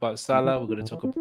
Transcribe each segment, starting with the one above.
about Salah. We're going to talk about...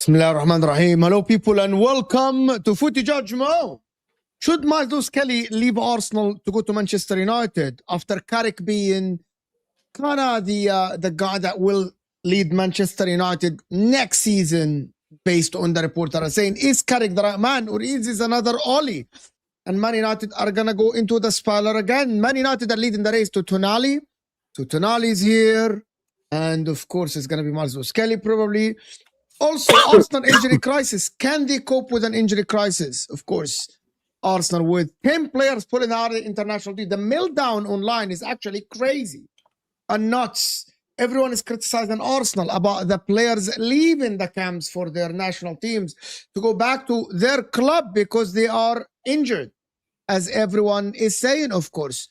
Bismillah ar-Rahman ar-Rahim. Hello people and welcome to Footy Judgment. Should Lewis-Skelly leave Arsenal to go to Manchester United after Carrick being kind of the guy that will lead Manchester United next season based on the report that are saying, is Carrick the right man or is this another Oli? And Man United are going to go into the spoiler again. Man United are leading the race to Tonali. So Tonali is here. And of course it's going to be Lewis-Skelly probably. Also, Arsenal injury crisis. Can they cope with an injury crisis? Of course, Arsenal with 10 players pulling out of the international team. The meltdown online is actually crazy and nuts. Everyone is criticizing Arsenal about the players leaving the camps for their national teams to go back to their club because they are injured, as everyone is saying, of course.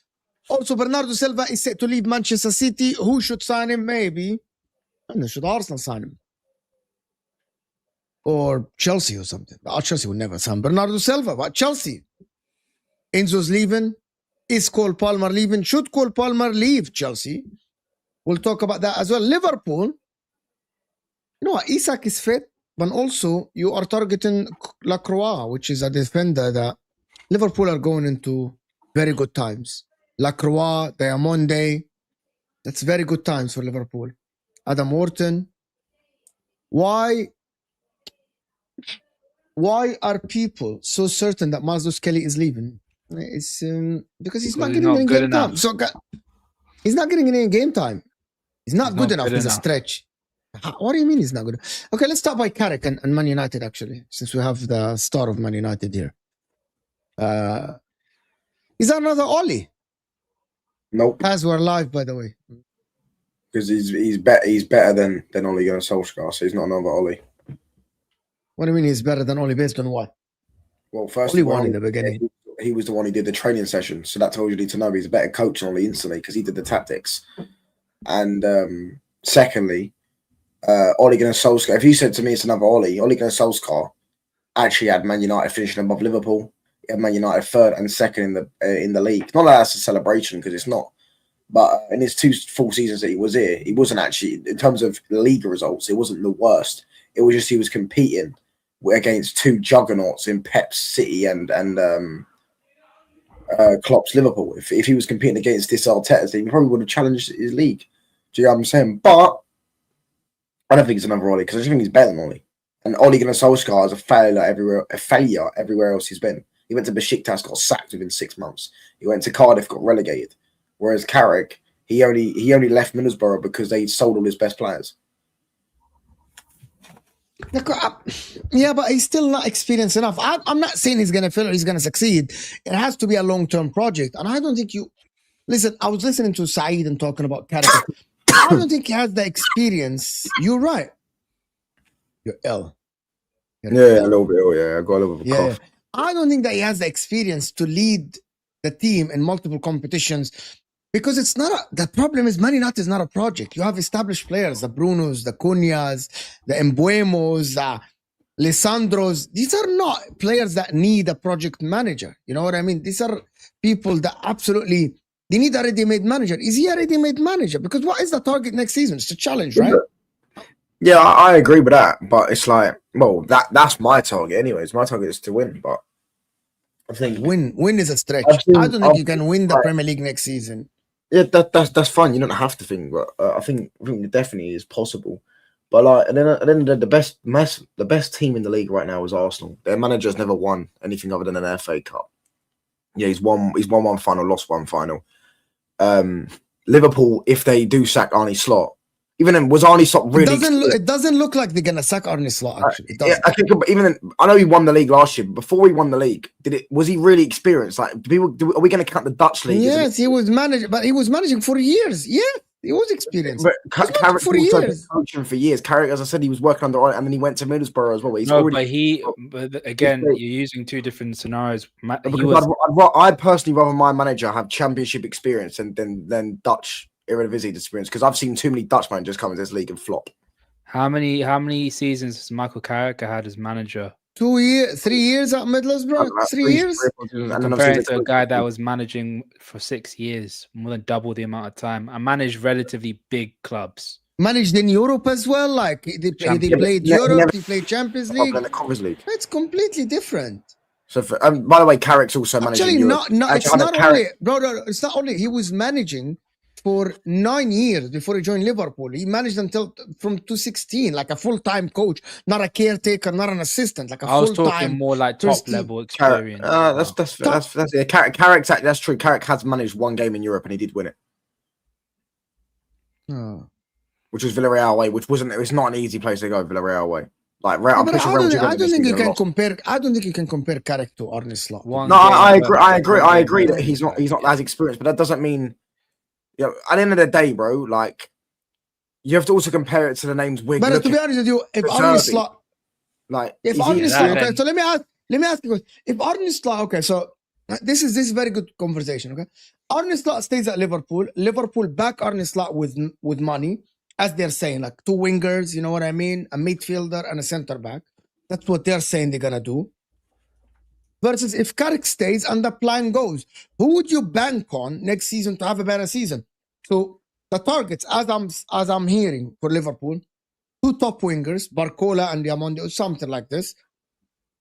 Also, Bernardo Silva is set to leave Manchester City. Who should sign him? Maybe. And should Arsenal sign him? Or Chelsea or something. Chelsea will never sign Bernardo Silva, but Chelsea. Enzo's leaving. Is Cole Palmer leaving? Should Cole Palmer leave Chelsea? We'll talk about that as well. Liverpool. You know what? Isak is fit, but also you are targeting Lacroix, which is a defender that Liverpool are going into very good times. Lacroix, Diamonde. That's very good times for Liverpool. Adam Wharton. Why are people so certain that Lewis-Skelly is leaving? It's because he's not getting any game time. So he's not getting any game time. He's not good enough. He's a stretch. What do you mean he's not good? Okay, let's start by Carrick and Man United, actually, since we have the star of Man United here. Is that another Oli? Nope. As we're live, by the way. Because he's better than Ole Gunnar Solskjaer, so he's not another Oli. What do you mean he's better than Oli based on what? Well, first Oli won in the beginning. He was the one who did the training session, so that tells you need to know he's a better coach than Oli instantly because he did the tactics. And secondly, Ole Gunnar Solskjaer. If you said to me it's another Ole Gunnar Solskjaer actually had Man United finishing above Liverpool. He had Man United third and second in the league. Not that that's a celebration because it's not. But in his 2 full seasons that he was here, he wasn't actually, in terms of league results, it wasn't the worst. It was just he was competing against 2 juggernauts in Pep's City and Klopp's Liverpool. If he was competing against this Arteta's team, he probably would have challenged his league. Do you know what I'm saying? But I don't think it's another Ole because I just think he's better than Ole. And Ole Gunnar Solskjaer is a failure everywhere else he's been. He went to Besiktas, got sacked within 6 months. He went to Cardiff, got relegated. Whereas Carrick, he only left Middlesbrough because they sold all his best players. Yeah, but he's still not experienced enough. I'm not saying he's going to fail or he's going to succeed. It has to be a long-term project. And I don't think you... Listen, I was listening to Saeed and talking about Carrick. I don't think he has the experience. You're right. You're ill. Yeah, a little bit. Oh, yeah, I got a little bit of a cough. I don't think that he has the experience to lead the team in multiple competitions because it's not the problem is Man United is not a project. You have established players, the Brunos, the Cunhas, the Embuemos, the Lissandros. These are not players that need a project manager. You know what I mean? These are people that absolutely, they need a ready-made manager. Is he a ready-made manager? Because what is the target next season? It's a challenge, right? Yeah, I agree with that, but it's like, well, that's my target anyways. My target is to win, but I think win is a stretch. I don't think you can win the Premier League next season. Yeah, that's fine. You don't have to think, but I think it definitely is possible. But like, and then the best team in the league right now is Arsenal. Their manager's never won anything other than an FA Cup. Yeah, he's won one final, lost one final. Liverpool, if they do sack Arne Slot. Even then, was Arne Slot really? It doesn't look like they're gonna sack Arne Slot. Actually, yeah, I think. Even then, I know he won the league last year. But before he won the league, was he really experienced? Like, are we going to count the Dutch league? Yes, he was managing, but he was managing for years. Yeah, he was experienced. But Carrick for years. Coaching for years. Carrick, as I said, he was working under, and then he went to Middlesbrough as well. But again, you're using two different scenarios. I'd personally rather my manager have championship experience than Dutch Eredivisie experience, because I've seen too many Dutch managers come into this league and flop. How many seasons has Michael Carrick had as manager? 2 years, 3 years at Middlesbrough. 3 years. And comparing to a guy that was managing for 6 years, more than double the amount of time, and managed relatively big clubs. Managed in Europe as well. Like they played Europe, they played Champions League. It's completely different. So, by the way, Carrick's also managing. Actually, it's not only, bro. It's not only he was managing for 9 years before he joined Liverpool. He managed until from 2016, like a full-time coach, not a caretaker, not an assistant, like a full-time. I was talking more like top-level experience. That's Carrick. That's true. Carrick has managed one game in Europe and he did win it, which was Villarreal away, which wasn't. It was not an easy place to go. Villarreal away. Like, I don't think you can compare. I don't think you can compare Carrick to Arne Slot. I agree that he's not as experienced, but that doesn't mean. Yeah, at the end of the day, bro, like, you have to also compare it to the names we're. But to be honest with you, if Arne Slot, okay, so let me ask you, if Arne Slot, okay, so this is very good conversation, okay. Arne Slot stays at Liverpool. Liverpool back Arne Slot with money, as they're saying, like 2 wingers, you know what I mean, a midfielder and a centre back. That's what they're saying they're gonna do. Versus if Carrick stays and the plan goes, who would you bank on next season to have a better season? So the targets, as I'm hearing for Liverpool, 2 top wingers, Barcola and Diamondi, or something like this,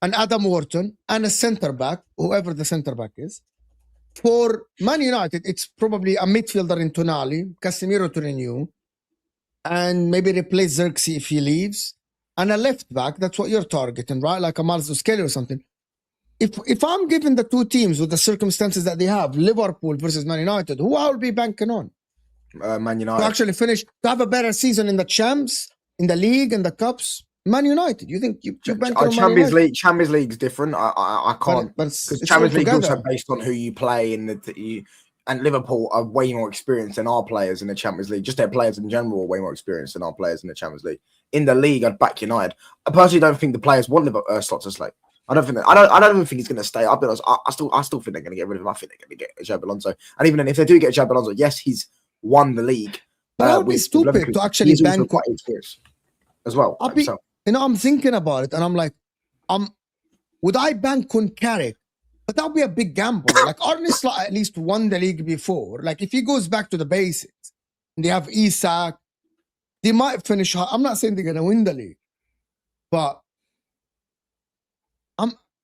and Adam Wharton, and a centre back, whoever the centre back is. For Man United, it's probably a midfielder in Tonali, Casemiro to renew, and maybe replace Xerxes if he leaves, and a left back. That's what you're targeting, right? Like a Lewis-Skelly or something. If I'm given the 2 teams with the circumstances that they have, Liverpool versus Man United, who I will be banking on? Man United. To actually finish, to have a better season in the champs, in the league, and the cups. Man United. You think you bank on Champions League? Champions League's different. I can't. Because Champions League is also based on who you play and Liverpool are way more experienced than our players in the Champions League. Just their players in general are way more experienced than our players in the Champions League. In the league, I'd back United. I personally don't think the players want Slot to slate. I don't even think he's going to stay. I'll be honest. I still think they're going to get rid of him. I think they're going to get Xabi Alonso. And even then, if they do get Xabi Alonso, yes, he's won the league. That would be stupid to actually bank as well. I'm thinking about it, and I'm like, would I bank on Carrick? But that would be a big gamble. Like Arne Slot at least won the league before. Like if he goes back to the basics, and they have Isak, they might finish. I'm not saying they're going to win the league, but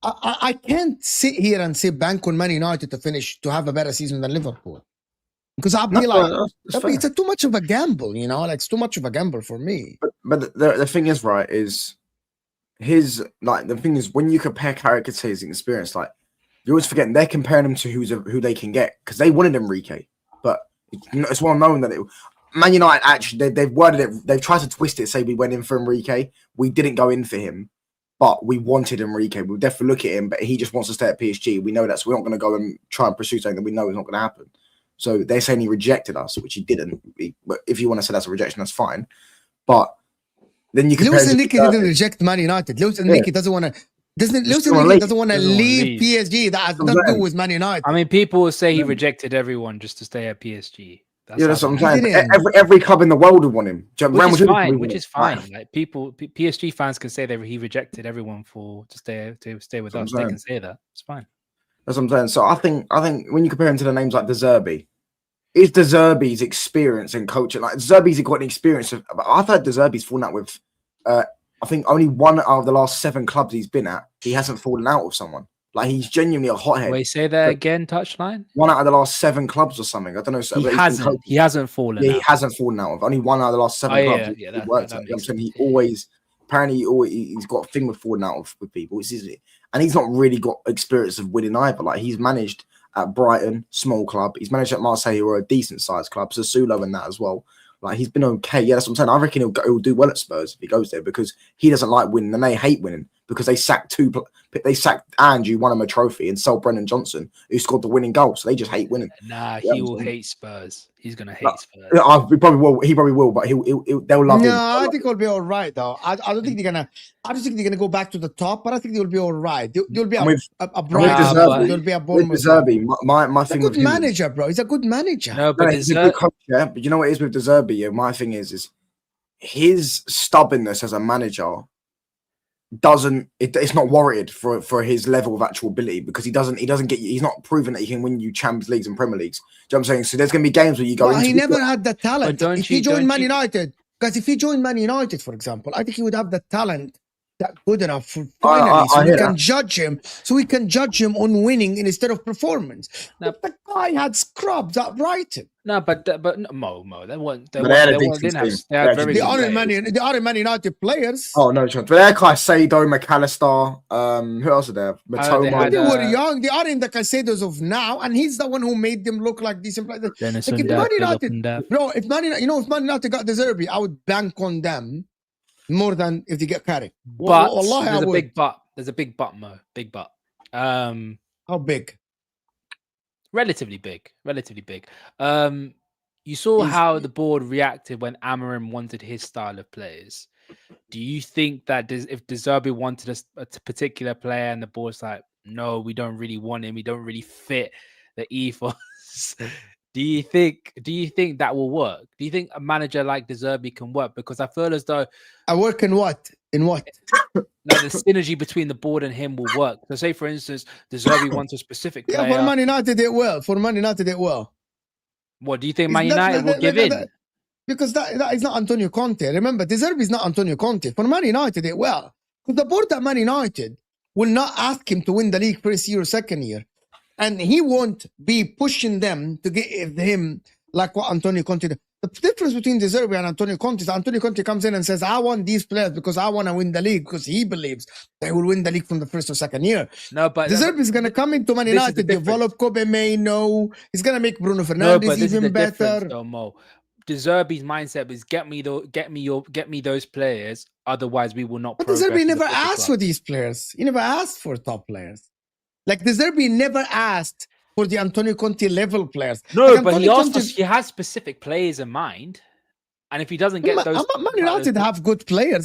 I can't sit here and say bank on Man United to have a better season than Liverpool, because I'll be it's too much of a gamble, you know, like it's too much of a gamble for me. But the thing is, right, is the thing is when you compare Carrick to his experience, like you're always forgetting they're comparing him to who they can get, because they wanted Enrique, but it's well known that Man United actually they've worded it. They've tried to twist it. Say we went in for Enrique. We didn't go in for him, but we wanted Enrique. We'll definitely look at him, but he just wants to stay at PSG. We know that, so we're not going to go and try and pursue something that we know is not going to happen. So they're saying he rejected us, which he didn't. But if you want to say that's a rejection, that's fine. But then you can. Lewis Enrique didn't reject Man United. Lewis Enrique doesn't want to. Lewis Enrique doesn't want to leave PSG. That has nothing to do with Man United. I mean, people will say he rejected everyone just to stay at PSG. That's what I'm saying. Every club in the world would want him. Which is fine. Like PSG fans can say that he rejected everyone to stay with us. They can say that. It's fine. That's what I'm saying. So I think when you compare him to the names like De Zerbi, is De Zerbi's experience in coaching, like De Zerbi's got an experience of. I've heard De Zerbi's fallen out with. I think only one out of the last 7 clubs he's been at, he hasn't fallen out with someone. Like he's genuinely a hothead. Wait, say that again, Touchline. 1 out of the last 7 clubs or something. I don't know. He hasn't fallen. Yeah, he hasn't fallen out of only 1 out of the last 7 clubs. Yeah, he worked at. I'm saying he's got a thing with falling out with people. And he's not really got experience of winning either. Like he's managed at Brighton, small club. He's managed at Marseille, who are a decent sized club. So Sulo and that as well. Like he's been okay. Yeah, that's what I'm saying. I reckon he'll do well at Spurs if he goes there because he doesn't like winning and they hate winning because they sacked Andrew, won him a trophy, and sold Brennan Johnson, who scored the winning goal. So they just hate winning. Nah, he will hate Spurs. He's gonna hate Spurs. He probably will, but they'll love him. No, I think it'll be all right though. I don't think they're gonna. I just think they're gonna go back to the top, but I think they'll be all right. They'll be a Brighton. They'll be a Bournemouth. De Zerbi, my thing with him. He's a good manager, bro. He's a good manager. No, but he's a good coach. Yeah, but you know what it is with De Zerbi? Yeah, my thing is his stubbornness as a manager. It's not warranted for his level of actual ability because he's not proven that he can win you Champions Leagues and Premier Leagues. Do you know what I'm saying? So there's going to be games where you go. He never had the talent. If he joined Man United, because if he joined Man United, for example, I think he would have the talent that good enough for finally, so we can judge him. So we can judge him on winning instead of performance. No, but the guy had scrubs at Brighton. No, but Mo, they weren't. They aren't Man United players. Oh no, but they're Caicedo, McAllister. Who else are there? Matoma. They were young. They aren't the Caicedos of now, and he's the one who made them look like decent players. Like if Man United, bro, if Man United got De Zerbi, I would bank on them more than if they get Carrick. But there's a big but. There's a big but, Mo. Big but. How big? Relatively big. You saw how the board reacted when Amorim wanted his style of players. Do you think that if De Zerbi wanted a particular player and the board's like, no, we don't really want him, we don't really fit the ethos, do you think that will work? Do you think a manager like De Zerbi can work? Because I feel as though I work in what? No, the synergy between the board and him will work. So say, for instance, De Zerbi wants a specific player. Yeah, for Man United it will. What do you think Man United will give in? Because that is not Antonio Conte. Remember, De Zerbi is not Antonio Conte. For Man United it will. Because the board at Man United will not ask him to win the league first year or second year. And he won't be pushing them to give him like what Antonio Conte did. The difference between De Zerbi and Antonio Conte is Antonio Conte comes in and says, I want these players because I want to win the league, because he believes they will win the league from the first or second year. No, but De Zerbi is going to come into Man United, develop Kobe Maino. He's going to make Bruno Fernandez even better. De Zerbi's mindset is get me those players, otherwise we will not. But De Zerbi never asked for these players. He never asked for top players. Like De Zerbi never asked for the Antonio Conte level players. No, like but he has specific players in mind. And if he doesn't get those... Man United have good players.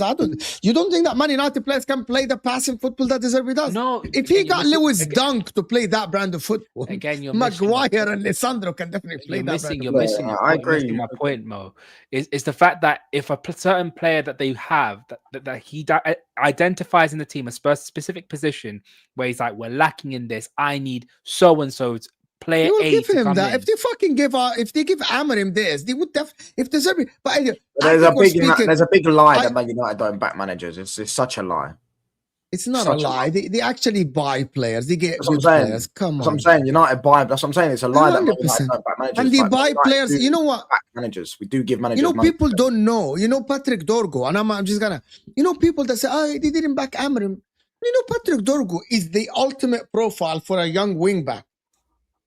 You don't think that Man United players can play the passing football that De Zerbi does? No. If he got Lewis Dunk to play that brand of football, again, Maguire and Lisandro can definitely play that brand of football. I agree. My point, Mo, is the fact that if a certain player that they have, that he identifies in the team, a specific position, where he's like, we're lacking in this, I need so-and-so player A give him that. If they fucking give Amorim this, they would if De Zerbi. But there's a big lie that Man United don't back managers. It's such a lie. It's not a lie. They actually buy players. They get good players. Come on. That's what I'm saying. United buy. That's what I'm saying. It's a lie that Man United don't back managers. And they buy players. You know what? Back managers. We do give managers. People don't know. Patrick Dorgo, and I'm just gonna. People that say, they didn't back Amorim. Patrick Dorgo is the ultimate profile for a young wing back.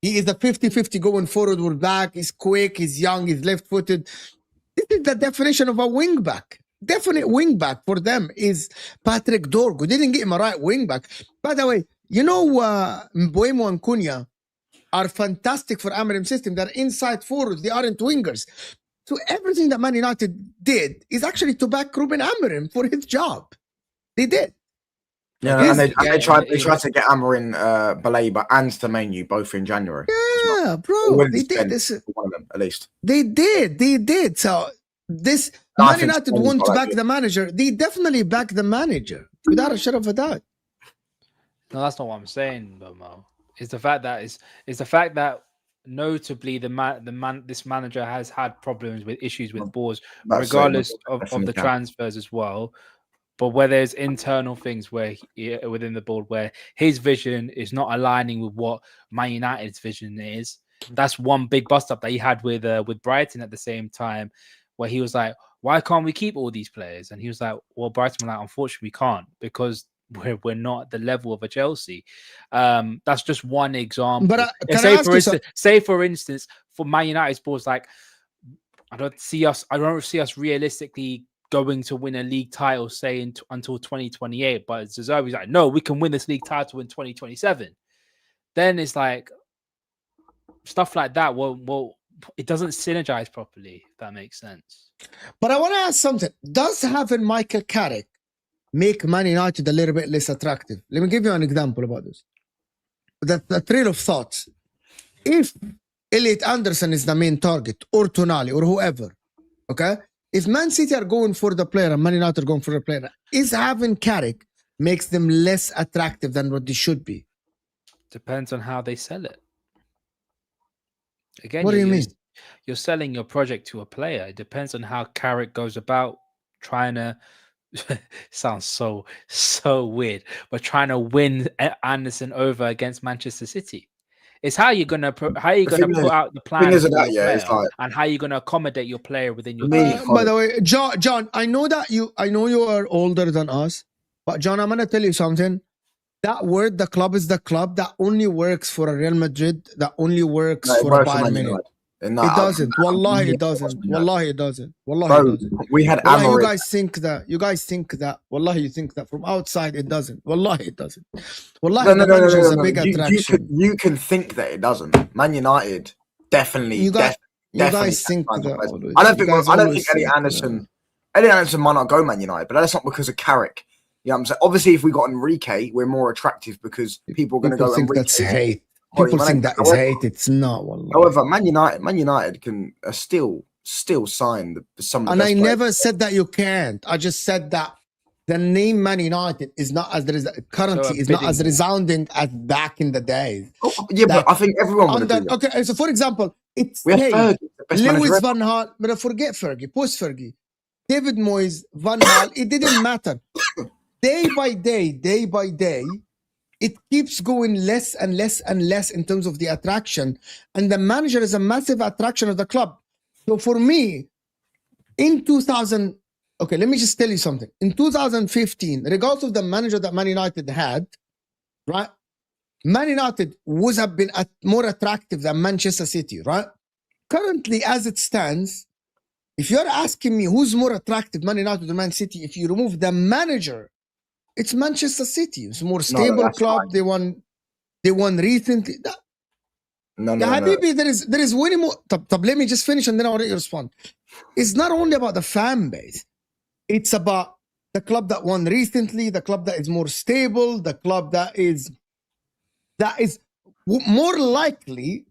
He is the 50-50 going forward or back. He's quick, he's young, he's left-footed. This is the definition of a wing back. Definite wing back for them is Patrick Dorgu. We didn't get him a right wing back. By the way, you know, Mbeumo and Cunha are fantastic for Amorim's system. They're inside forwards. They aren't wingers. So everything that Man United did is actually to back Ruben Amorim for his job. They did. Yeah, and they tried to get Amorim, Baleba, and Semenyo both in January. Yeah, bro. They did this. One of them, at least. They did. So this Man United want to back the manager. They definitely back the manager without a shadow of a doubt. No, that's not what I'm saying, Bomo. It's the fact that notably this manager has had problems with issues with balls, regardless of the transfers as well. But where there's internal things where within the board where his vision is not aligning with what Man United's vision is, that's one big bust up that he had with Brighton at the same time, where he was like, "Why can't we keep all these players?" And he was like, "Well, Brighton were like, unfortunately, we can't because we're not at the level of a Chelsea." That's just one example. But say for instance, for Man United's boards, like I don't see us realistically going to win a league title, say until 2028. But Zerbi's like, no, we can win this league title in 2027. Then it's like stuff like that. Well, it doesn't synergize properly. If that makes sense. But I want to ask something. Does having Michael Carrick make Man United a little bit less attractive? Let me give you an example about this. The trail of thoughts. If Elliot Anderson is the main target, or Tonali, or whoever, okay? If Man City are going for the player and Man United are going for the player, is having Carrick makes them less attractive than what they should be? Depends on how they sell it. Again, what do you mean? You're selling your project to a player. It depends on how Carrick goes about trying to. Sounds so weird, but trying to win Anderson over against Manchester City. It's how you're gonna put out the plan and how you're gonna accommodate your player within your team. By the way, John, I know you are older than us, but John, I'm gonna tell you something. That word, the club is the club, that only works for a Real Madrid. That only works for a Bayern Munich. It doesn't. Wallahi, it doesn't. Wallahi, it doesn't. Wallahi, it doesn't. We had Wallahi, you guys think that. Wallahi, you think that. From outside, it doesn't. Wallahi, it doesn't. Wallahi, the manager is a big attraction. You can think that it doesn't. Man United definitely. You guys think that. I don't think Elliot Anderson might not go Man United, but that's not because of Carrick. You know what I'm saying? Obviously, if we got Enrique, we're more attractive because people are going to go. Think that's hate. People think that is hate. It's not. Wallahi. However, Man United can still sign some. And I never said that you can't. I just said that the name Man United is not as currently is not as resounding as back in the days. But I think everyone would agree. Okay, so for example, it's Lewis Van Gaal. But forget Fergie, post Fergie, David Moyes, Van Gaal. It didn't matter. Day by day. It keeps going less and less and less in terms of the attraction. And the manager is a massive attraction of the club. So for me, in 2000, okay, let me just tell you something. In 2015, regardless of the manager that Man United had, right? Man United would have been more attractive than Manchester City, right? Currently, as it stands, if you're asking me who's more attractive, Man United or Man City, if you remove the manager, it's Manchester City. It's a more stable club. Fine. They won recently. No. Habibi, there is way more. Let me just finish and then I'll let you respond. It's not only about the fan base. It's about the club that won recently, the club that is more stable, the club that is more likely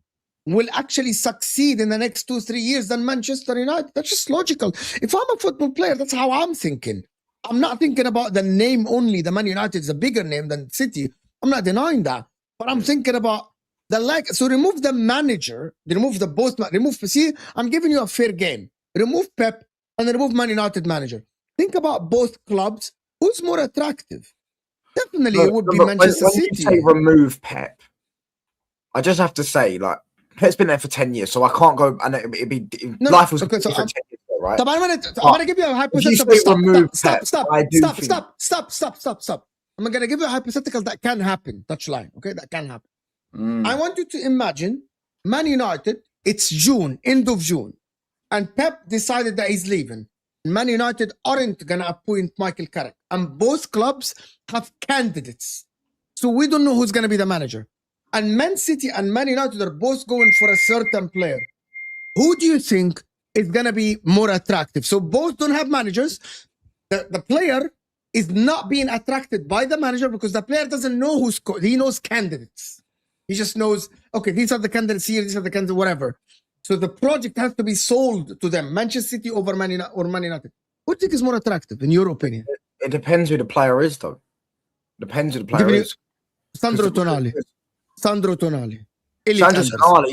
will actually succeed in the next 2-3 years than Manchester United. That's just logical. If I'm a football player, that's how I'm thinking. I'm not thinking about the name only. The Man United is a bigger name than City. I'm not denying that. But I'm thinking about the So remove the manager, remove the both, I'm giving you a fair game. Remove Pep and remove Man United manager. Think about both clubs. Who's more attractive? Definitely it would be Manchester City. When you say remove Pep, I just have to say, like, Pep's been there for 10 years, so I can't go, and it'd be, life was okay, so 10 years ago, right? I'm gonna give you a hypothetical. Stop. I'm gonna give you a hypothetical that can happen. Touchline, okay? That can happen. I want you to imagine Man United, it's June, end of June, and Pep decided that he's leaving. Man United aren't going to appoint Mikel Carrick. And both clubs have candidates. So we don't know who's going to be the manager. And Man City and Man United are both going for a certain player. Who do you think is going to be more attractive? So both don't have managers. The player is not being attracted by the manager because the player doesn't know he knows candidates. He just knows, okay, these are the candidates here, these are the candidates, whatever. So the project has to be sold to them. Manchester City over Man United. What do you think is more attractive, in your opinion? It depends who the player is, though. Depends who the player is. Sandro Tonali. Sandro Tonali,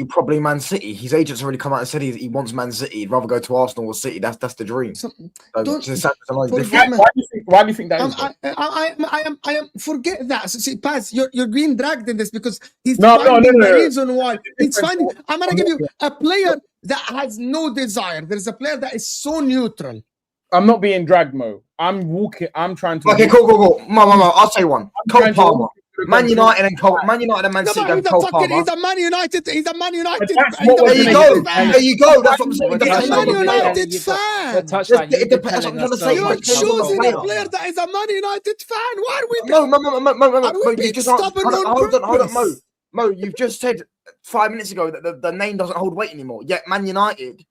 probably Man City. His agent's already come out and said he wants Man City. He'd rather go to Arsenal or City. That's the dream. Why do you think that is? I am. Forget that. So, see, Paz, you're being dragged in this because he's No. the reason why. It's fine. I'm gonna give you a player that has no desire. There's a player that is so neutral. I'm not being dragged, Mo. I'm walking. I'm trying to. Okay, cool. Mo. I'll say one. Cole Palmer. Man United and Man City and Cole Palmer. He's a Man United. There you go. That's what I'm saying. He's a Man United fan. It depends. You're choosing a player that is a Man United fan. Why are we? Hold on, Mo. You've just said 5 minutes ago that the name doesn't hold weight anymore. Yet Man United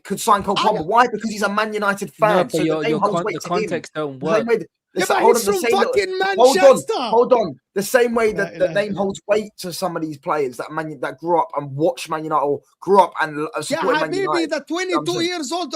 could sign Cole Palmer. Why? Because he's a Man United fan. No, but the context don't work. Yeah, but he's from fucking Manchester. Hold on. The same way that the name holds weight to some of these players that grew up and watched Man United or grew up and supported Man United. The 22 years old,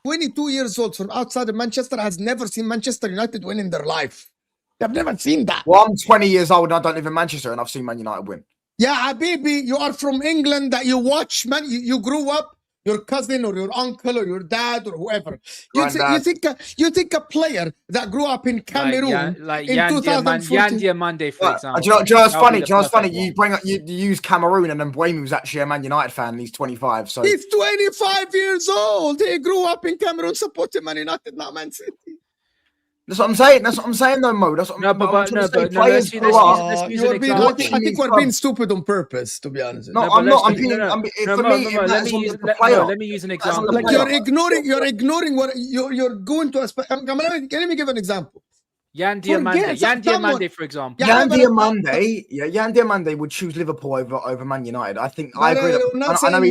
22 years old from outside of Manchester has never seen Manchester United win in their life. They've never seen that. Well, I'm 20 years old and I don't live in Manchester and I've seen Man United win. Yeah, Habibi, you are from England that you watch, man. You grew up. Your cousin or your uncle or your dad or whoever. You think a player that grew up in Cameroon in 2014. Yan Diamande, for example. Do you know what's funny? You use Cameroon and then Buemi was actually a Man United fan and he's 25. So he's 25 years old. He grew up in Cameroon supporting Man United, not Man City. That's what I'm saying, though, Mo. That's what let's use an example. I think we're being stupid on purpose, to be honest. Let me use an example. Like you're ignoring what you're going to. Let me give an example. Yan Diamande, for example. Yan Diamande would choose Liverpool over Man United. I think I agree.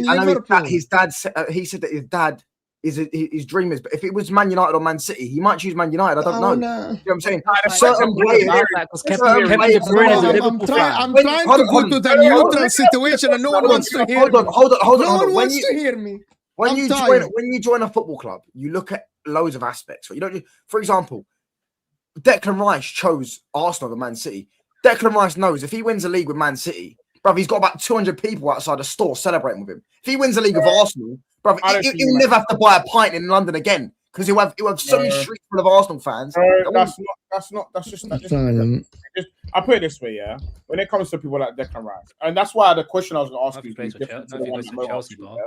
I know his dad. He said that his dad. His dream is, but if it was Man United or Man City, he might choose Man United. I don't know. No. You know what I'm saying? Certain players. I'm trying to go to the neutral situation, and no one wants to hear me. Hold on. No one wants to hear me. When you join a football club, you look at loads of aspects. You don't. For example, Declan Rice chose Arsenal over Man City. Declan Rice knows if he wins a league with Man City, bruv, he's got about 200 people outside the store celebrating with him. If he wins a league with Arsenal, bruv, he'll never have to buy a pint in London again because he'll have so many streets full of Arsenal fans. I put it this way, yeah. When it comes to people like Declan Rice, and that's why the question I was going to ask you.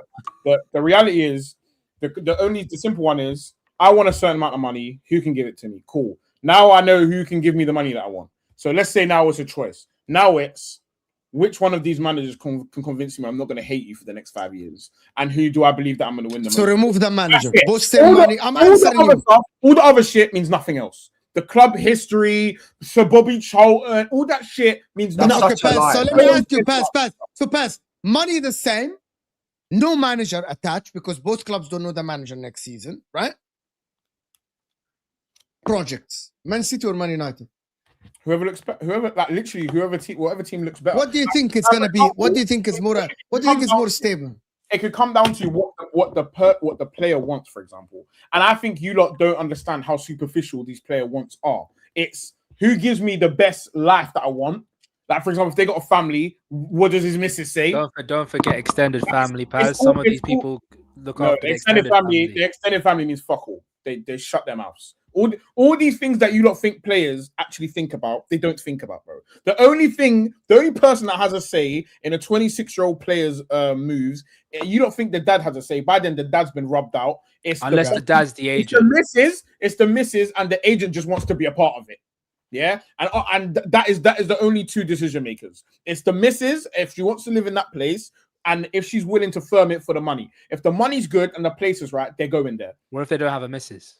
But the reality is, the simple one is, I want a certain amount of money. Who can give it to me? Cool. Now I know who can give me the money that I want. So let's say now it's a choice. Now it's which one of these managers can convince me I'm not going to hate you for the next 5 years, and who do I believe that I'm going to win the money? So remove the manager. Both same money. I'm answering you. All the other shit means nothing else. The club history, Sir Bobby Charlton, all that shit means nothing. No, okay, Paz. So let me ask you, Paz. So Paz, money the same, no manager attached because both clubs don't know the manager next season, right? Projects, Man City or Man United? Whatever team looks better. What do you think it's gonna be? What do you think is more? What do you think is more stable? It could come down to what the player wants, for example. And I think you lot don't understand how superficial these player wants are. It's who gives me the best life that I want. Like, for example, if they got a family, what does his missus say? Don't forget extended family, Paz. Some of these people look after the extended family. The extended family means fuck all. They shut their mouths. All these things that you lot think players actually think about, they don't think about, bro. The only person that has a say in a 26-year-old player's moves, you don't think the dad has a say. By then, the dad's been rubbed out. Unless the dad's the agent. It's the missus, and the agent just wants to be a part of it. Yeah, and that is the only two decision makers. It's the missus if she wants to live in that place, and if she's willing to firm it for the money. If the money's good and the place is right, they're going there. What if they don't have a missus?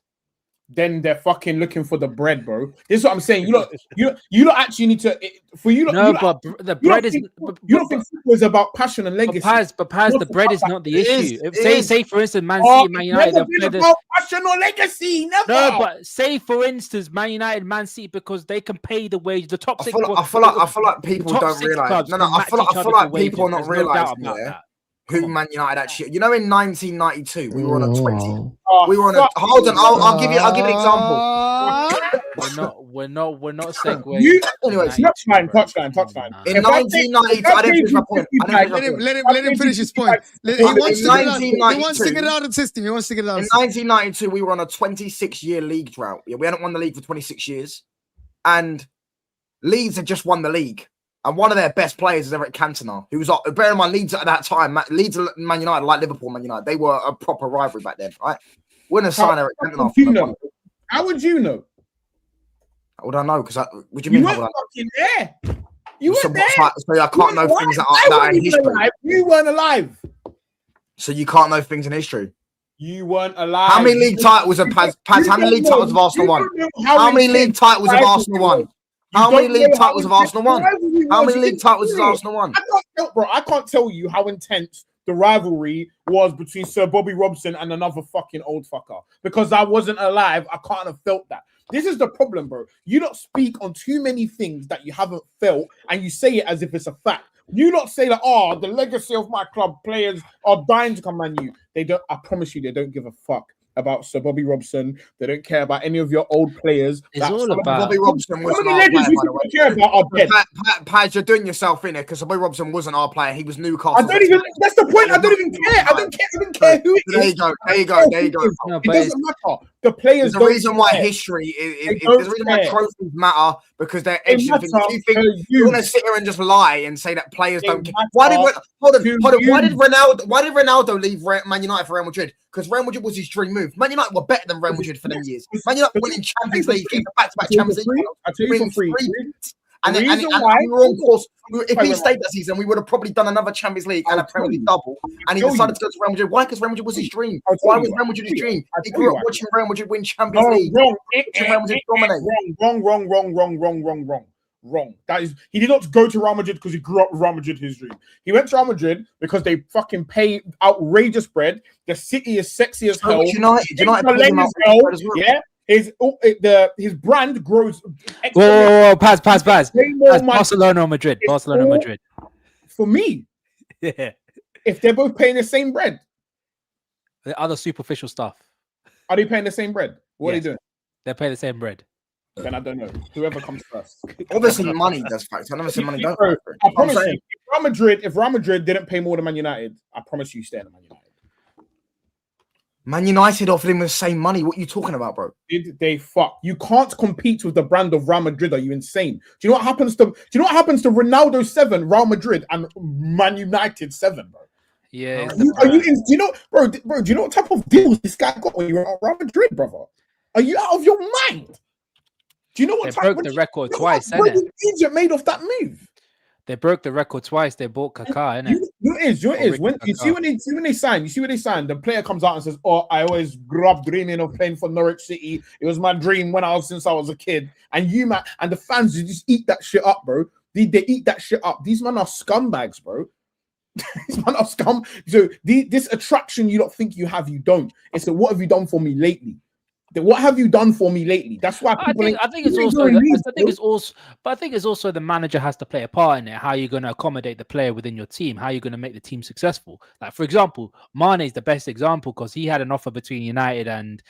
Then they're fucking looking for the bread, bro. This is what I'm saying. You don't actually need to. For you, no, but the bread is. You don't think football is about passion and legacy? But Paz, the bread is not the issue. Say for instance, Man City, Man United. Never about passion or legacy. Never. No, but say for instance, Man United, Man City, because they can pay the wage. The top six. I feel like people don't realize. No, I feel like people are not realizing who Man United actually. You know, in 1992, we were on a 20. We were on a. Hold on, I'll give you an example. We're not segueing. Anyways, touchline. In 1992, I didn't finish my point. Let him finish his point. He wants to get it out of the system. In 1992, we were on a 26-year league drought. Yeah, we hadn't won the league for 26 years, and Leeds had just won the league. And one of their best players is Eric Cantona, who was, bear in mind, Leeds at that time, Leeds and Man United, like Liverpool, Man United, they were a proper rivalry back then, right? Wouldn't have signed Eric Cantona. How would you know? How would I know? Because what do you mean? You weren't fucking there. You weren't there. So I can't know things that are in history. You weren't alive. So you can't know things in history. You weren't alive. How many league titles have Paz? How many league titles have Arsenal won? How many league titles have Arsenal won? How many league titles have Arsenal won? How many league titles has Arsenal won? I can't tell you how intense the rivalry was between Sir Bobby Robson and another fucking old fucker. Because I wasn't alive, I can't have felt that. This is the problem, bro. You don't speak on too many things that you haven't felt, and you say it as if it's a fact. You not say that, oh, the legacy of my club, players are dying to come Man U. They don't. I promise you, they don't give a fuck about Sir Bobby Robson. They don't care about any of your old players. It's all about Bobby Robson. How many legends you care about are dead? Paz, you're doing yourself in it because Bobby Robson wasn't our player. He was Newcastle. I don't even. That's the point. I don't even care. I don't care who it is. There you go. No, it doesn't matter. The players. There's a reason why history is. There's a reason why trophies matter because they're extra things. You want to sit here and just lie and say that players don't care? Why did Ronaldo leave Man United for Real Madrid? Because Real Madrid was his dream move. Man United were better than Real Madrid for them years. Man United winning Champions League, getting back-to-back Champions League. I tell you for free. And we were on course. If he stayed that season, we would have probably done another Champions League and a Premier League double. And he decided to go to Real Madrid. Why? Because Real Madrid was his dream. Why was Real Madrid his dream? He grew up watching Real Madrid win Champions League. Wrong. That is, he did not go to Real Madrid because he grew up with Real Madrid his dream. He went to Real Madrid because they fucking pay outrageous bread. The city is sexy as hell. United yeah. His brand grows. Whoa, Paz. Barcelona or Madrid? Barcelona or Madrid? For me, yeah. If they're both paying the same bread, the other superficial stuff. Are they paying the same bread? What are they doing? They're paying the same bread. Then I don't know. Whoever comes first. Obviously, money does factor. I never said money don't. I promise you, if Real Madrid didn't pay more than Man United, I promise you stay in Man United. Man United offered him the same money. What are you talking about, bro? Did they fuck? You can't compete with the brand of Real Madrid. Are you insane? Do you know what happens to Ronaldo 7, Real Madrid, and Man United 7, bro? Yeah. Do you know what type of deals this guy got when you were at Real Madrid, brother? Are you out of your mind? Do you know what they broke the record twice? What Egypt made off that move? They broke the record twice. They bought Kaká, innit? You see when they signed, the player comes out and says, "Oh, I always grew up dreaming of playing for Norwich City. It was my dream since I was a kid." And and the fans just eat that shit up, bro. They eat that shit up. These men are scumbags, bro. These men are scum. So this attraction you don't think you have, you don't. It's what have you done for me lately? What have you done for me lately? That's why I think it's also the manager has to play a part in it. How you're going to accommodate the player within your team? How you're going to make the team successful? Like, for example, Mane is the best example because he had an offer between United and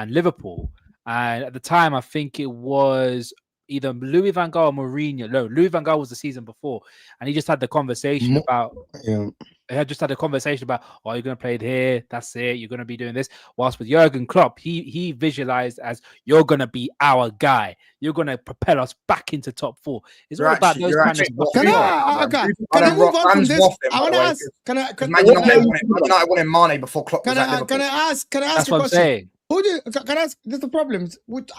Liverpool, and at the time I think it was either Louis van Gaal or Mourinho. No, Louis van Gaal was the season before, and he just had the conversation about. Yeah. They had just had a conversation about, oh, you're going to play it here. That's it. You're going to be doing this. Whilst with Jurgen Klopp, he visualized as you're going to be our guy. You're going to propel us back into top 4. It's all about those kind of stuff. Can I move on from this? I want to ask. Can I wanted Mane before Klopp was at Liverpool. Can I ask? That's what I'm saying. Can I ask? There's the problem.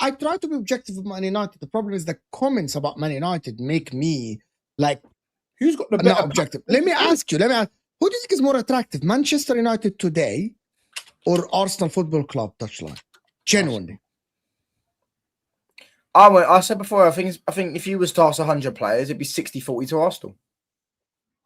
I try to be objective with Man United. The problem is the comments about Man United make me like. Who's got the better objective? Let me ask you. Who do you think is more attractive, Manchester United today or Arsenal Football Club touchline? Genuinely. I said before, I think if you was to ask 100 players, it'd be 60-40 to Arsenal.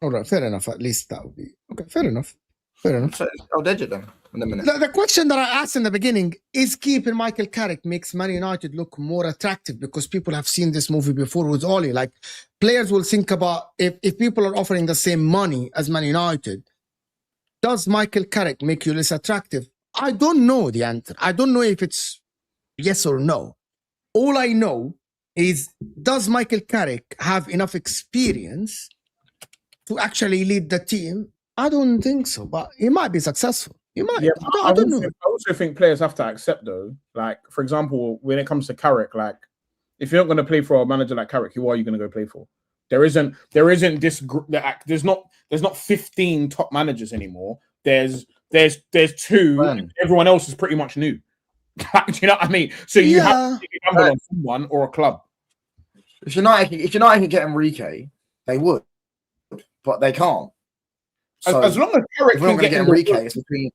All right, fair enough. At least that would be okay. Fair enough. Fair enough. So I'll did you then in a minute. The question that I asked in the beginning is keeping Michael Carrick makes Man United look more attractive because people have seen this movie before with Oli. Like players will think about if people are offering the same money as Man United, does Michael Carrick make you less attractive? I don't know the answer. I don't know if it's yes or no. All I know is, does Michael Carrick have enough experience to actually lead the team? I don't think so, but he might be successful. He might. Yeah, I don't know. I also think players have to accept, though. Like, for example, when it comes to Carrick, like, if you're not going to play for a manager like Carrick, who are you going to go play for? There isn't this. There's not 15 top managers anymore. There's 2. Man. Everyone else is pretty much new. Do you know what I mean? So you have to gamble on someone or a club. If United could get Enrique, they would, but they can't. So as long as Carrick we're not going to get Enrique, it's between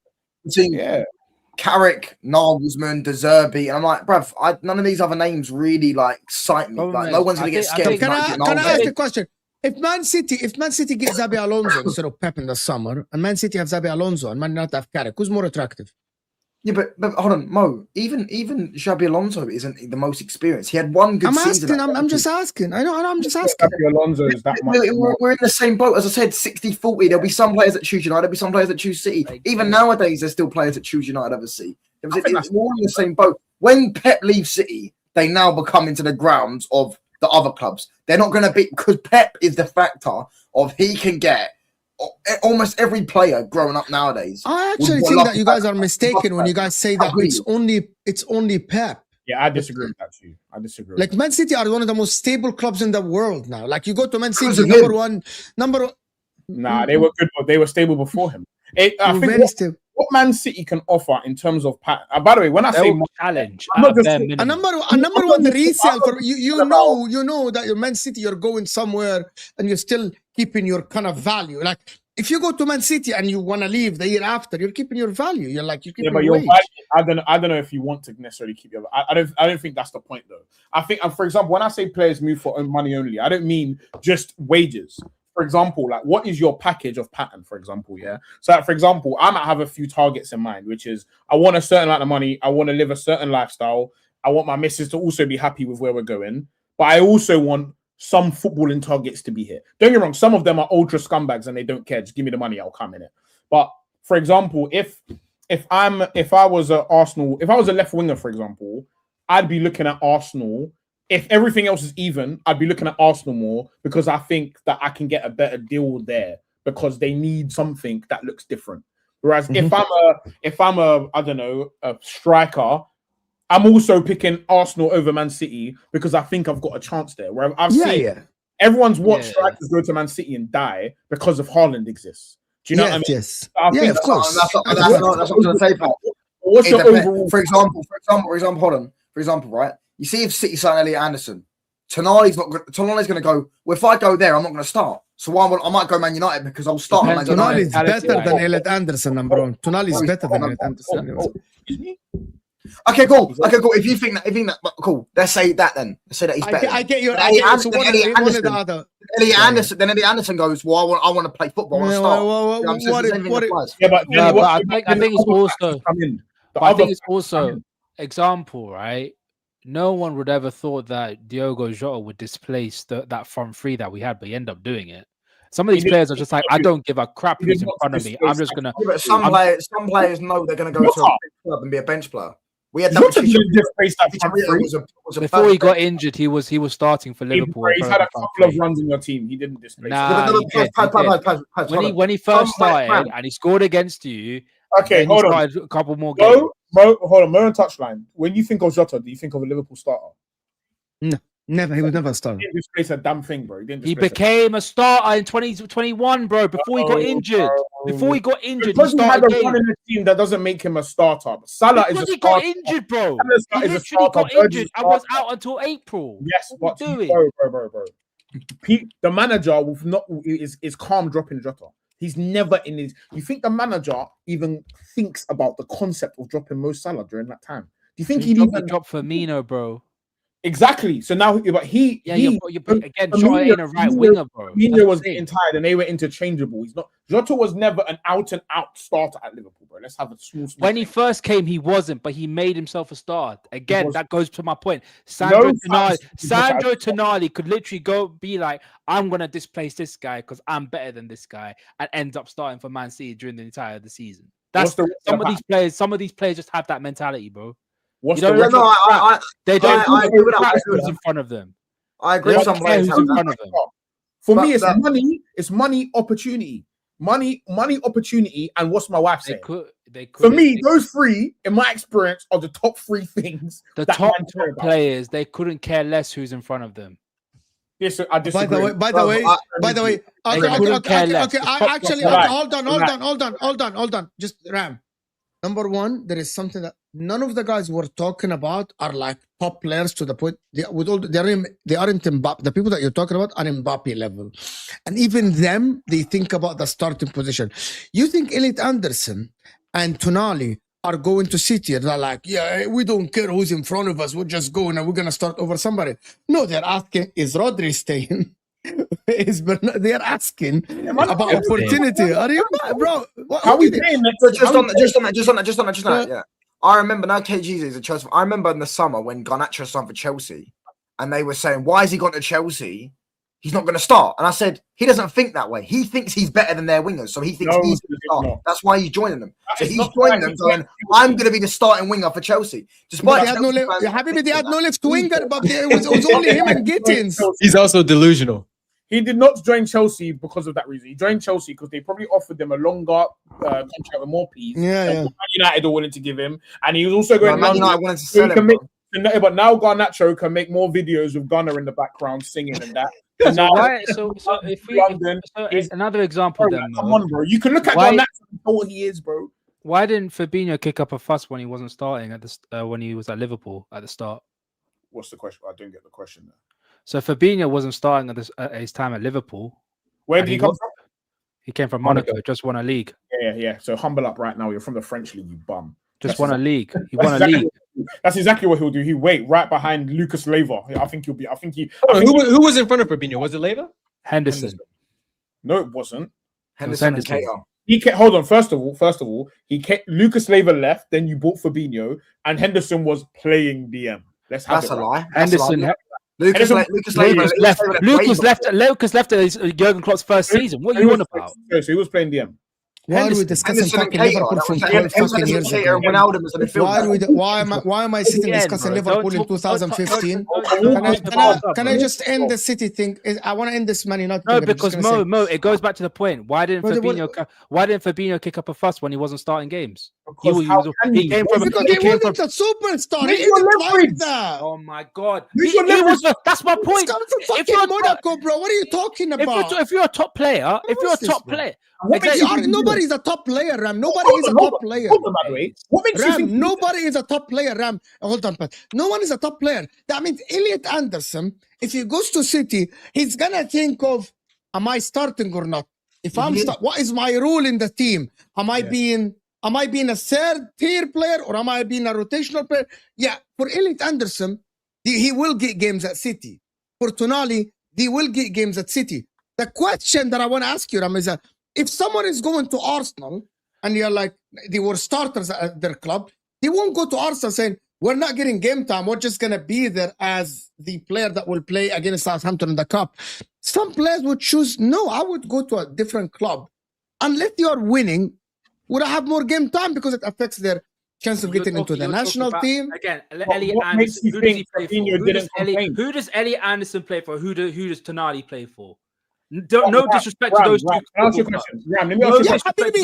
Carrick, Nagelsmann, De Zerbi, and I'm like, bruv, none of these other names really like excite me. Like, no one's going to get scared. Can I ask a question? If Man City get Xabi Alonso instead of Pep in the summer, and Man City have Xabi Alonso and Man United have Carrick, who's more attractive? Yeah, but hold on, Mo. Even Xabi Alonso isn't the most experienced. He had one good season. I'm just asking. I know. I'm just asking. Xabi Alonso is that much. We're in the same boat. As I said, 60-40. There'll be some players that choose United. There'll be some players that choose City. Even nowadays, there's still players that choose United over City. We're all in the same boat. When Pep leaves City, they now become into the grounds of the other clubs. They're not going to be, because Pep is the factor of he can get almost every player growing up nowadays. I actually think that you guys are mistaken when you guys say that it's only Pep. Yeah, I disagree with that too. I disagree. Like Man City are one of the most stable clubs in the world now. Like you go to Man City, number one. Nah, they were good, but they were stable before him. I think what Man City can offer in terms of by the way, when I say challenge, a number one resale for you know that your Man City, you're going somewhere and you're still keeping your kind of value. Like if you go to Man City and you want to leave the year after, you're keeping your value. You're keeping your wage. I don't know if you want to necessarily keep your. I don't think that's the point though. I think, for example, when I say players move for money only, I don't mean just wages. For example, like what is your package of pattern, for example, yeah? So like, for example, I might have a few targets in mind, which is I want a certain amount of money, I want to live a certain lifestyle, I want my missus to also be happy with where we're going, but I also want some footballing targets to be hit. Don't get me wrong, some of them are ultra scumbags and they don't care, just give me the money, I'll come in it. But for example, if I was a left winger, for example, I'd be looking at Arsenal. If everything else is even, I'd be looking at Arsenal more because I think that I can get a better deal there because they need something that looks different. Whereas if I'm a striker, I'm also picking Arsenal over Man City because I think I've got a chance there. Where I've seen everyone's watched strikers go to Man City and die because of Haaland exists. Do you know what I mean? Yes. Of course. That's what I'm going to say, Pat. What's your overall? For example, hold on. For example, right? You see, if City sign Elliot Anderson, Tonali's going to go. Well, if I go there, I'm not going to start. So I might go Man United because I'll start Man United. Tonali's better than Elliot Anderson, number one. Tonali's better than Elliot Anderson. Okay, cool. If you think that, cool. Let's say that then. Let's say that he's better. I get your. Elliot Anderson. Then Elliot Anderson goes. Well, I want to play football. I want to start. I think it's also example, right? No one would ever thought that Diogo Jota would displace that front three that we had, but he ended up doing it. Some of these players are just like, I don't give a crap who's in front of me. I'm just gonna. Yeah, but some players know they're gonna go to a big club and be a bench player. We had that before he got injured. He was starting for Liverpool. He's had a couple of runs in your team. He didn't displace. When he first started and he scored against you. Okay, hold on. A couple more games. Hold on. Mo on touchline. When you think of Jota, do you think of a Liverpool starter? No, never. He was never a starter. He didn't displace a damn thing, bro. He became a starter in 2021, bro. Before he got injured. Before he got injured, because he had a run in the team that doesn't make him a starter. Salah is a starter. He got injured, bro. He literally got injured and was out until April. Yes, but bro. The manager is calm dropping Jota. He's never in his. You think the manager even thinks about the concept of dropping Mo Salah during that time? Do you think he'd even drop Firmino, bro? Exactly. So now, but again, Jota ain't a right winger, bro. Firmino was getting tired, and they were interchangeable. He's not. Jota was never an out and out starter at Liverpool, bro. Let's have a small. When he first came, he wasn't, but he made himself a star. Again, that goes to my point. Sandro Tonali could literally be like, I'm gonna displace this guy because I'm better than this guy, and ends up starting for Man City during the entire of the season. That's some of these players. Some of these players just have that mentality, bro. They don't who's in front of them. I agree with some players in front of them. For me, it's money. It's money, opportunity, money, opportunity, and what's my wife saying? They could. For me, those three, in my experience, are the top three things. The top players, they couldn't care less who's in front of them. Yes, I disagree. By the way, hold on. Just Ram. Number one, there is something that none of the guys we're talking about are like top players to the point. They aren't Mbappe. The people that you're talking about are Mbappe level, and even them, they think about the starting position. You think Elliot Anderson and Tonali are going to City? They're like, yeah, we don't care who's in front of us. We're just going and we're gonna start over somebody. No, they're asking, is Rodri staying? They're asking about opportunity. Are you, bro? How we playing? Just on that. Yeah, I remember now. KG is a Chelsea. I remember in the summer when Garnacho signed for Chelsea, and they were saying, "Why has he gone to Chelsea? He's not going to start." And I said, "He doesn't think that way. He thinks he's better than their wingers, so he thinks he's going to start. That's why he's joining them. So he's joining them, going, I'm going to be the starting winger for Chelsea." Despite they had no left winger, but it was only him and Gittins. He's also delusional. He did not join Chelsea because of that reason. He joined Chelsea because they probably offered them a longer contract with more P's. Yeah. United are willing to give him, and he was also going. Man United wanted to sell him. But now Garnacho can make more videos with Gunner in the background singing and that. Another example, bro, then. Come on, bro. You can look at Garnacho for what he is, bro. Why didn't Fabinho kick up a fuss when he wasn't starting at the when he was at Liverpool at the start? What's the question? I didn't get the question there. So Fabinho wasn't starting at his time at Liverpool. Where did he come from? He came from Monaco. Just won a league. Yeah. So humble up right now. You're from the French league, you bum. Just won a league. He won a league. That's exactly what he'll do. He wait right behind Lucas Leiva. I think he'll be. Who was in front of Fabinho? Was it Leiva? Henderson. No, it wasn't. Henderson. He kept. Hold on. First of all, he kept Lucas Leiva left. Then you bought Fabinho, and Henderson was playing DM. That's a lie. Henderson. Lucas left Jurgen Klopp's first season. What are you on about? So he was playing DM. Why are we discussing fucking Liverpool from 12 fucking years ago? Why am I sitting discussing Liverpool in 2015? Can I just end the City thing? I want to end this Man United. No, because Mo, it goes back to the point. Why didn't Fabinho kick up a fuss when he wasn't starting games? He came from a superstar. He isn't like that. Oh my god! That's my point. He's coming from fucking Monaco, bro. What are you talking about? If you're a top player, nobody's a top player, Ram. Nobody is a top player. What makes you think nobody is a top player, Ram? Hold on, Pat. No one is a top player. That means Elliot Anderson, if he goes to City, he's gonna think of, am I starting or not? If I'm what is my role in the team? Am I being a third tier player or am I being a rotational player? Yeah, for Elliot Anderson, he will get games at City. For Tonali, they will get games at City. The question that I want to ask you, Ram, is that if someone is going to Arsenal and you're like, they were starters at their club, they won't go to Arsenal saying, we're not getting game time. We're just going to be there as the player that will play against Southampton in the cup. Some players would choose, no, I would go to a different club. Unless you're winning, would I have more game time because it affects their chance of getting into the national team? Again, Elliot Anderson, who does he play for? Who does Elliot Anderson play for? Who does Tonali play for? No disrespect to those two.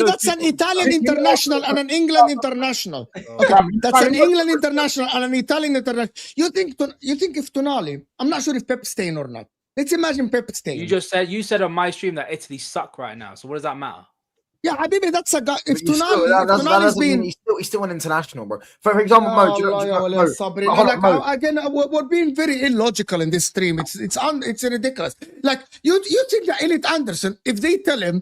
That's an Italian international and an England international. Okay. That's an England international and an Italian international. You think if Tonali, I'm not sure if Pep's staying or not. Let's imagine Pep staying. You said on my stream that Italy suck right now. So what does that matter? Yeah, Habibi, that's a guy. If Tonali's been, he's still an international, bro. For example, again, we're being very illogical in this stream. It's ridiculous. Like you think that Elliot Anderson, if they tell him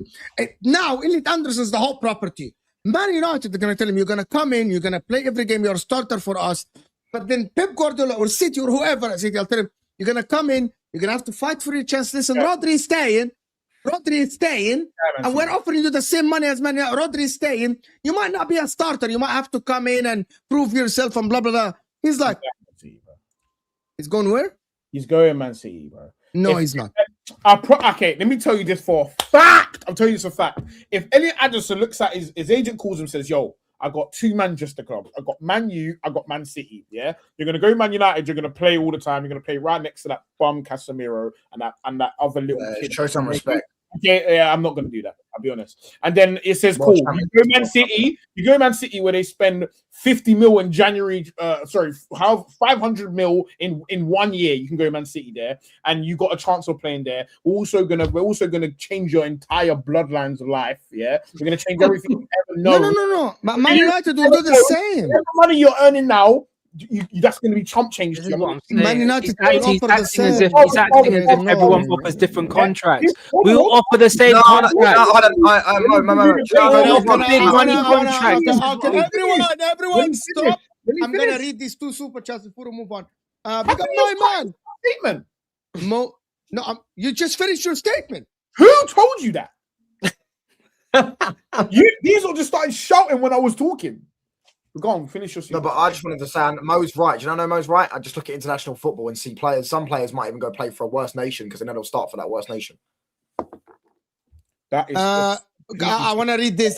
now, Elliot Anderson is the hot property. Man United, they're going to tell him, you're going to come in, you're going to play every game, you're a starter for us. But then Pep Guardiola or City or whoever at City, I'll tell him, you're going to come in, you're going to have to fight for your chance. Listen, Rodri is staying, and we're offering you the same money as Man United. Rodri is staying. You might not be a starter. You might have to come in and prove yourself and blah, blah, blah. He's like, he's going where? He's going Man City, bro. No, he's not. Okay, let me tell you this for a fact. I'm telling you this for a fact. If Elliot Anderson looks at his agent, calls him and says, yo, I got two Manchester clubs. I got Man U, I got Man City. Yeah, you're gonna go Man United. You're gonna play all the time. You're gonna play right next to that bum Casemiro and that other little kid. Show some respect. Yeah, I'm not gonna do that. I'll be honest. And then it says, cool. You go Man City. You go Man City where they spend 50 mil in January. 500 mil in 1 year. You can go Man City there, and you got a chance of playing there. We're also gonna change your entire bloodline's life. Yeah, we're gonna change everything you ever know. No. Man United will do the same. The money you're earning now. That's going to be chump change to you. Man United he's acting as if everyone offers different contracts. We'll offer the same contract. Everyone, stop. I'm going to read these two super chats before we move on. Pick up my man. Statement. You just finished your statement. Who told you that? These all just started shouting when I was talking. Go on, finish your statement. No, but I just wanted to say, Mo's right. Do you know Mo's right? I just look at international football and see players. Some players might even go play for a worse nation because then they'll start for that worse nation. That is. I want to read this.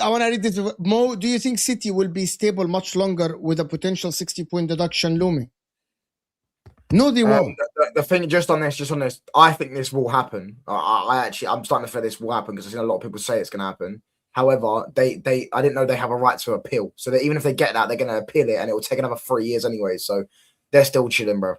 Mo, do you think City will be stable much longer with a potential 60-point deduction looming? No, they won't. The thing, just on this, I think this will happen. I'm starting to feel this will happen because I've seen a lot of people say it's going to happen. However, I didn't know they have a right to appeal. So that even if they get that, they're going to appeal it, and it will take another 3 years anyway. So they're still chilling, bro.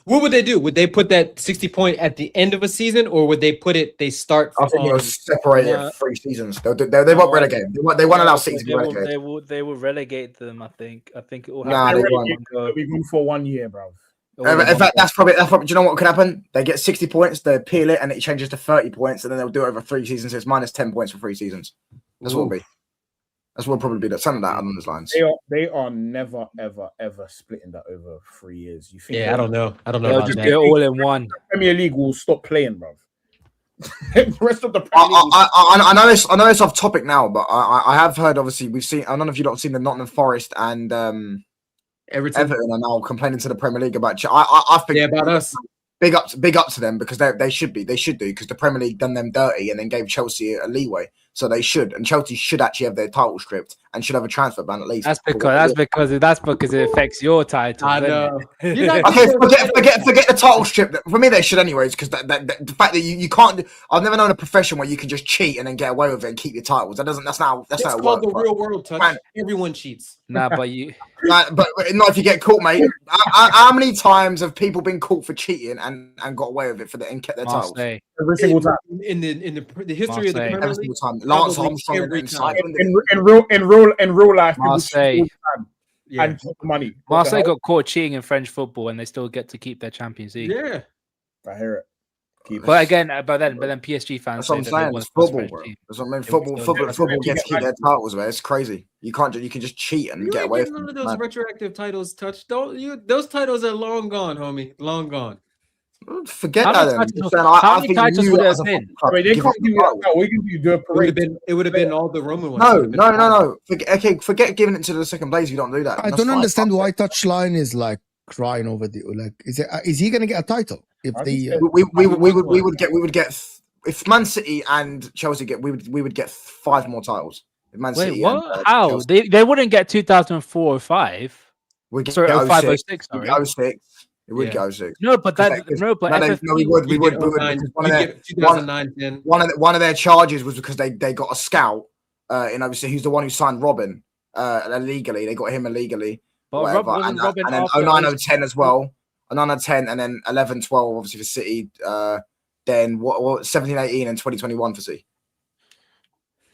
What would they do? Would they put that 60 point at the end of a season, or would they put it? They start. I think they'll separate it 3 seasons. They won't relegate. They won't allow City to be relegated. They will relegate them. I think it will happen. They'll be good for 1 year, bro. In fact, that's probably. Do you know what could happen? They get 60 points, they appeal it, and it changes to 30 points, and then they'll do it over 3 seasons. So it's minus 10 points for 3 seasons. That's what it'll be. That's what it'll probably be. Something like that along those lines. They are never, ever splitting that over 3 years. You think? Yeah, I don't know. They'll just get all in one. Premier League will stop playing, bro. The rest of the Premier League. I know it's off topic now, but I have heard. Obviously, we've seen. None of you have seen the Nottingham Forest and Everton are now complaining to the Premier League about. I think about us. Big up to them because they should do because the Premier League done them dirty and then gave Chelsea a leeway, so they should, and Chelsea should actually have their title stripped and should have a transfer ban at least. That's because it affects your title. I know. Okay, forget the title strip. For me, they should anyways because the fact that you can't. I've never known a profession where you can just cheat and then get away with it and keep your titles. That's not it's called the real world. Touch. Man, everyone cheats. Nah, but you. But not if you get caught, mate. How many times have people been caught for cheating and got away with it and kept their titles? Every single time. In the history of the Premier League, Lance Armstrong in real life, Marseille and money. Marseille got caught cheating in French football, and they still get to keep their Champions League. Yeah, I hear it. But again, but then PSG fans. That's what I'm saying. It's football, bro. That's what I mean. Football gets to keep their titles, man. It's crazy. You can just cheat and get away. None of those retroactive titles touched. Those titles are long gone, homie. Long gone. Forget that. How many titles would it have been? They can't give you that. We can do a parade. It would have been all the Roman ones. No. Forget giving it to the second place. You don't do that. I don't understand why Touchline is like crying over the is he going to get a title? If we would get if Man City and Chelsea we would get 5 more titles. If Man City how Chelsea. They wouldn't get 2004 or 5. We get 05, 06. It would go 06. No, but we would. 2009, 10. One of their charges was because they got a scout, and obviously he's the one who signed Robin illegally. They got him illegally. But and then 09, 010 as well. 09, 10, and then 11, 12 obviously for City. Then 17, 18, and 2021 for City.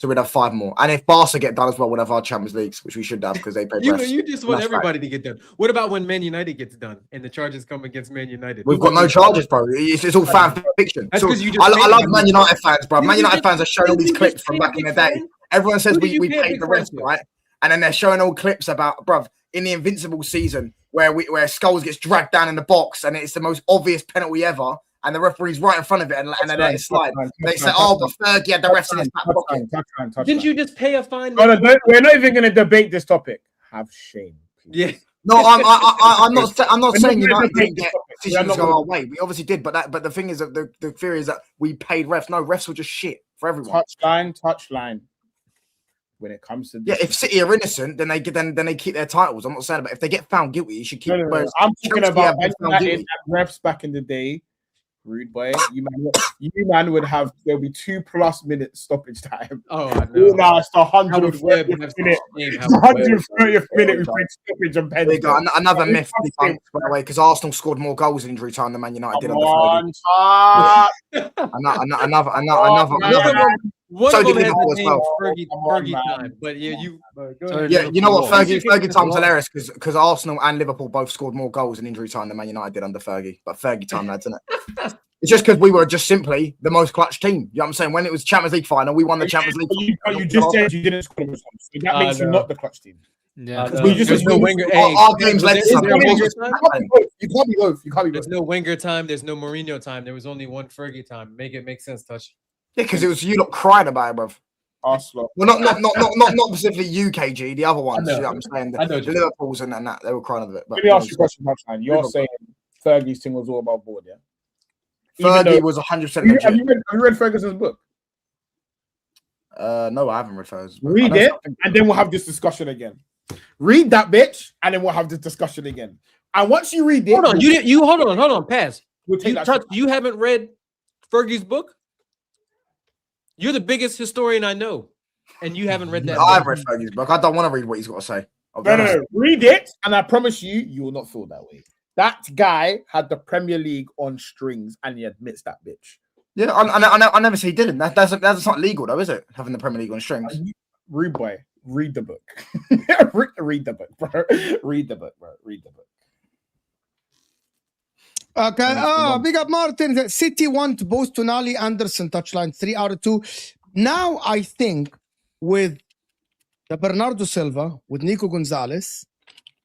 So we'd have 5 more. And if Barca get done as well, we'll have our Champions Leagues, which we should have because they pay refs. You just want everybody to get done. What about when Man United gets done and the charges come against Man United? We've got no charges, bro. It's all fan fiction. That's So, 'cause you just I love Man United fans, bro. Man United fans are showing all these you clips just from pay a back in the big day. fine? Everyone says Who did we you pay a paid big the fine refs, to? right? And then they're showing all clips about, bruv, in the Invincible season where Scholes gets dragged down in the box and it's the most obvious penalty ever. And the referee's right in front of it, and they let it slide. They say, "Oh, but Fergie had the refs in his back pocket." Didn't you just pay a fine? No, we're not even going to debate this topic. Have shame. Yeah. No, I'm not saying We're not United gonna didn't get debate this decisions topic. go our way. We obviously did, but the thing is that the theory is that we paid refs. No, refs were just shit for everyone. Touchline. When it comes to Yeah, if City are innocent, then they keep their titles. I'm not saying, but if they get found guilty, you should keep. No. I'm talking about United refs back in the day. Rude boy, you man would have. There'll be 2+ minutes stoppage time. Oh, I know. Now it's the 130th minute. 130th minute we played stoppage and penalty. Another myth, by the way, because Arsenal scored more goals in injury time than Man United did. Another. One So of them did has Liverpool the as name well. Fergie time, but yeah, You know what? Fergie time's hilarious because Arsenal and Liverpool both scored more goals in injury time than Man United did under Fergie. But Fergie time, lads, isn't it? It's just because we were just simply the most clutch team. You know what I'm saying? When it was Champions League final, we won the Champions League. You just said you didn't score the results. So that makes you not the clutch team. Yeah, there's no Wenger. Our games led to something. You can't be both. There's no Wenger time. There's no Mourinho time. There was only one Fergie time. Make it make sense, Touch. Yeah, because it was you lot crying about it, bruv. Arsenal. Well, not specifically UKG, the other ones. You know what I'm saying? I know The Liverpools and that, they were crying about it. But Let me ask you a question, Touchline. You're saying Fergie's thing was all about board, yeah? Fergie was 100% legit. Have you read Ferguson's book? No, I haven't read Ferguson's book. Read it, and then we'll have this discussion again. Read that bitch, and then we'll have this discussion again. And once you read it, Hold on, hold on, pass. We'll take that. You haven't read Fergie's book? You're the biggest historian I know, and you haven't read that. I've read Fergie's book. I don't want to read what he's got to say. No. Read it, and I promise you will not feel that way. That guy had the Premier League on strings, and he admits that, bitch. Yeah, I never say he didn't. That's not legal, though, is it? Having the Premier League on strings. Rude boy, read the book. read the book, bro. Read the book, bro. Read the book. Okay. Big up Martin. That City want both Tonali, Anderson, touchline 3 out of 2. Now I think with the Bernardo Silva, with Nico Gonzalez,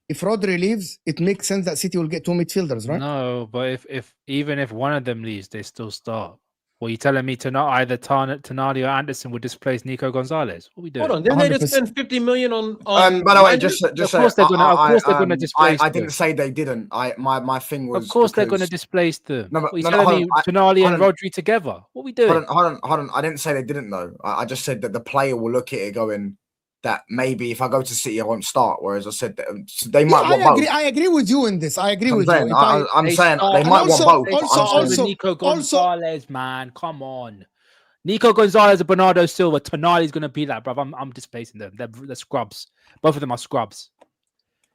if Rodri leaves, it makes sense that City will get 2 midfielders, right? No, but if even if one of them leaves, they still start. Well, you telling me to not either Tonali or Anderson would displace Nico Gonzalez? What are we doing? Hold on, didn't they just spend 50 million on by the way, just of course they're gonna displace. I didn't say they didn't. My thing was. Of course they're gonna displace them. No, but you telling me Tonali and Rodri together? What are we doing? Hold on. I didn't say they didn't though. I just said that the player will look at it going that maybe if I go to City I won't start. Whereas I said that they might want both. I agree with you in this. I agree with you. I'm saying they might want both. Also, Nico Gonzalez, man, come on. Nico Gonzalez and Bernardo Silva. Tonali's gonna be that, bruv. I'm displacing them. They're scrubs. Both of them are scrubs.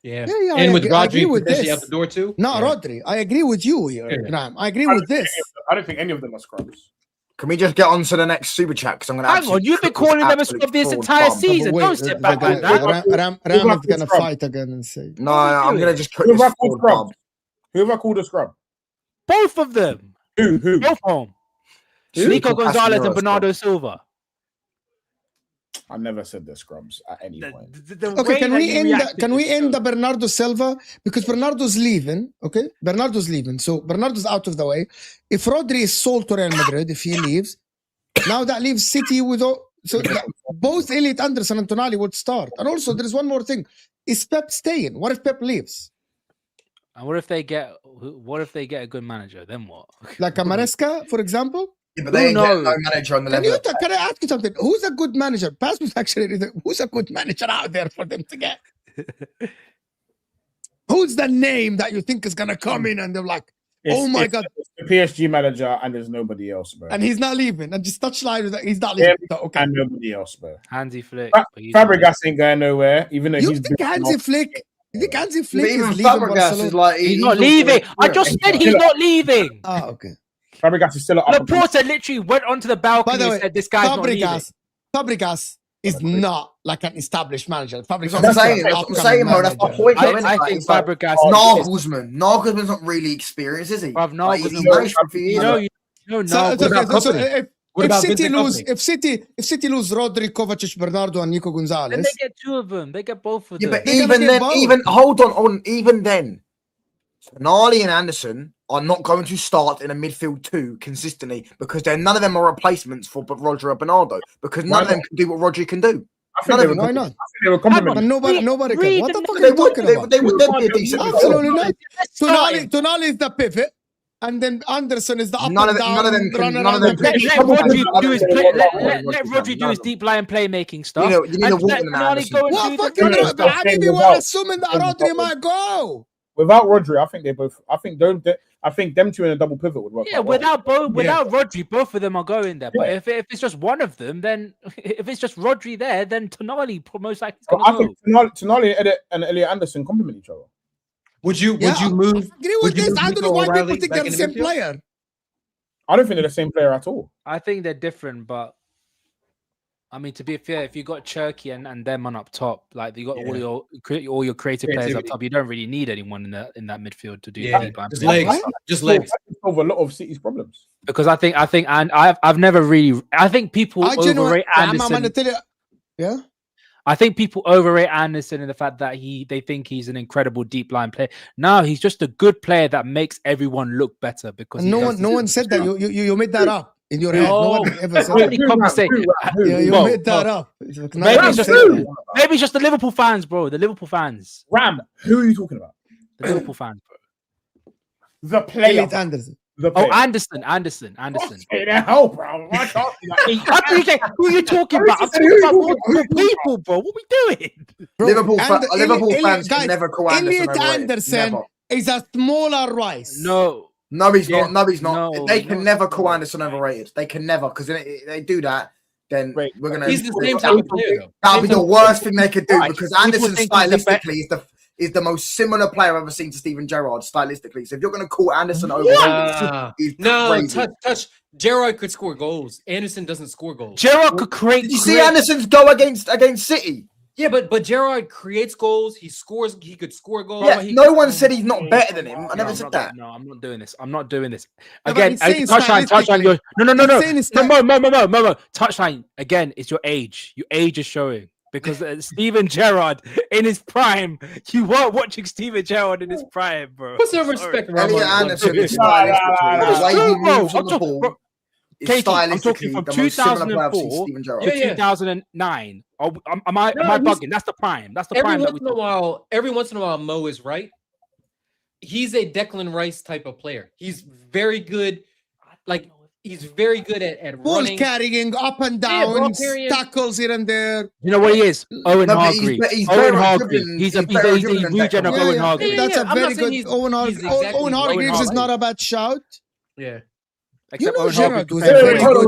Yeah. And with Rodri potentially out the door too. No, Rodri. I agree with you here, Graham. I agree with this. I don't think any of them are scrubs. Can we just get on to the next super chat? Because I'm going to. Hang on, you've been calling them a scrub this entire season. Don't sit back like that. Ram is going to fight again and say. No, I'm going to just put Who have I called a scrub? Both of them. Who? Both of them. Nico Gonzalez and Bernardo Silva. I never said the scrubs at any point. Okay, can we end the Bernardo Silva? Because Bernardo's leaving, okay? Bernardo's leaving, so Bernardo's out of the way. If Rodri is sold to Real Madrid, if he leaves, now that leaves City with both Elliot, Anderson and Tonali would start. And also, there's one more thing. Is Pep staying? What if Pep leaves? And what if they get a good manager? Then what? Like a Maresca, for example? Yeah, but they ain't getting no manager on the level. Can I ask you something? Who's a good manager? Pass was actually who's a good manager out there for them to get? Who's the name that you think is gonna come in and they're like, oh my god, it's the PSG manager and there's nobody else, bro. And he's not leaving. And just touchline with that, he's not leaving. Yeah, okay. And nobody else, bro. Hansi Flick. Fabregas ain't going nowhere, even though you think Hansi Flick. You think Hansi Flick is leaving Barcelona? Is like he's not leaving. I just said he's not leaving. Oh, okay. Fabregas is still up. Laporta literally went onto the balcony and said, "This guy's not leaving." Fabregas is not like an established manager. Fabregas That's what I'm saying, bro. That's my point. I think Fabregas. Nagelsmann not really experienced, is he? Bruv, He's managed for a few years. If City lose Rodri, Kovacic, Bernardo, and Nico Gonzalez, then they get 2 of them. They get both of them. But even then, Tonali and Anderson are not going to start in a midfield 2 consistently because none of them are replacements for Rodri or Bernardo because none of them can do what Rodri can do. Why not? They were complimenting. Nobody can. What the fuck are you talking about? They would be a decent. Absolutely not. Tonali is the pivot. And then Anderson is the up None and of down. Let Rodri do his deep line playmaking stuff. You need a walk in the Anderson. What fucking Habibi, we're assuming that Rodri might go. Without Rodri, I think them two in a double pivot would work. Yeah, without Rodri, both of them are going there. But if it's just one of them, then if it's just Rodri there, then Tonali most likely is going to go. I think Tonali and Elliot Anderson complement each other. Would you move? I agree with this. I don't know why O'Reilly people think back they're the in same midfield? player. I don't think they're the same player at all. I think they're different, but I mean, to be fair, if you got Cherky and them on up top, like you got all your creative players up top, you don't really need anyone in that midfield to do deep line play. Just legs. Solve a lot of City's problems. Because I think, and I've never really. I think people overrate Anderson. I'm gonna tell you, yeah. I think people overrate Anderson in the fact that they think he's an incredible deep line player. No, he's just a good player that makes everyone look better. Because no one said that. You made that up in your head. No one ever said that. You made that up. Maybe it's just the Liverpool fans, bro. The Liverpool fans. Ram, who are you talking about? The Liverpool fans, bro. The player. Elliot Anderson. Anderson. Hey, the hell, bro. Who are you talking about? I'm talking about multiple people, bro. What are we doing? Bro, Liverpool fans can never call Elliot Anderson is a smaller Rice. No, he's not. No, he's not. They can never call Anderson overrated. They can never, because if they do that, then we're gonna. He's the same type of player, though. That'll be the worst thing they could do because Anderson stylistically is the most similar player I've ever seen to Steven Gerrard stylistically. So if you're going to call Anderson over, touch. Gerrard could score goals. Anderson doesn't score goals. Gerrard could create. Did you see Anderson's go against City? Yeah, but Gerrard creates goals. He scores. He could score goals. Yeah, no one said he's not better than him. I never said that. No, I'm not doing this. Again, touchline. No. Mo. Touchline. Again, it's your age. Your age is showing. Because Steven Gerrard in his prime, you weren't watching Steven Gerrard in his prime, bro. Put some respect, Elliot Anderson is stylistically. The way he moves on the ball is stylistically the most similar player I've seen to Steven Gerrard. 2009. Am I bugging? That's the prime. That's the prime. Every once in a while, Mo is right. He's a Declan Rice type of player. He's very good. He's very good at ball running, carrying up and down, tackles here and there. You know what he is? Owen Hargreaves. He's a regen of Owen Hargreaves. That's a very good Owen Hargreaves. Owen Hargreaves is not a bad shout. Yeah. You know Gerrard was very good.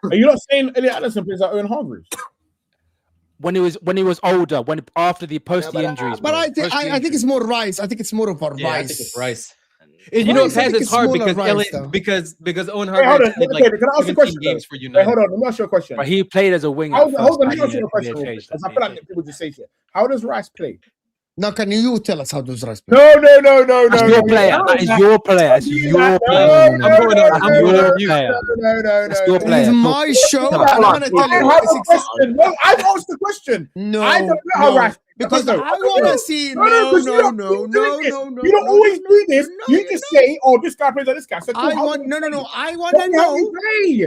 Are you not saying Elliot Anderson plays like Owen Hargreaves? When he was older, after the injuries. But I think it's more Rice. I think it's more of a Rice. I think it's Rice. And you know, it's hard because Owen Hargreaves played like 17 games for United. Hold on, let me ask you a question. But he played as a winger. Hold on, let me ask you a question. Because I feel like people just say shit. How does Rice play? Now, can you tell us how does Rice play? No. That's your player. That is your player. That's your player. That's your player. It's my show. I'm going to tell you. I've asked the question. No. I don't know how Rice. Because I want to see. No. You don't always do this. You just say, "Oh, this guy plays like this guy." So I want to know.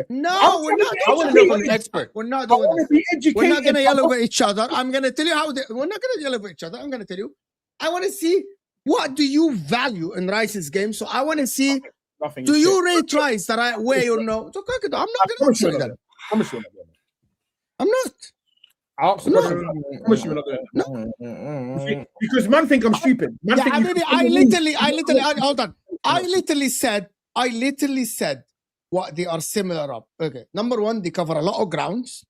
No, we're not. I want to know from an expert. We're not doing this. We're not going to yell over each other. I'm going to tell you how. We're not going to yell over each other. I'm going to tell you. I want to see what do you value in Rice's game. So I want to see. Do you rate Rice the right way or no? So I'm not going to say that. I'm not. Because man think I'm stupid. I literally said what they are similar of. Okay, number one, they cover a lot of grounds.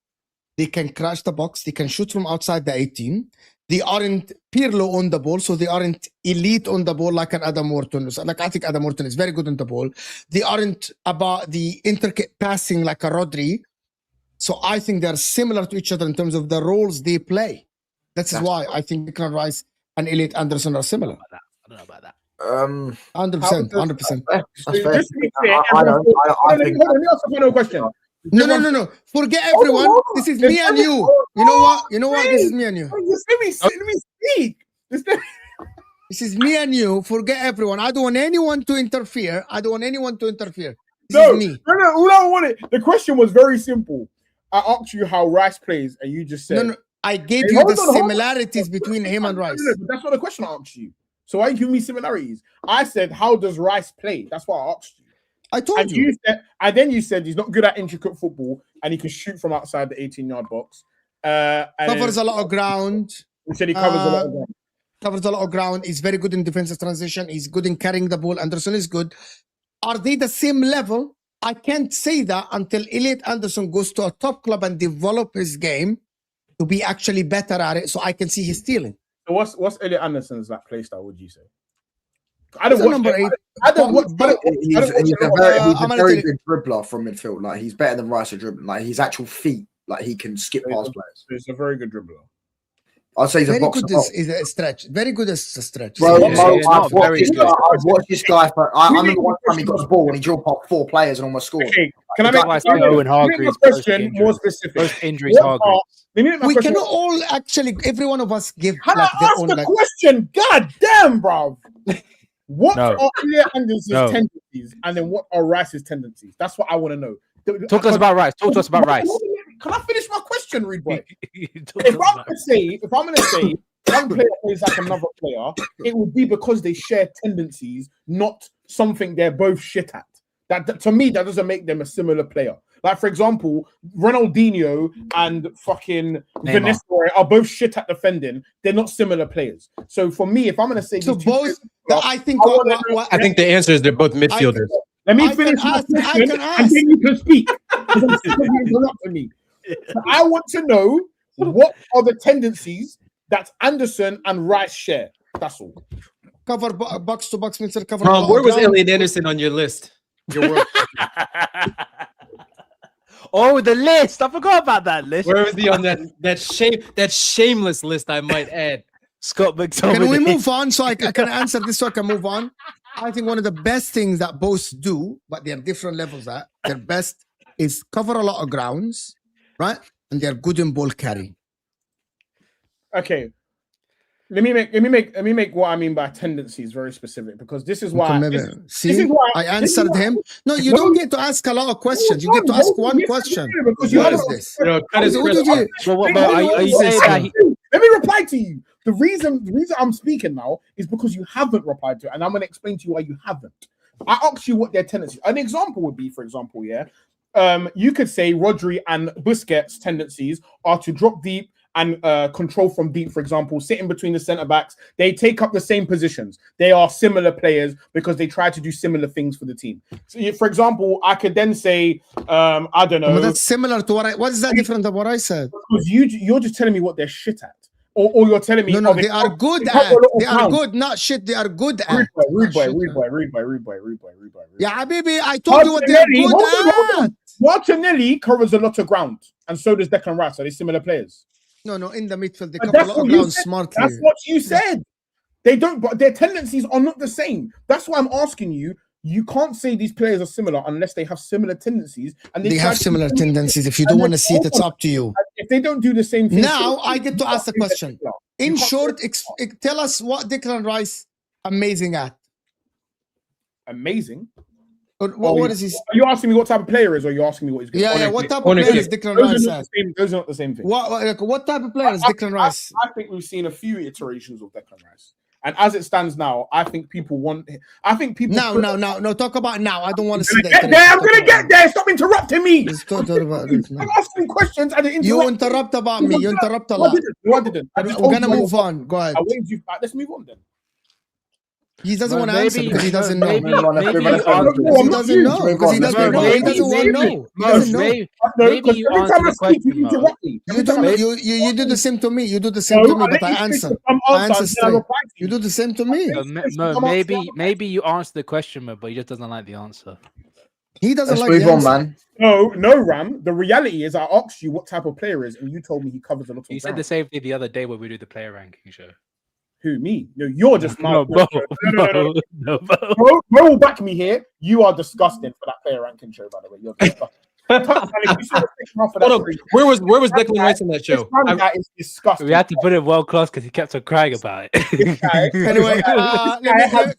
They can crash the box. They can shoot from outside the 18. They aren't Pirlo on the ball, so they aren't elite on the ball like an Adam Morton. Like I think Adam Morton is very good on the ball. They aren't about the intricate passing like a Rodri. So I think they're similar to each other in terms of the roles they play. That's why I think Declan Rice and Elliot Anderson are similar. I don't know about that. 100%. 100%. That's fair. Just to be clear, I think let me ask a final question. No. Forget everyone. This is me and you. You know what? This is me and you. Let me speak. This is me and you. Forget everyone. I don't want anyone to interfere. This No. is me. All I wanted. The question was very simple. I asked you how Rice plays, and you just said. No. I gave you the similarities between him and Rice. No, that's not the question I asked you. So why you give me similarities? I said, how does Rice play? That's what I asked you. I told you. And then you said he's not good at intricate football and he can shoot from outside the 18-yard box. Covers a lot of ground. You said he covers a lot of ground. Covers a lot of ground. He's very good in defensive transition. He's good in carrying the ball. Anderson is good. Are they the same level? I can't say that until Elliot Anderson goes to a top club and develop his game to be actually better at it, so I can see his stealing. So what's Elliot Anderson's play style? Would you say? I don't watch number 8. He's a very good dribbler from midfield. Like he's better than Rice at dribbling. Like his actual feet, like he can skip past players. He's a very good dribbler. I'd say he's very a boxer. Good is a stretch. Very good as a stretch. Bro, I've watched this guy. I remember one time he got the ball and he drilled past 4 players and almost scored. Okay, can I make a question more specific? Most injuries, we cannot all actually. Every one of us give. Can I ask the question? God damn, bro. What are Elliot Anderson's tendencies, and then what are Rice's tendencies? That's what I want to know. Talk to us about Rice. Can I finish my question, Reed Boy? If I'm gonna say one player plays like another player, it would be because they share tendencies, not something they're both shit at. That to me, that doesn't make them a similar player. Like, for example, Ronaldinho and fucking Vanessa are both shit at defending. They're not similar players. So for me, if I'm going to say so both, I think the answer is they're both midfielders. Let me finish my question, and then you can speak. Interrupt me. So I want to know what are the tendencies that Anderson and Rice share. That's all. Cover box to box midfield. Cover. Where was Elliot Anderson on your list? Your work. Oh, the list! I forgot about that list. Where was he on that shameless list? I might add. Scott McTominay. Can we move on so I can answer this so I can move on? I think one of the best things that both do, but they're different levels at, their best is cover a lot of grounds, right? And they're good in ball carry. Okay. Let me make what I mean by tendencies very specific, because this is why. I answered him. No, you don't get to ask a lot of questions. You get to ask one question. What is this? Let me reply to you. The reason I'm speaking now is because you haven't replied to it, and I'm going to explain to you why you haven't. I asked you what their tendencies. An example would be, for example, you could say Rodri and Busquets' tendencies are to drop deep and control from deep, for example, sitting between the centre backs. They take up the same positions. They are similar players because they try to do similar things for the team. So, for example, I could then say, I don't know. But that's similar to what is that different than what I said? Because you're just telling me what they're shit at. Or you're telling me no, they are good at. They are good, not shit. They are good at. Read by. Yeah, baby, I told you what they're good at. Martinelli covers a lot of ground, and so does Declan Rice. Are they similar players? No, in the midfield they cover a lot of ground smartly. That's what you said. They don't, but their tendencies are not the same. That's why I'm asking you. You can't say these players are similar unless they have similar tendencies. And they have similar tendencies. If you don't want to see it, it's up to you. If they don't do the same thing. Now I get to ask the question. In short, tell us what Declan Rice amazing at. Amazing? What is he? Are you asking me what type of player is, or are you asking me what he's good? Yeah. What type of player is Declan Rice at? Those are not the same thing. What type of player is Declan Rice? I think we've seen a few iterations of Declan Rice. And as it stands now, I think people want. No. Talk about now. I don't want to see that. I'm gonna get there. Stop interrupting me. I'm asking questions and you interrupt about me. You interrupt a lot. No, I didn't. We're gonna move on. Go ahead. Let's move on then. He doesn't want to answer because he doesn't know. He doesn't know. He doesn't want to know. Maybe you answer the question. You do the same to me. You do the same to me, but I answer. I answer straight. You do the same to me. Maybe you answer the question, but he just doesn't like the answer. He doesn't Let's like move the on, answer. man. No, Ram. The reality is, I asked you what type of player is, and you told me he covers a lot of You said ground. the same thing the other day when we do the player ranking show. Who, me? No, you're just No, mouth. no. Bro will back me here. You are disgusting for that player ranking show, by the way. You're disgusting. Hold on. Where was Declan Rice in that show? That is disgusting. We had to put it world class because he kept on crying about it. Anyway,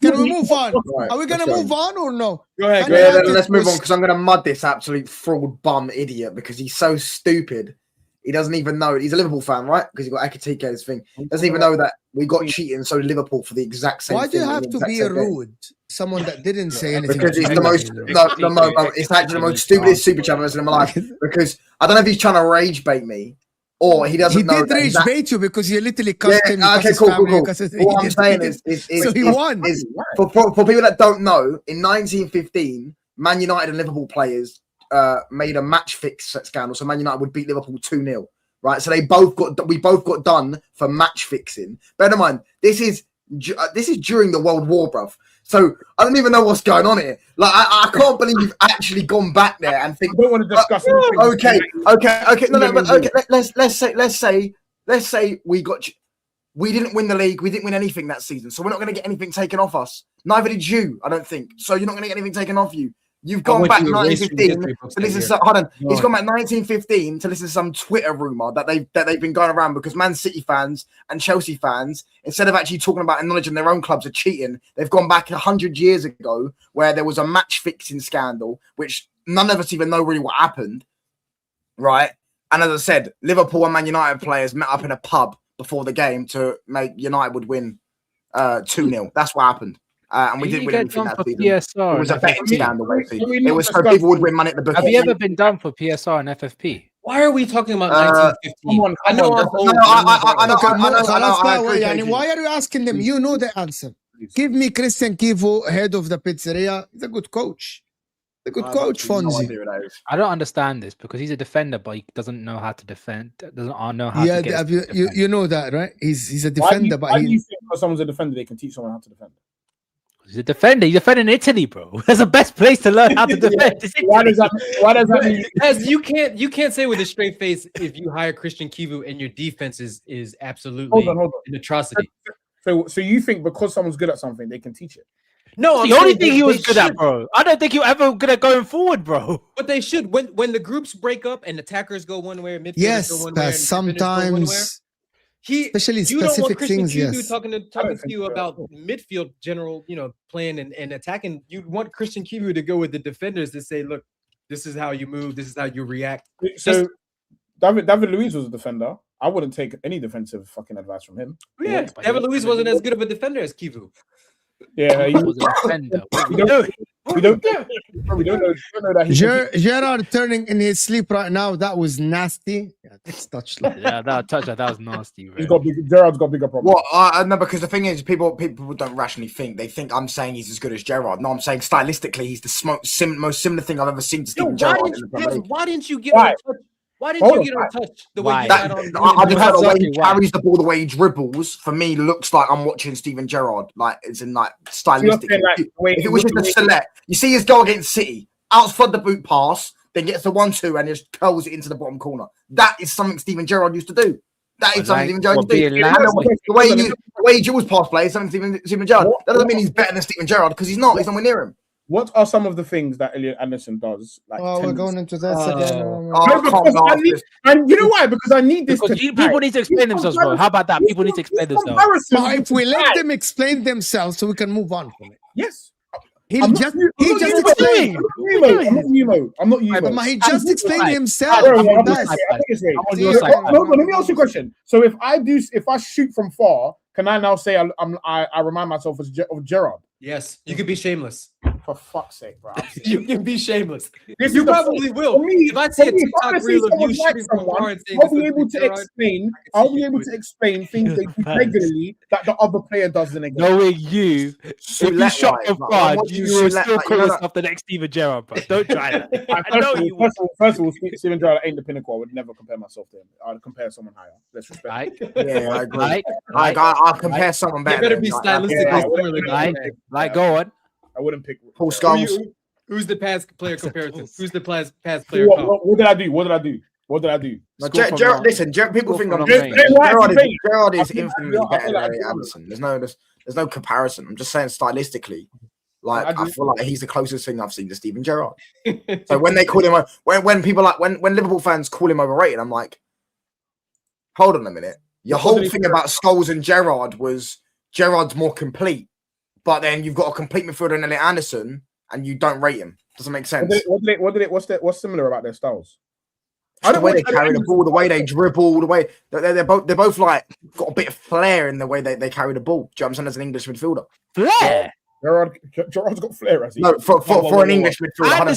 can we move on? Right, Are we going to let's go. move on or no? Go ahead. Can Yeah, we- let's move on because I'm going to mud this absolute fraud bum idiot because he's so stupid. He doesn't even know. He's a Liverpool fan, right? Because he got Ekatike's thing. Doesn't even know that we got cheating. So did Liverpool for the exact same. Why do you thing, have the to exact be same game. rude? Someone that didn't say anything. Because it's to the you. most. No, it's actually the most stupidest super chat I've ever seen in my life. Because I don't know if he's trying to rage bait me or he doesn't He know. did that rage that- bait you because you literally cussed him. You Yeah, cussed okay, his cool. family, you cussed his- What I'm saying is So he won. for people that don't know, in 1915, Man United and Liverpool players made a match fix scandal. So Man United would beat Liverpool 2-0. Right, so we both got done for match fixing. Bear in mind, this is during the World War, bruv. So I don't even know what's going on here. Like I can't believe you've actually gone back there and think. I don't want to discuss. Okay. No, but okay. Let's say we didn't win the league. We didn't win anything that season, so we're not going to get anything taken off us. Neither did you, I don't think. So you're not going to get anything taken off you. You've gone back 1915 to listen to hold on. He's gone back 1915 to listen to some Twitter rumor that they've been going around because Man City fans and Chelsea fans, instead of actually talking about acknowledging their own clubs are cheating, they've gone back 100 years ago where there was a match fixing scandal, which none of us even know really what happened, right? And as I said, Liverpool and Man United players met up in a pub before the game to make United would win 2-0. That's what happened. And we didn't win anything that season. PSR It was a and betting FFP. scandal, basically. It was so people would win money at the bookies. Have you ever been done for PSR and FFP? Why are we talking about 1915? come on, I know our whole. Why are you asking them? You know the answer. Give me Christian Kivu, head of the pizzeria. He's a good coach. A good coach, Fonzie. I don't understand this because he's a defender, but he doesn't know how to defend. Doesn't know how to get. You know that, right? He's a Why defender, do you think because someone's a defender, they can teach someone how to defend? He's a defender. He's defending Italy, bro. That's the best place to learn how to defend. Why does that mean? As you can't say with a straight face if you hire Christian Kivu and your defense is absolutely Hold on. an atrocity. So you think because someone's good at something, they can teach it? No, the only thing he was good at, bro. I don't think he was ever good at going forward, bro. But they should. When the groups break up and attackers go one way, midfielders yes, go one but way, and sometimes, you especially don't want specific Christian things. Kivu Yes, talking to you about midfield general, playing and attacking. You want Christian Kivu to go with the defenders to say, look, this is how you move, this is how you react. So David Luiz was a defender. I wouldn't take any defensive fucking advice from him. Yeah, David Luiz wasn't as good of a defender as Kivu. Yeah, He was a defender. we don't know that he Gerard turning in his sleep right now. That was nasty. Yeah, that's touched. Yeah, that was nasty, he's bro. got Gerard's got bigger problems. Well, no, because the thing is, people don't rationally think. They think I'm saying he's as good as Gerrard. No, I'm saying stylistically, he's the most similar thing I've ever seen to Steven Gerrard in the Premier League. Why didn't you get on touch? Why didn't you get on touch the way you got on? I just heard the way he Exactly why. carries the ball, the way he dribbles. For me, looks like I'm watching Steven Gerrard. Like it's in like stylistically. If it was just a select, you see his goal against City, outside the boot pass, then gets the 1-2 and just curls it into the bottom corner. That is something Steven Gerrard used to do. That is something Steven Gerrard used to do. The way he dribbles past players, something Steven Gerrard. That doesn't mean he's better than Steven Gerrard because he's not. He's nowhere near him. What are some of the things that Elliot Anderson does? Like We're going into this again. And you know why? Because I need this. Because people need to explain themselves, bro. How about that? People need to explain themselves. But if we let them explain themselves, so we can move on from it. Yes. He just explained. I'm not you. But he just explained himself. Let me ask you a question. So if I shoot from far, can I now say I remind myself of Gerard? Yes, you could be shameless. For fuck's sake, bro. You can be shameless. This You is the probably point. will. For me, If I see a if I TikTok see reel of someone you like shooting from someone, far and saying I'll this be is able to Gerrard, explain. I can I'll see be you able do to it. explain things they do regularly that the other player doesn't explain. Knowing you, if you shot from far, you will still call yourself the next Steven Gerrard, bro. Don't try that. I know you will. First of all, Steven Gerrard ain't the pinnacle. I would never compare myself to him. I'd compare someone higher. Let's respect. Right? Yeah, I agree. Like, I'll compare someone They better. better be stylistically similar. go on. I wouldn't pick Paul Scholes. Who's the past player comparison? Who's the past player comp? What did I do? What did I do? What did I do? No, Gerrard, listen, people think Gerrard is infinitely better than Elliot Anderson. There's no comparison. I'm just saying stylistically, like I feel like he's the closest thing I've seen to Steven Gerrard. So when they call him, when people like when Liverpool fans call him overrated, I'm like, hold on a minute. Your whole thing about Scholes and Gerrard was Gerrard's more complete, but then you've got a complete midfielder in Elliot Anderson, and you don't rate him. Doesn't make sense. What's similar about their styles? The way they carry the ball, the way they dribble, the way they're both like got a bit of flair in the way they carry the ball. Do you know what I'm saying? As an English midfielder, Flair. Gerard's got flair, has he? No, for an English midfielder.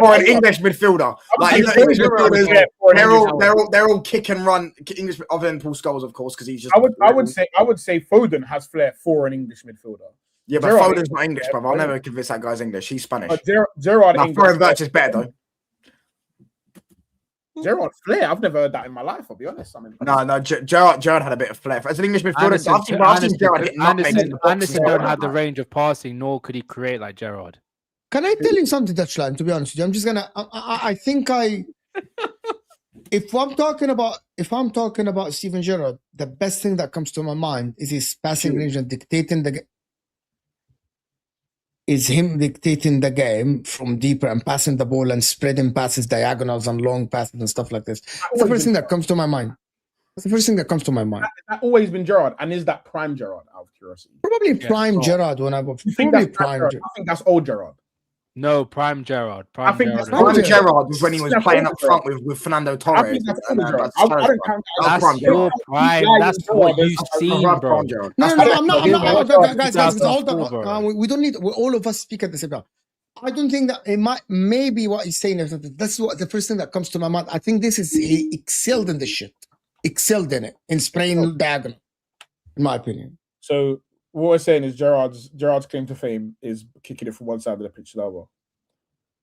For an English midfielder, like English midfielders, they're all kick and run. English, other than Paul Scholes, of course, because he's just. I would say Foden has flair for an English midfielder. Yeah, but Foden's not English, brother. I'll never convince that guy's English. He's Spanish. Gerard, Foreign Virtue is better though. Gerard flair. I've never heard that in my life. I'll be honest. Gerard had a bit of flair as an English midfielder. I've seen Gerard hit Anderson don't have the range of passing, nor could he create like Gerard. Can I tell you something, Touchline? To be honest with you, I'm just gonna. I think if I'm talking about Steven Gerrard, the best thing that comes to my mind is his passing range and dictating the. Is him dictating the game from deeper and passing the ball and spreading passes, diagonals and long passes and stuff like this. That's the first thing that comes to my mind. That's always been Gerrard, and is that prime Gerrard? Out of curiosity, probably prime Gerrard. I think that's old Gerrard. No, prime Gerrard. I think prime Gerrard was when he was playing up front with Fernando Torres. That's your prime. That's what you've seen, bro. No, I'm not. Guys, hold on. We don't need. All of us speak at the same time. I don't think that it maybe what he's saying is that's what the first thing that comes to my mind. I think this is he excelled in this shit. Excelled in it in spraying diagonal, in my opinion. So. What we're saying is Gerrard's claim to fame is kicking it from one side of the pitch to the other.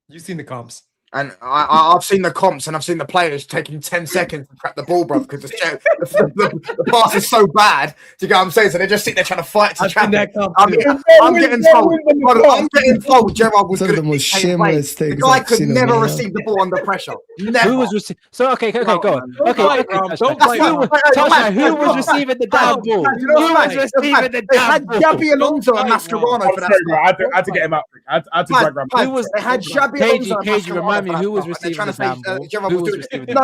You've seen the comps. And I've seen the comps and I've seen the players taking 10 seconds to crack the ball, bro, because the pass is so bad. Do you get what I'm saying? So they just sit there trying to fight to traffic. I'm getting told Gerrard was good at the shameless thing. The guy could never receive the ball under pressure. Never. Who was receiving? So okay, go on. Who was receiving the damn ball? Who was receiving the damn ball? They had Xabi Alonso and Mascherano for that. I had to get him out. I had to drag him. They had Xabi Alonso and Mascherano. Who was receiving the damn ball?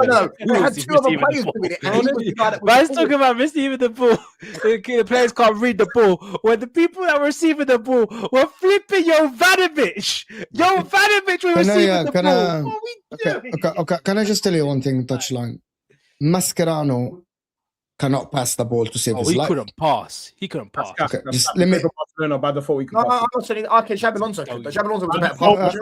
No. We had two other players doing it. And he was the guy that was Man's talking about receiving the ball. The players can't read the ball. When the people that were receiving the ball were flipping Jovanovic. Jovanovic was receiving the ball. Okay. Can I just tell you one thing, Touchline? Mascherano cannot pass the ball to save his life. He couldn't pass. Okay, just let me. By default, we can I'm not saying okay. Xabi Alonso. Xabi Alonso was a better passer.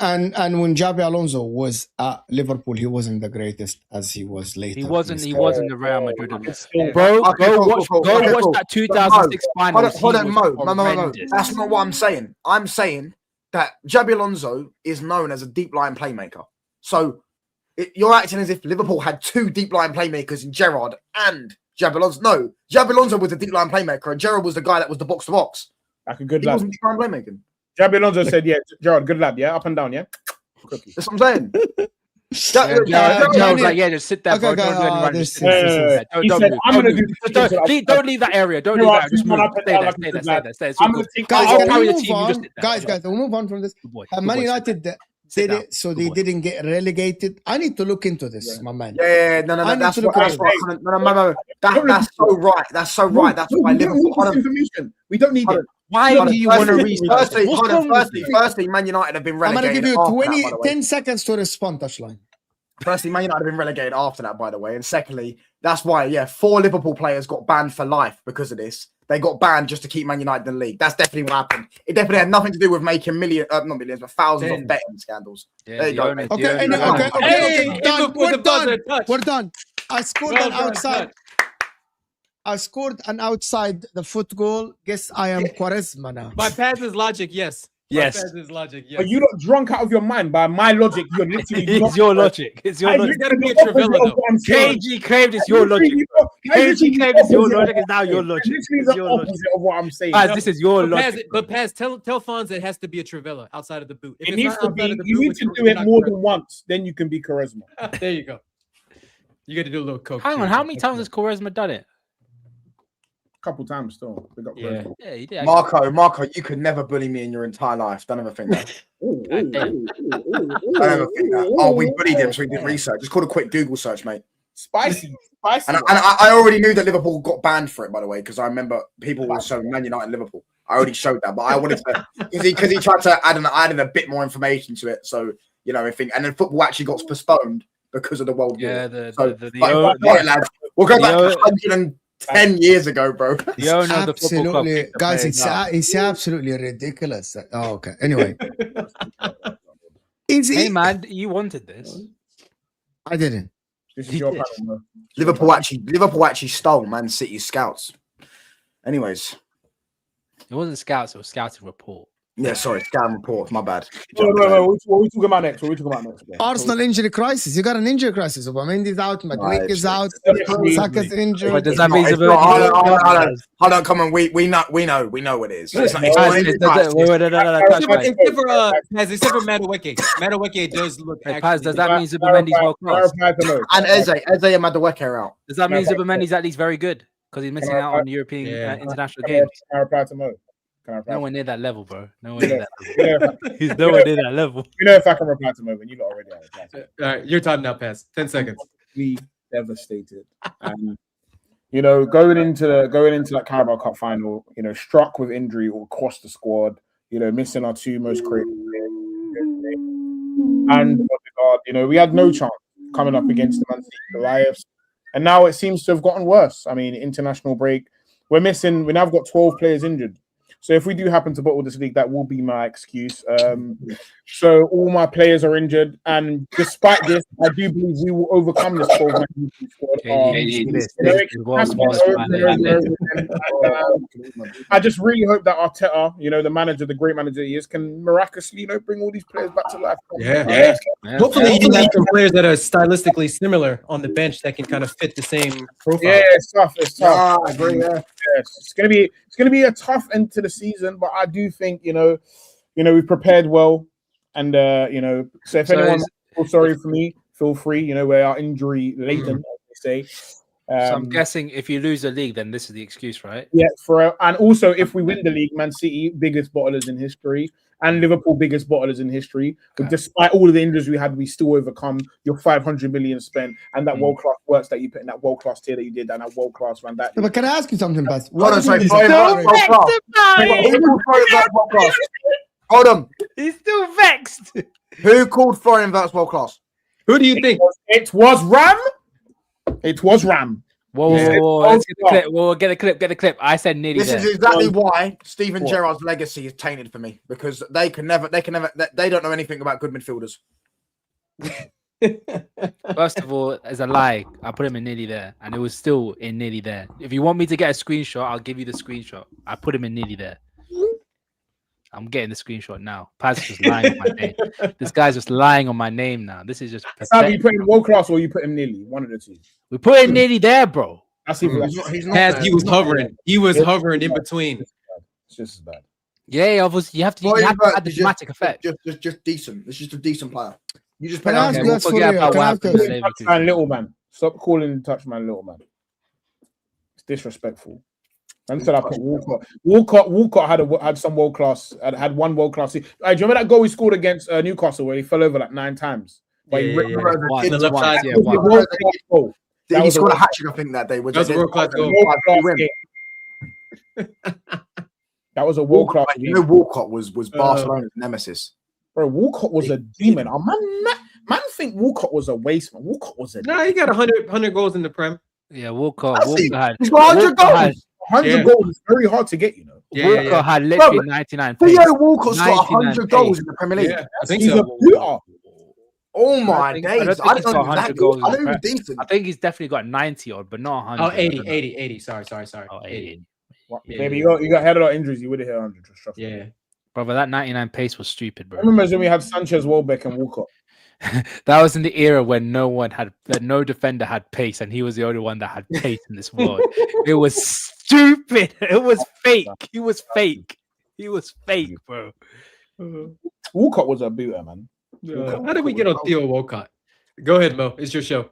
And when Xabi Alonso was at Liverpool, he wasn't the greatest as he was later. He wasn't the Real Madrid. Bro, go watch that 2006 final. Hold on, Mo. That's not what I'm saying. I'm saying that Xabi Alonso is known as a deep line playmaker. So you're acting as if Liverpool had two deep line playmakers in Gerrard and Xabi Alonso. No, Xabi Alonso was a deep line playmaker, and Gerrard was the guy that was the box to box. Like a good lad. He wasn't deep line playmaking. Xabi Alonso said, "Yeah, Gerrard, good lad, yeah, up and down, yeah." That's what I'm saying. Gerrard's like, yeah, just sit there, bro. Don't do any running. Don't leave that area. Don't leave that. Just move. Stay there. Guys, we'll move on from this. Man United did it, so they didn't get relegated. I need to look into this, my man. Yeah, no. That's so right. That's so right. That's why Liverpool. We don't need it. Why do you want to restart? Firstly, Man United have been relegated. I'm going to give you 10 seconds to respond, Touchline. Firstly, Man United have been relegated after that, by the way. And secondly, that's why, 4 Liverpool players got banned for life because of this. They got banned just to keep Man United in the league. That's definitely what happened. It definitely had nothing to do with making not millions, but thousands of betting scandals. There you go. Okay. We're done. I scored an outside the foot goal. Guess I am Quaresma now. By Paz's logic, yes. Yes. His logic. Yes. Are you not drunk out of your mind? By my logic, you're literally. It's your logic. It's your logic. You gotta be a Travella though. KG claimed it's your logic. KG claimed it's your logic. It's now your logic. It's the opposite of what I'm saying. This is your logic. But Paz, tell Fonz it has to be a Travella outside of the boot. If It it's needs not to outside be. of the You boot, need to do it more than once. Then you can be charisma. There you go. You got to do a little coke. Hang on, how many times has Quaresma done it? A couple times still. Yeah. Yeah, he did. Marco, you could never bully me in your entire life. Don't ever think that. Don't ever think that. Oh, we bullied him, so we did research. Just call a quick Google search, mate. Spicy. And I already knew that Liverpool got banned for it, by the way, because I remember people were showing Man United Liverpool. I already showed that, but I wanted to because he tried to add in a bit more information to it. So you know, and then football actually got postponed because of the World War. Yeah, lads, we'll go back 110 years ago, bro. The owner of the football club, guys, it's absolutely ridiculous. Oh, okay. Anyway, hey man, you wanted this. I didn't. This is your panel, bro. Liverpool actually stole Man City's scouts. Anyways, it wasn't scouts; it was scouting report. Yeah, sorry, scouting report. My bad. What are we talking about next? Arsenal injury crisis. You got an injury crisis. Mendy's out. Madueke is out. Saka's injured. But does that mean hold on, come on. We know what it is. Except for Madueke. Madueke does look. Does that mean Zubimendi's world class? And Eze and Madueke are out. Does that mean Zubimendi's at least very good because he's missing out on European international games? Can I reply to Mo? Nowhere near that level, bro. Nowhere near that level. He's nowhere near that level. You know if I can reply to Mo, when you lot already have. All right, your time now, Paz. 10 seconds. Be devastated. And you know, going into that Carabao Cup final, you know, struck with injury or across the squad, you know, missing our two most critical players. And you know, we had no chance coming up against the Man City Goliaths. And now it seems to have gotten worse. I mean, international break. We now have got 12 players injured. So if we do happen to bottle this league, that will be my excuse. So all my players are injured, and despite this, I do believe we will overcome this 12-man squad. I just really hope that Arteta, you know, the manager, the great manager he is, can miraculously, you know, bring all these players back to life. Yeah. Hopefully, you have some players that are stylistically similar on the bench that can kind of fit the same profile. Yeah, it's tough. I agree. Yeah. Yes, it's gonna be a tough end to the season, but I do think you know we've prepared well, and you know, so if anyone feels sorry for me, feel free. You know, we are injury laden, as they say. So I'm guessing if you lose the league, then this is the excuse, right? Yeah, and also if we win the league, Man City biggest bottlers in history, and Liverpool biggest bottlers in history. But despite all of the injuries we had, we still overcome your 500 million spent and that world class works that you put in that world class tier that you did and that world class run that. But can I ask you something, Baz? Hold on. He's still vexed. Who called for inverse world class? Who do you think? It was Ram. It was Ram. Whoa. Let's get the clip. We'll get the clip. I said nearly. This is exactly why Steven Gerrard's legacy is tainted for me, because they don't know anything about good midfielders. First of all, as a lie, I put him in nearly there, and it was still in nearly there. If you want me to get a screenshot, I'll give you the screenshot. I put him in nearly there. I'm getting the screenshot now. Paz is just lying on my name. This guy's just lying on my name now. This is just. Sam, you put him world class or you put him nearly? One of the two. We put him nearly there, bro. He's not he was hovering. He was hovering in between. It's just as bad. Yeah, obviously you have to add the dramatic effect. Just decent. It's just a decent player. You just Can I ask you Touchman, little man. Stop calling Touchman little man. It's disrespectful. And said I put Walcott. Walcott had some world class. Had one world class. Do you remember that goal he scored against Newcastle where he fell over like 9 times? He scored a hat trick, I think, that day. That was a world class goal. That was a world class. You know, Walcott was Barcelona's nemesis. Bro, Walcott was a demon. Oh, man, think Walcott was a waste man. Walcott was a. No, he got 100 goals in the Prem. Yeah, Walcott had 100 goals. 100 goals is very hard to get, you know. Walcott had literally 99. Theo Walcott's got 100 goals in the Premier League. Yeah, I think he's so. a shooter. Oh my days! I don't think he's got 100 goals. I know he was decent. I think he's definitely got 90 odd, but not 100. Oh, 80. Sorry. Oh, 80. Maybe you got had a lot of injuries. You would have hit 100. Yeah. Brother, that 99 pace was stupid, bro. I remember when we had Sanchez, Welbeck, and Walcott. That was in the era when no defender had pace, and he was the only one that had pace in this world. It was stupid. It was fake. He was fake. He was fake, bro. Walcott was a booter, man. How did we get on Theo Walcott? Go ahead, Mo. It's your show.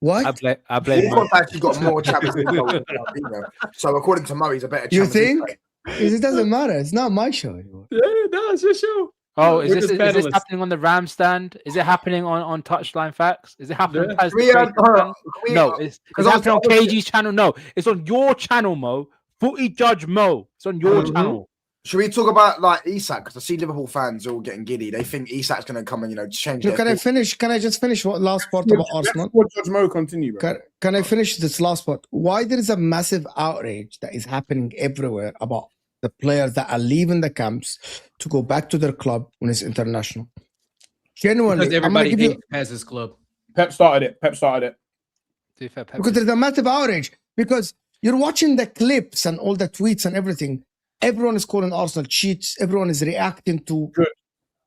What? I blame Mo. Walcott's actually got more Champions League goals than Fabinho. So according to Mo, he's a better You Champions League think? player. It doesn't matter. It's not my show anymore. Yeah, no, it's your show. Oh, is We're this just panelists. happening on the Ram stand? Is it happening on Touchline Facts? Is it happening Yeah. on Can we, No, it's happening on KG's channel. No, it's on your channel, Mo. Footy Judge Mo. It's on your channel. Should we talk about like Isak? Because I see Liverpool fans all getting giddy. They think Isak's going to come and change. No, can I finish? Can I just finish what last part about Arsenal? What Judge Mo continue, bro. Can I finish this last part? Why there is a massive outrage that is happening everywhere about the players that are leaving the camps to go back to their club when it's international? Genuinely, Because everybody hates Pez's club. Pep started it. because there's a massive outrage because you're watching the clips and all the tweets and everything. Everyone is calling Arsenal cheats. Everyone is reacting to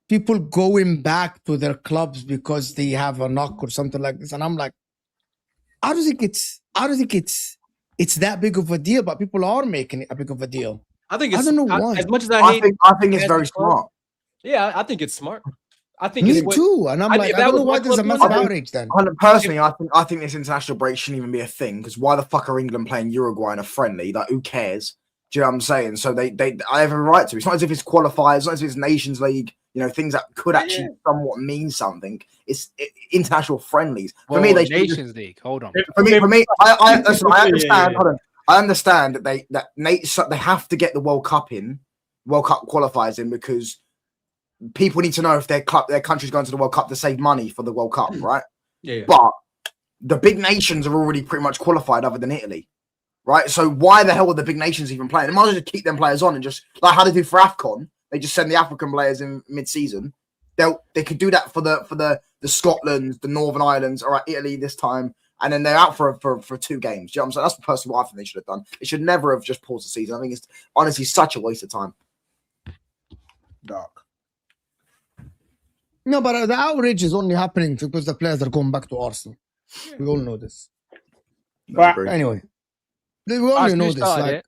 people going back to their clubs because they have a knock or something like this. And I'm like, I don't think it's that big of a deal, but people are making it a big of a deal. I think it's, I don't know why. As much as I hate, I think it's very smart. Yeah, I think it's smart. I think Me it's too. And I'm I like, think I that don't know was why my there's a club massive one. outrage then. Personally, I think this international break shouldn't even be a thing because why the fuck are England playing Uruguay in a friendly? Like, who cares? Do you know what I'm saying? So they I have a right to. It's not as if it's qualifiers, it's not as if it's Nations League. Things that could actually somewhat mean something. It's international friendlies. For me, they Nations League. Hold on. For me, I understand. Hold on. I understand that they have to get the World Cup qualifiers in because people need to know if their country's going to the World Cup to save money for the World Cup, right? Yeah. But the big nations are already pretty much qualified, other than Italy, right? So why the hell are the big nations even playing? They might as well just keep them players on and just like how they do for AFCON. They just send the African players in mid-season. They could do that for the Scotland, the Northern Islands, all right, Italy this time, and then they're out for 2 games. Do you know what I'm saying? That's personally what I think they should have done. They should never have just paused the season. I think it's honestly such a waste of time. Dark. No, but the outrage is only happening because the players are going back to Arsenal. We all know this. But Anyway, we only know this. Like,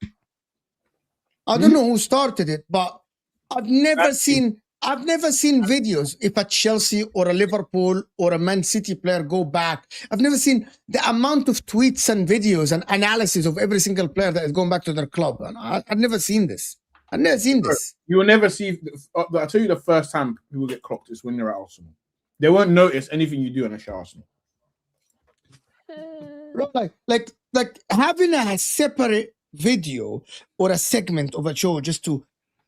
I don't know who started it, but I've never seen videos if a Chelsea or a Liverpool or a Man City player go back. I've never seen the amount of tweets and videos and analysis of every single player that is going back to their club. And I've never seen this. I've never seen this. you will never see. I'll tell you the first time people get clocked is when you're at Arsenal. They won't notice anything you do unless you're Arsenal. Like having a separate video or a segment of a show just to,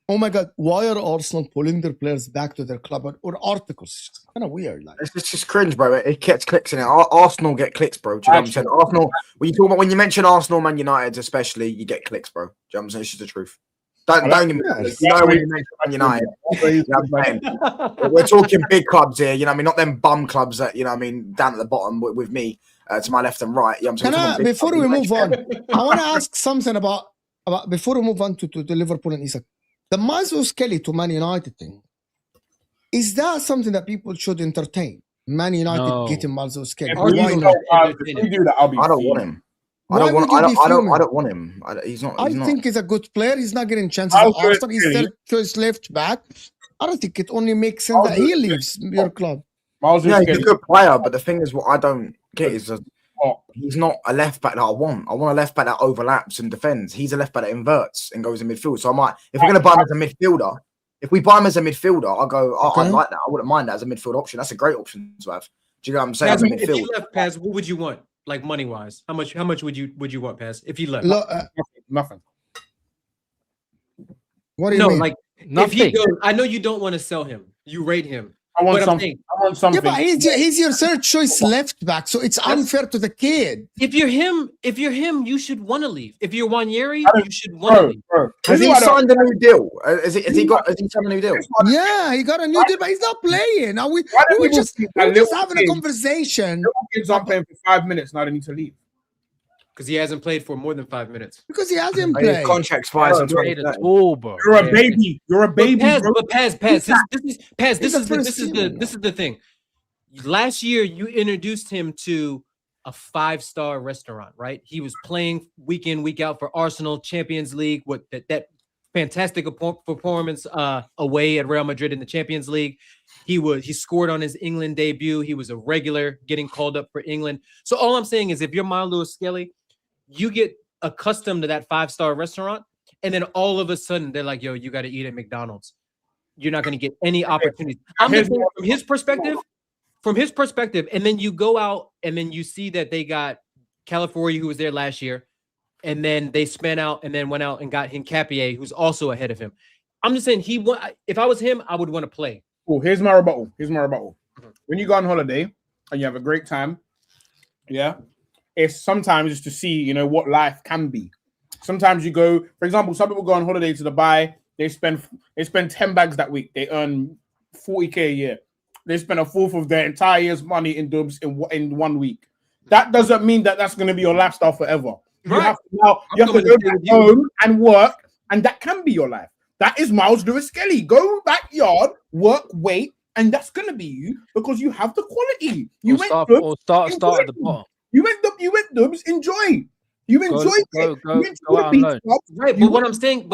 oh my God, why are Arsenal pulling their players back to their club or articles? It's kind of weird. Like, It's just cringe, bro. It gets clicks in it. Arsenal get clicks, bro. Do you know what I'm saying? Arsenal. When you mention Arsenal, Man United, especially, you get clicks, bro. Do you know what I'm saying? It's just the truth. Don't get me wrong. When you mention Man United, you know what I'm saying? We're talking big clubs here. You know what I mean? Not them bum clubs that down at the bottom with me to my left and right. You know what I'm saying? Before we move on, I want to ask something about before we move on to Liverpool and Isak. The Lewis-Skelly to Man United thing, is that something that people should entertain? Man United getting Lewis-Skelly. Why not? I don't want him. I don't want him. He's not. I think he's a good player. He's not getting chances at Arsenal. He's their choice left back. I don't think it only makes sense that he leaves your club. Yeah, he's a good player, but the thing is, what I don't get is he's not a left back that I want. I want a left back that overlaps and defends. He's a left back that inverts and goes in midfield. So if we're going to buy him as a midfielder, if we buy him as a midfielder, I'll go. I like that. I wouldn't mind that as a midfield option. That's a great option to have. Do you know what I'm saying? As a midfield. If you left, Paz, what would you want? Like money wise, how much would you want, Paz? If he left, nothing. What do you mean? Like if he goes, I know you don't want to sell him. You rate him. I want something. Yeah, but he's your third choice left back, so it's unfair to the kid. If you're him, you should want to leave. If you're Wanyeri, you should want to leave. Has he signed a new deal? Has he signed a new deal? Yeah, he got a new deal, but he's not playing. We were just having a conversation. Kids aren't playing for 5 minutes now. They need to leave. Because he hasn't played for more than 5 minutes. Because he hasn't His played. contract expires in Played 2030. at all, bro. You're a baby. You're a baby, bro. But Paz, this team, is the thing. Last year, you introduced him to a 5-star restaurant, right? He was playing week in, week out for Arsenal, Champions League, with that fantastic performance away at Real Madrid in the Champions League. He scored on his England debut. He was a regular getting called up for England. So all I'm saying is if you're Lewis-Skelly, you get accustomed to that 5-star restaurant, and then all of a sudden they're like, yo, you got to eat at McDonald's. You're not going to get any opportunities. I'm just saying from his perspective, and then you go out and then you see that they got Calafiori, who was there last year, and then they went out and got Hincapié, who's also ahead of him. I'm just saying if I was him, I would want to play. Oh, here's my rebuttal. When you go on holiday and you have a great time, yeah, it's sometimes just to see, what life can be. Sometimes you go, for example, some people go on holiday to Dubai. They spend 10 bags that week. They earn 40K a year. They spend a fourth of their entire year's money in Dubs in 1 week. That doesn't mean that that's going to be your lifestyle forever. You have to go back home and work, and that can be your life. That is Miles Lewis-Skelly. Go backyard, work, wait, and that's going to be you because you have the quality. Start at the bottom. You went Dubs, enjoy. You enjoy Right, but what I'm saying,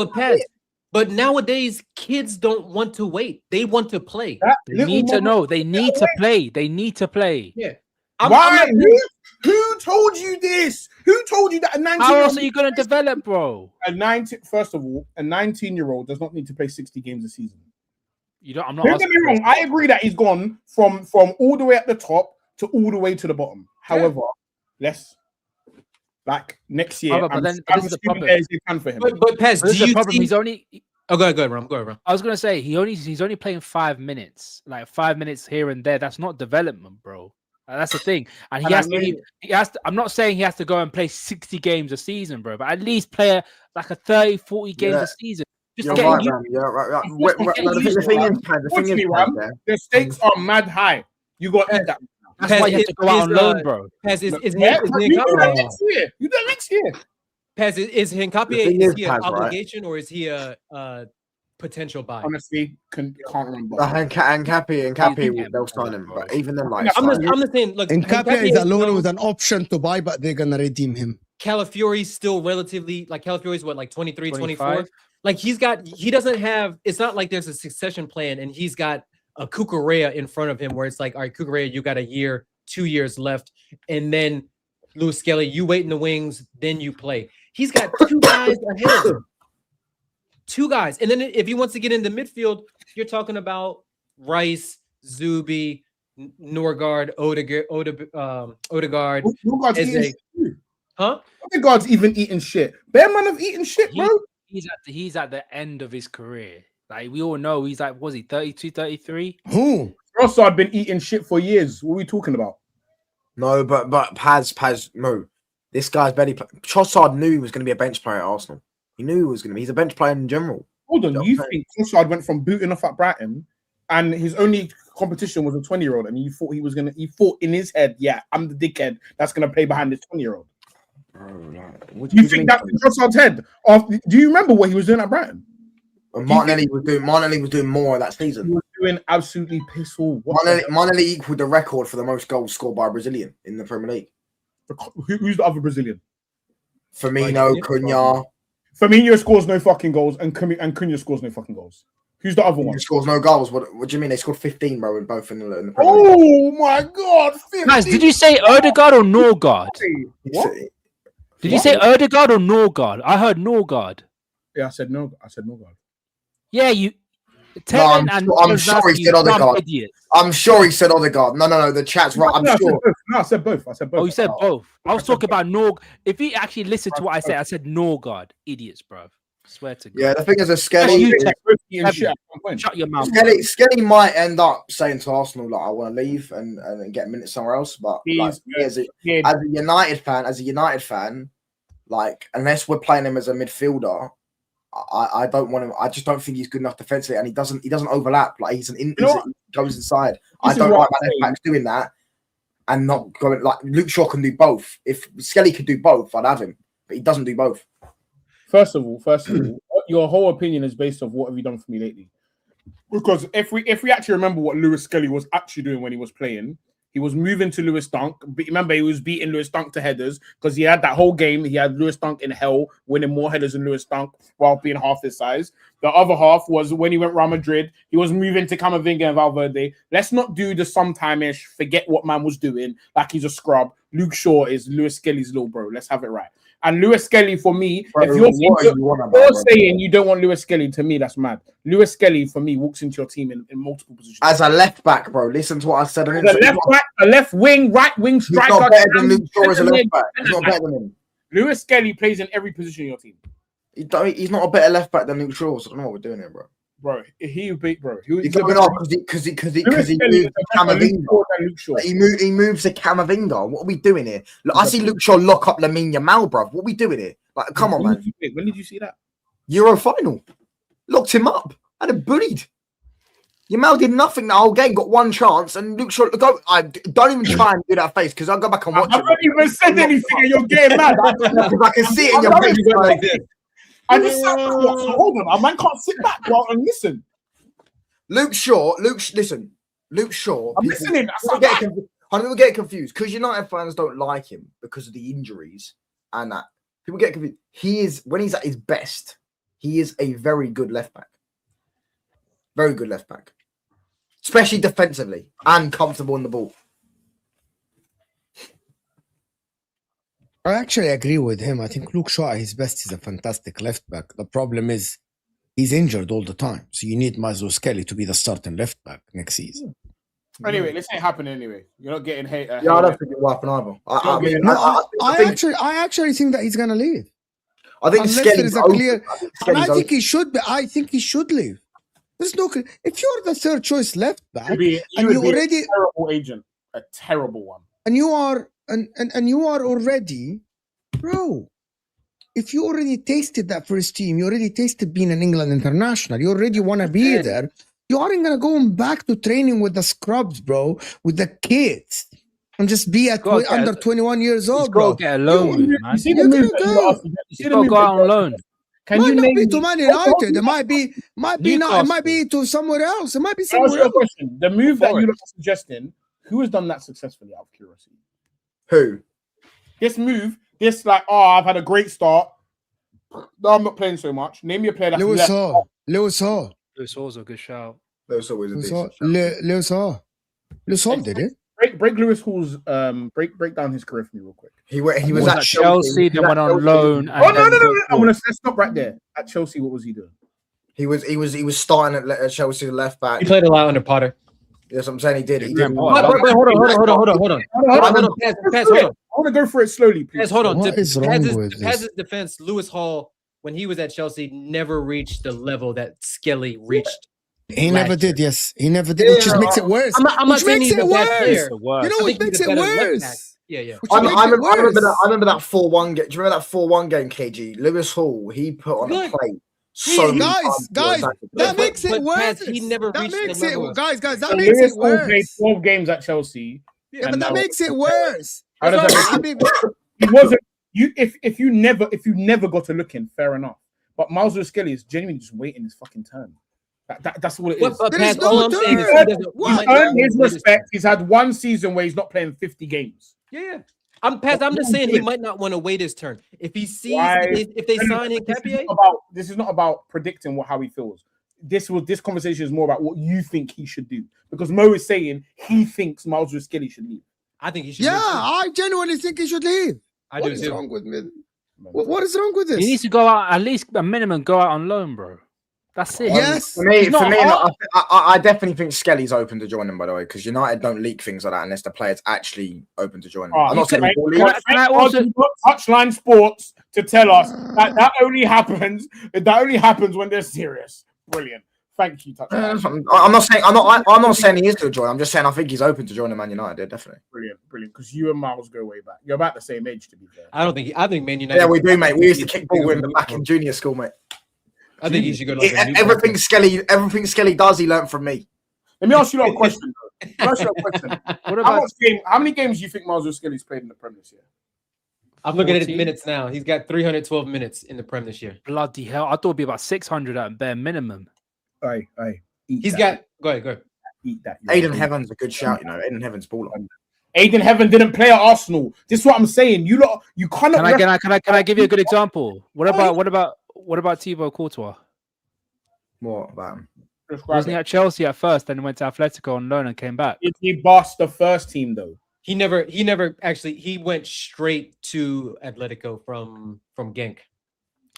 but nowadays kids don't want to wait. They want to play. They need to know. They need to play. They need to play. Yeah. Why? Who told you this? Who told you that a 19-year-old? How else are you going to develop, bro? First of all, a 19-year-old does not need to play 60 games a season. I'm not. Don't get me wrong. I agree that he's gone from all the way at the top to all the way to the bottom. However, next year, but then I'm this is the problem. For him. But Pez, This is the problem. He's only. Oh, go ahead, Ram. I was gonna say he's only playing 5 minutes, like 5 minutes here and there. That's not development, bro. That's the thing. And he has to. I'm not saying he has to go and play 60 games a season, bro, but at least play like a 30, 40 games a season. Just You're right, man. You're right. The thing is, the stakes are mad high. You got to eat that. That's why you have to go out on loan, bro. Pez, you do that next year. You do that next year. Pez, is Hincapié, is he an obligation or is he a potential buy? Honestly, can't remember. Hincapié, they'll sign him. But even then, like, I'm just saying, look, Hincapié is a loan with an option to buy, but they're gonna redeem him. Calafiori's still relatively, like, Calafiori's what, like 23, 24? Like, he doesn't have, it's not like there's a succession plan and he's got a Cucurella in front of him where it's like, all right, Cucurella, you got a year, 2 years left. And then Lewis-Skelly, you wait in the wings, then you play. He's got 2 guys ahead of him. 2 guys. And then if he wants to get into midfield, you're talking about Rice, Zubi, Norgard, Odegaard. Odegaard's even eating shit. Bear man have eaten shit, bro. He's at the end of his career. Like, we all know he's like, was he 32, 33? Who? Trossard been eating shit for years. What are we talking about? No, but Paz, no. This guy's barely. Trossard knew he was going to be a bench player at Arsenal. He knew he was going to be. He's a bench player in general. Hold on, you think Trossard went from booting off at Brighton, and his only competition was a 20-year-old, and he thought in his head, yeah, I'm the dickhead that's going to play behind this 20-year-old. You think that's in Trossard's head? Do you remember what he was doing at Brighton? Martinelli was doing more that season. He was doing absolutely piss all. Martinelli equaled the record for the most goals scored by a Brazilian in the Premier League. Who's the other Brazilian? Firmino, Cunha. Firmino scores no fucking goals, and Cunha scores no fucking goals. Who's the other one? He scores no goals. What do you mean? They scored 15, bro, in both in the Premier League. Oh my god! 15. Guys, did you say Odegaard or Norgard? Did you say Odegaard or Norgard? I heard Norgard. Yeah, I said Norgard. Yeah, you. I'm sure he said Odegaard. I'm sure he said Odegaard. No. The chat's right. I'm sure. I said both. Oh, you said both. I was talking about Norg. If he actually listened to what I said Norgard. Idiots, bro. I swear to God. Yeah, the thing is, Skelly. Shut your mouth. Skelly might end up saying to Arsenal, like, I want to leave and get minutes somewhere else. But as a United fan, like, unless we're playing him as a midfielder, I don't want him. I just don't think he's good enough defensively, and he doesn't overlap. Like, he goes inside. I don't like Man backs doing that. and not going like Luke Shaw can do both. If Skelly could do both, I'd have him, but he doesn't do both. First of all, your whole opinion is based off what have you done for me lately? Because if we actually remember what Lewis-Skelly was actually doing when he was playing, he was moving to Lewis Dunk. But remember, he was beating Lewis Dunk to headers because he had that whole game. He had Lewis Dunk in hell, winning more headers than Lewis Dunk while being half his size. The other half was when he went Real Madrid. He was moving to Camavinga and Valverde. Let's not do the sometime-ish, forget what man was doing, like he's a scrub. Luke Shaw is Lewis-Skelly's little bro. Let's have it right. And Lewis-Skelly, for me, Bro, if you're saying you don't want Lewis-Skelly, to me, that's mad. Lewis-Skelly, for me, walks into your team in multiple positions. As a left back, bro, listen to what I said. A left back, a left wing, right wing striker. He's not better than Luke Shaw as a left back. He's not better than him. Lewis-Skelly plays in every position in your team. He's not a better left back than Luke Shaw, so I don't know what we're doing here, bro. Bro, he's going off because he moves to Camavinga. He moves to Camavinga. What are we doing here? Look, I see Luke Shaw lock up Lamine Yamal, bro. What are we doing here? Like, come on, man. When did you see that? Euro final. Locked him up. Had him bullied. Yamal did nothing the whole game, got one chance, and Luke Shaw, don't even try and do that face because I'll go back and watch it. I haven't even said anything and you're getting mad. Because I can see it in your face. Like this. I just sat back. Hold on, man can't sit back and listen. Luke Shaw. I'm listening. I'm going to get confused because United fans don't like him because of the injuries and that. People get confused. When he's at his best, he is a very good left back. Very good left back. Especially defensively and comfortable in the ball. I actually agree with him. I think Luke Shaw at his best is a fantastic left back. The problem is he's injured all the time. So you need Lewis-Skelly to be the starting left back next season. Anyway, this ain't happening anyway. You're not getting hate. I don't think it will happen either. I actually think that he's going to leave. I think Skelly's clear. And I think he should be. I think he should leave. There's no. If you're the third choice left back, and you already a terrible agent, a terrible one, and you are already, bro. If you already tasted that first team, you already tasted being an England international. You already want to be there. You aren't gonna go back to training with the scrubs, bro, with the kids, and just be at under 21 years old, bro. Get a loan, man. You see the move go out on loan. Can you name it to Man United? It might be not. It might be to somewhere else. It might be somewhere else. Question. The move that you're suggesting, who has done that successfully? Out of curiosity, who? This move, I've had a great start. No, I'm not playing so much. Name me a player that's Lewis Hall. Lewis Hall's a good shout. Lewis Hall did it. Break Lewis Hall's break down his career for me real quick. He was at Chelsea, then went on loan. No. Let's stop right there. At Chelsea, what was he doing? He was starting at Chelsea left back. He played a lot under Potter. Yes, I'm saying he did. Hold on. Pass, hold on. I want to go for it slowly, please. Pass, hold on. What is wrong with this? Paz's defense, Lewis Hall, when he was at Chelsea, never reached the level that Skelly reached. He never did. Yes, he never did. Which just makes it worse. I'm not saying he's a bad player. You know what makes it worse? Yeah. I remember that 4-1 game. Do you remember that 4-1 game, KG? Lewis Hall, he put on a plate. Guys, that makes it worse. He never reached the level. Guys, that makes it worse. Played 12 games at Chelsea. Yeah, but that makes it worse. How does that make it? He wasn't. If you never got to look in, fair enough. But Lewis-Skelly is genuinely just waiting his fucking turn. That's what it is. Pass, all I'm saying is he's earned his respect. He's had one season where he's not playing 50 games. Yeah. I'm just saying he might not want to wait his turn. If he sees if they sign in Capier. This is not about predicting how he feels. This conversation is more about what you think he should do. Because Mo is saying he thinks Lewis-Skelly should leave. I think he should. Yeah, I genuinely think he should leave. I do too. What is wrong with me? What is wrong with this? He needs to go out, at least a minimum, go out on loan, bro. That's it. Yes. For me, I definitely think Skelly's open to join them, by the way, because United don't leak things like that unless the player's actually open to join them. I'm not saying Touchline Sports to tell us that only happens when they're serious. Brilliant. Thank you, Touchline. I'm not saying he is to join. I'm just saying I think he's open to joining Man United. Yeah, definitely. Brilliant. Because you and Miles go way back. You're about the same age, to be fair. I think Man United. Yeah, we do, mate. We used to kick ball with him back in junior school, mate. I think he should go. Everything Skelly does, he learned from me. Let me ask you a question. question. What about How many games do you think Miles Lewis-Skelly's played in the Premier this year? I'm looking at his 14? minutes now. He's got 312 minutes in the Prem this year. bloody hell? I thought it'd be about 600 at bare minimum. Hey. He's got. Go ahead. Eat that. Aiden Heaven's a good shout, you know. Aiden Heaven's baller. Aiden Heaven didn't play at Arsenal. This is what I'm saying. You cannot. Can I give you a good example? What about Thibaut Courtois? What about him? Wasn't he at Chelsea at first, then went to Atletico on loan and came back? Did he bust the first team though? He never actually. He went straight to Atletico from Genk.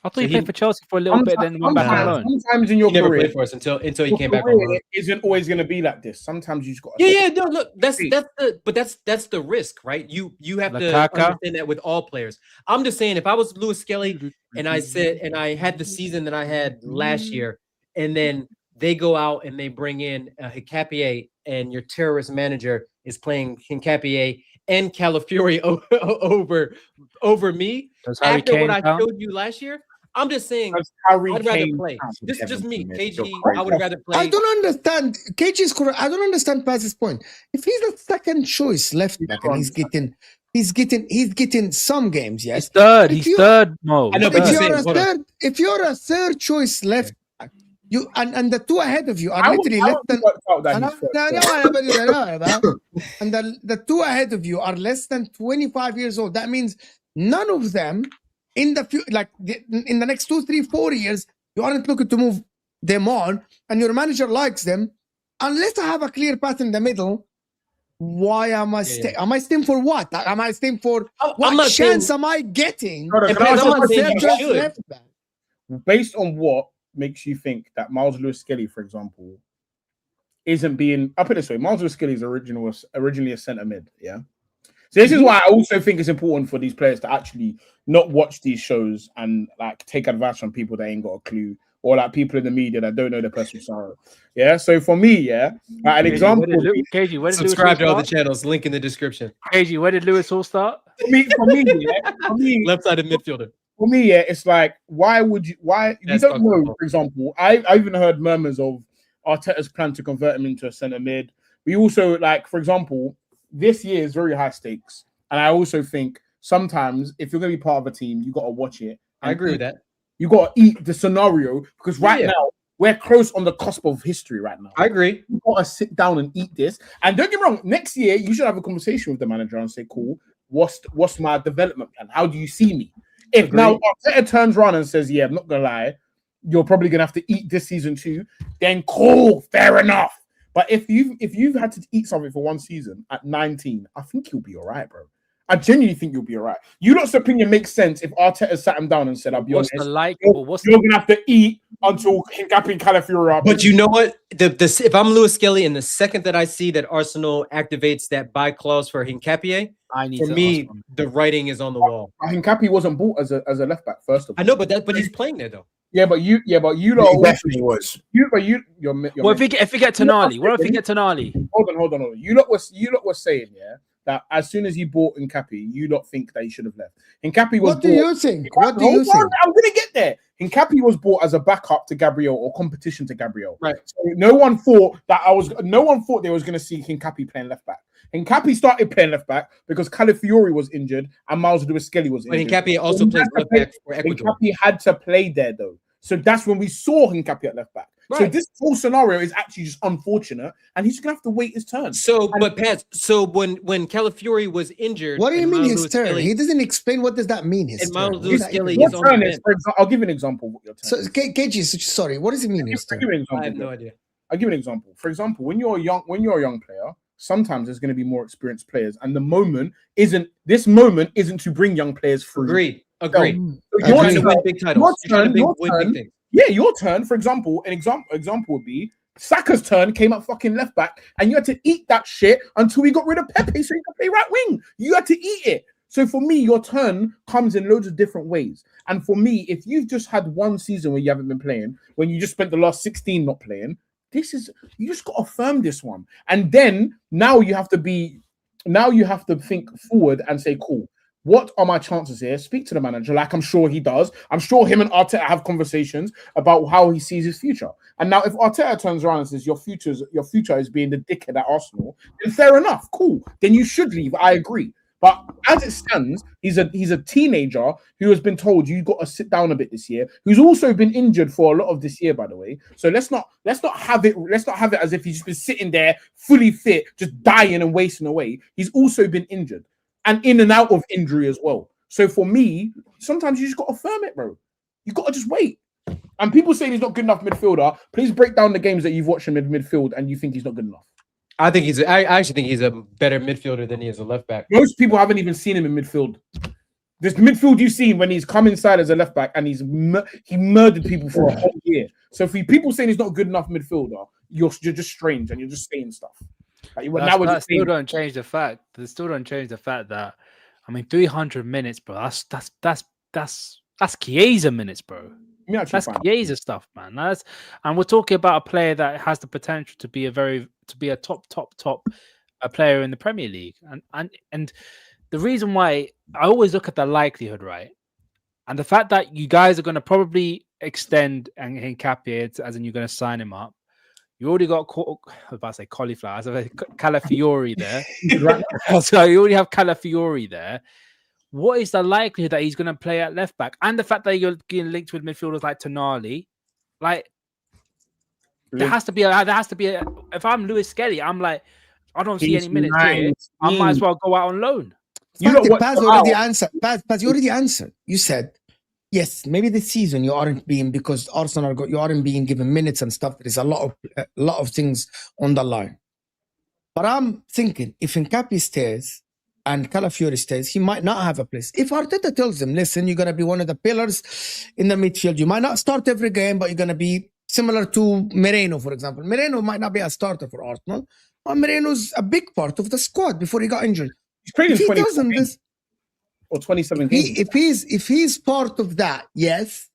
I thought he played for Chelsea for a little bit, then went back on loan. Sometimes in your He never career, played for us until he came back on loan. it isn't always going to be like this. Sometimes you just got. Yeah. No, look, that's the risk, right? You have to understand that with all players. I'm just saying, if I was Lewis-Skelly and I had the season that I had last year, and then they go out and they bring in Hincapié, and your terrorist manager is playing Hincapié and Calafiori over me after what I showed you last year. I'm just saying, I'd rather play. This is just me, KG. I would rather play. I don't understand. KG is correct. I don't understand Paz's point. If he's the second choice left back and he's getting some games, yes. He's third, Mo. I know, but if you're a third choice left back, you and the two ahead of you are literally less than. And the two ahead of you are less than 25 years old. That means none of them in the next 2, 3, 4 years, you aren't looking to move them on, and your manager likes them. Unless I have a clear path in the middle, why am I staying? Am I staying for what? Am I staying for what chance am I getting? Based on what makes you think that Miles Lewis-Skelly, for example, isn't being? I'll put it this way: Miles Lewis-Skelly is originally a centre mid, yeah. So this is why I also think it's important for these players to actually not watch these shows and like take advice from people that ain't got a clue, or like people in the media that don't know the personal sorrow. Yeah. So for me, yeah, like an example. KG, where did subscribe to all the channels. Link in the description. KG, where did Lewis all start? For me, left-sided midfielder. For me, yeah, it's like why you don't know? For example, I even heard murmurs of Arteta's plan to convert him into a centre mid. We also like, for example, this year is very high stakes, and I also think sometimes if you're going to be part of a team, you got to watch it. I agree with that. You got to eat the scenario because now we're close on the cusp of history. Right now, I agree. You got to sit down and eat this. And don't get me wrong, next year you should have a conversation with the manager and say, "Cool, what's my development plan? How do you see me?" If now Arteta turns around and says, "Yeah, I'm not gonna lie, you're probably gonna have to eat this season too," then cool, fair enough. But if you've had to eat something for one season at 19, I think you'll be all right, bro. I genuinely think you'll be all right. You lot's opinion makes sense if Arteta sat him down and said, "I'll be honest, you're gonna have to eat until Hincapié and Calafiori are." But you know what? If I'm Lewis-Skelly, and the second that I see that Arsenal activates that buy clause for Hincapié, the writing is on the wall. Hincapié wasn't bought as a left back, first of all. I know, but he's playing there though. Yeah, but you lot definitely was. What if we get Tonali? What if we get Tonali? Hold on. You lot was saying, yeah, that as soon as he bought Hincapié, you lot think that he should have left. Hincapié was. What do you think? What do you think? I'm gonna get there. Hincapié was bought as a backup to Gabriel or competition to Gabriel. Right. So no one thought they was gonna see Hincapié playing left back. Hincapié started playing left back because Calafiori was injured and Miles Lewis-Skelly was injured. But Hincapié also plays left back for Ecuador. Hincapié had to play there though. So that's when we saw Hincapié at left back. Right. So this whole scenario is actually just unfortunate, and he's gonna have to wait his turn. So, but Pat, when Calafiori was injured, what do you mean his turn? He doesn't explain what does that mean. His turn. Lewis-Skelly is on the bench. I'll give an example of what your turn. So KG, sorry, what does it mean? His turn? I have no idea. I'll give an example. For example, when you're a young player, sometimes there's going to be more experienced players, and this moment isn't to bring young players through. Agreed. Your turn to win big titles. Your turn. For example, an example would be Saka's turn came up fucking left back, and you had to eat that shit until we got rid of Pepe so you could play right wing. You had to eat it. So for me, your turn comes in loads of different ways. And for me, if you've just had one season where you haven't been playing, when you just spent the last 16 not playing, you just got to affirm this one. And then now you have to think forward and say, cool, what are my chances here? Speak to the manager, like I'm sure he does. I'm sure him and Arteta have conversations about how he sees his future. And now, if Arteta turns around and says your future is being the dickhead at Arsenal, then fair enough, cool. Then you should leave. I agree. But as it stands, he's a teenager who has been told you've got to sit down a bit this year. Who's also been injured for a lot of this year, by the way. So let's not have it as if he's just been sitting there fully fit, just dying and wasting away. He's also been injured and in and out of injury as well. So for me, sometimes you just got to firm it, bro. You got to just wait. And people saying he's not good enough midfielder. Please break down the games that you've watched him in midfield and you think he's not good enough. I actually think he's a better midfielder than he is a left back. Most people haven't even seen him in midfield. This midfield you've seen when he's come inside as a left back and he murdered people for a whole year. So if people saying he's not good enough midfielder, you're just strange and you're just saying stuff. Like, that still don't change the fact. That still don't change the fact that 300 minutes, bro. That's Chiesa minutes, bro. That's Chiesa stuff, man. And we're talking about a player that has the potential to be a top player in the Premier League. And the reason why I always look at the likelihood, right? And the fact that you guys are going to probably extend Nketiah, as in you're going to sign him up. You already got cauliflower. I was about to say Calafiori there. So you already have Calafiori there. What is the likelihood that he's going to play at left back? And the fact that you're getting linked with midfielders like Tonali, like there has to be a. If I'm Lewis-Skelly, I'm like, I don't see any minutes here. I might as well go out on loan. Paz already answered. Paz, you already answered. You said yes. Maybe this season you aren't being because Arsenal you aren't being given minutes and stuff. There's a lot of things on the line. But I'm thinking if Nketiah stays and Calafiori stays, he might not have a place. If Arteta tells him, listen, you're going to be one of the pillars in the midfield. You might not start every game, but you're going to be similar to Moreno, for example. Moreno might not be a starter for Arsenal, but Moreno's a big part of the squad before he got injured. He's played in 27 games. If he's part of that, yes.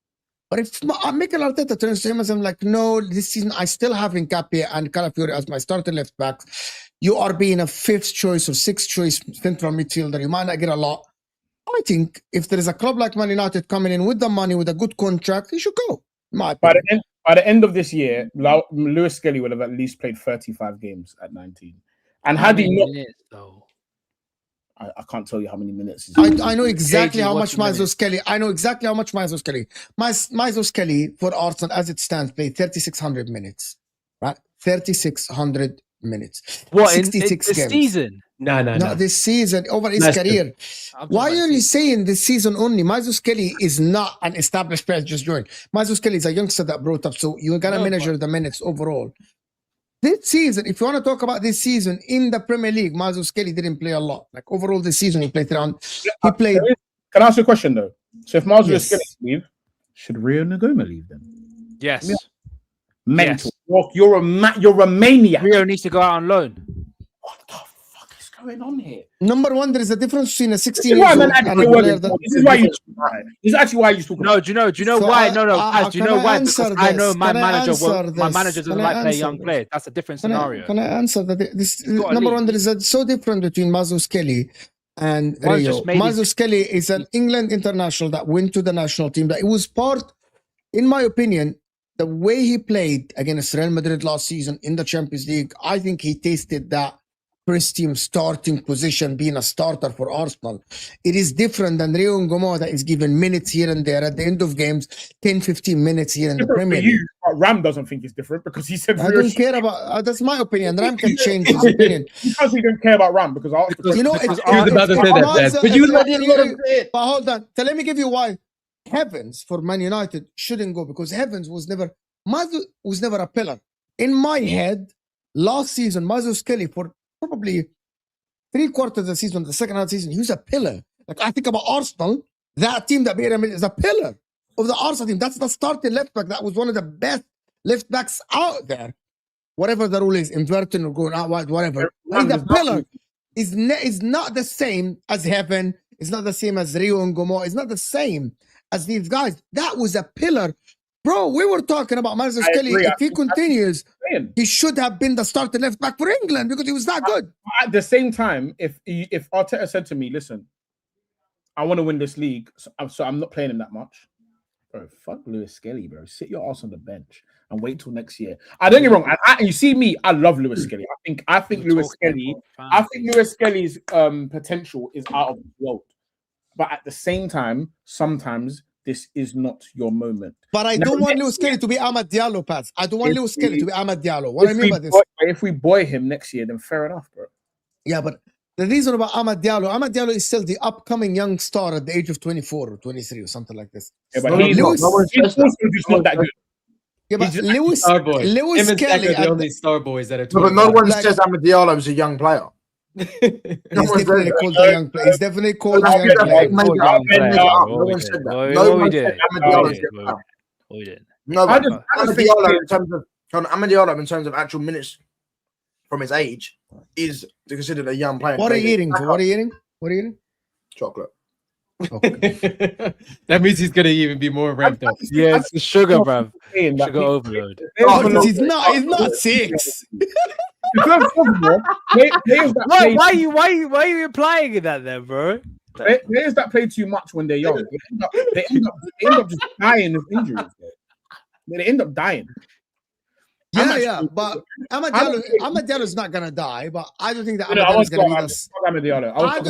But if Mikel Arteta turns to him and I'm like, no, this season I still have Nketiah and Calafiori as my starting left backs. You are being a 5th choice or 6th choice central midfielder. You might not get a lot. I think if there is a club like Man United coming in with the money, with a good contract, he should go. By the end of this year, Lewis-Skelly would have at least played 35 games at 19. And had he not... I can't tell you how many minutes. I know exactly how much Lewis-Skelly. I know exactly how much Lewis-Skelly. Lewis-Skelly for Arsenal, as it stands, played 3,600 minutes. Right? 3,600 minutes. What, 66 in games. Season? No, this season, over his career. Why are you saying this season only? Lewis-Skelly is not an established player just joined. Lewis-Skelly is a youngster that brought up, so you gotta measure the minutes overall. This season, if you want to talk about this season in the Premier League, Lewis-Skelly didn't play a lot. Like overall this season, he played around. Can I ask you a question though? So if Lewis-Skelly leave, should Rio Ngoma leave then? Yes. Yeah. Mental. Yes. You're a maniac. Rio needs to go out on loan. What the fuck is going on here? Number one, there is a difference between a 16-year-old and a player that... This is why you talk about it. This is actually why you talk about it. Do you know why? Do you know why? Because I know my manager doesn't like playing young players. That's a different scenario. Can I answer that? Number one, there is so different between Lewis-Skelly and Rio. Lewis-Skelly is an England international that went to the national team. That it was part, in my opinion, the way he played against Real Madrid last season in the Champions League. I think he tasted that first team starting position, being a starter for Arsenal. It is different than Rio Ngoma that is given minutes here and there at the end of games, 10-15 minutes here in the Premier League. Ram doesn't think it's different because he said... I don't care about... that's my opinion. Ram can change his opinion. Because he don't care about Ram because... you know, he was about to say that. But you let him... But hold on. So let me give you why Heavens for Man United shouldn't go, because Heavens was never a pillar. In my head, last season, Lewis-Skelly for probably 3/4 of the season, the second half of the season, he was a pillar. Like I think about Arsenal, that team that beat him is a pillar of the Arsenal team. That's the starting left back. That was one of the best left backs out there. Whatever the rule is, inverting or going out wide, whatever. He's a pillar. Is not the same as Heaven. It's not the same as Rio Ngoma. It's not the same as these guys. That was a pillar. Bro, we were talking about Lewis-Skelly. If he continues, he should have been the starting left back for England because he was that good. At the same time, if Arteta said to me, listen, I want to win this league, so I'm not playing him that much. Bro, fuck Lewis-Skelly, bro. Sit your ass on the bench and wait till next year. I don't get me wrong. You see me, I love Lewis-Skelly. I think Lewis-Skelly's potential is out of the world. But at the same time, sometimes this is not your moment. But I don't want Lewis-Skelly to be Amad Diallo, Pat. I don't want Lewis-Skelly to be Amad Diallo. What I mean by this? If we buy him next year, then fair enough, bro. Yeah, but the reason about Amad Diallo is still the upcoming young star at the age of 24 or 23 or something like this. Yeah, but he's not that good. Yeah, but Lewis Skelly are the only star boys that are. But no one says Amad Diallo is a young player. He's definitely called a young player. He's definitely called a young player. No one said that. No one said Amad Diallo is a young player. No, but Amad Diallo in terms of actual minutes from his age is considered a young player. What are you eating? What are you eating? Chocolate. Okay. That means he's gonna even be more ramped up. Yeah, it's the sugar, bruv. Sugar overload. He's not 6. Why are you implying that then, bro? Players that play too much when they're young, they end up just dying of injuries. They end up dying. Yeah, but Amad Diallo is not gonna die. But I don't think that Amad Diallo is gonna be I don't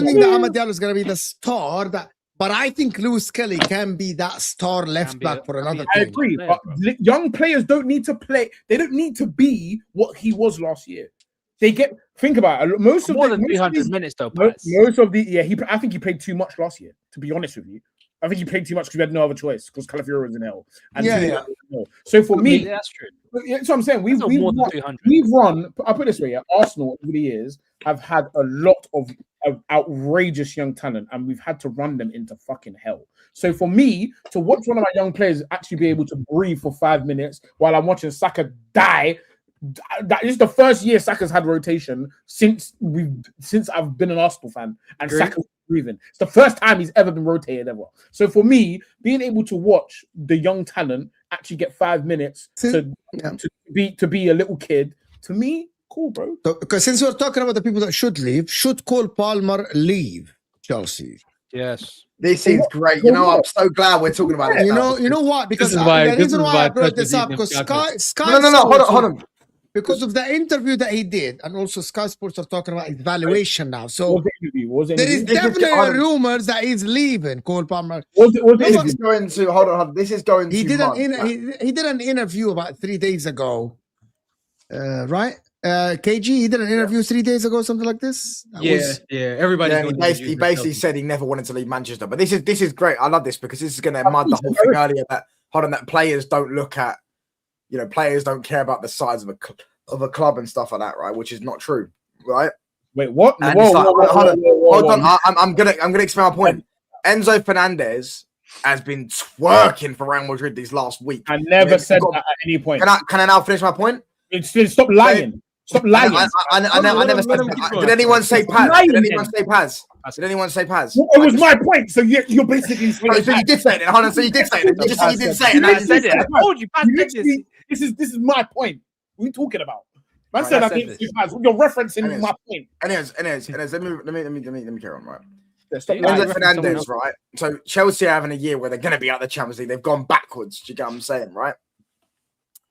think that Amad Diallo is gonna be the star. But I think Lewis-Skelly can be that star left back for another team. I agree, but young players don't need to play. They don't need to be what he was last year. Think about it. Most of more than 300 minutes though. I think he played too much last year. To be honest with you, I think he played too much because we had no other choice because Calafiori was in hell. So for me, that's true. That's what I'm saying. We've run. I'll put it this way: Arsenal over the years have had a lot of outrageous young talent, and we've had to run them into fucking hell. So for me to watch one of my young players actually be able to breathe for 5 minutes while I'm watching Saka die. That is the first year Saka's had rotation since I've been an Arsenal fan, and Saka's breathing. It's the first time he's ever been rotated ever. So for me, being able to watch the young talent actually get 5 minutes to be a little kid, to me, cool, bro. Because since we're talking about the people that should leave, should Cole Palmer leave Chelsea? Yes. This is great. You know, I'm so glad we're talking about it. You know what? Because the reason why I brought this up, because Sky hold on. Because of the interview that he did, and also Sky Sports are talking about his valuation now. So there is definitely rumors that he's leaving, Cole Palmer. This is going to hold on. This is going to. He did an interview about 3 days ago, right? KG, he did an interview 3 days ago, something like this. Everybody. Yeah, he basically said he never wanted to leave Manchester, but this is great. I love this because this is going to mud the whole thing earlier. That players don't look at. You know, players don't care about the size of a club and stuff like that, right? Which is not true, right? Wait, what? Hold on. I'm gonna explain my point. Enzo Fernandez has been twerking for Real Madrid these last week. I never said that at any point. Can I now finish my point? Stop lying. Stop lying. I never said that. Did anyone say Paz? Did anyone say Paz? Did anyone say Paz? It was my point. So you're basically saying so you did say it. Hold on. So you did say it. You did say it. I said it. I told you. This is my point. What are you talking about? Man said I think you're referencing my point. Anyways, let me carry on, right? Enzo Fernandez, right? So Chelsea are having a year where they're going to be out of the Champions League. They've gone backwards. Do you get what I'm saying, right?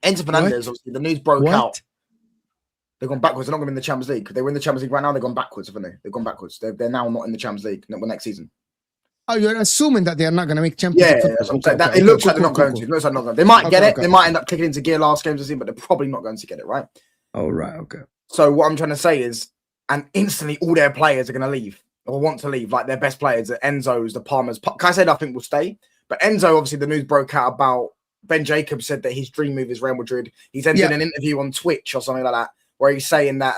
Enzo Fernandez, obviously, the news broke out. They've gone backwards. They're not going to win the Champions League. They win the Champions League right now. They've gone backwards, haven't they? They've gone backwards. They're now not in the Champions League next season. Oh, you're assuming that they are not going to make Champions League? Yeah, it looks like they're not going to. It looks like not going. They might get it. They might end up kicking into gear last games of the season, but they're probably not going to get it, right? Oh, right. Okay. So what I'm trying to say is, and instantly all their players are going to leave or want to leave, like their best players, the Enzos, the Palmers. Caicedo, I think, will stay. But Enzo, obviously, the news broke out about Ben Jacobs said that his dream move is Real Madrid. He's entered an interview on Twitch or something like that, where he's saying that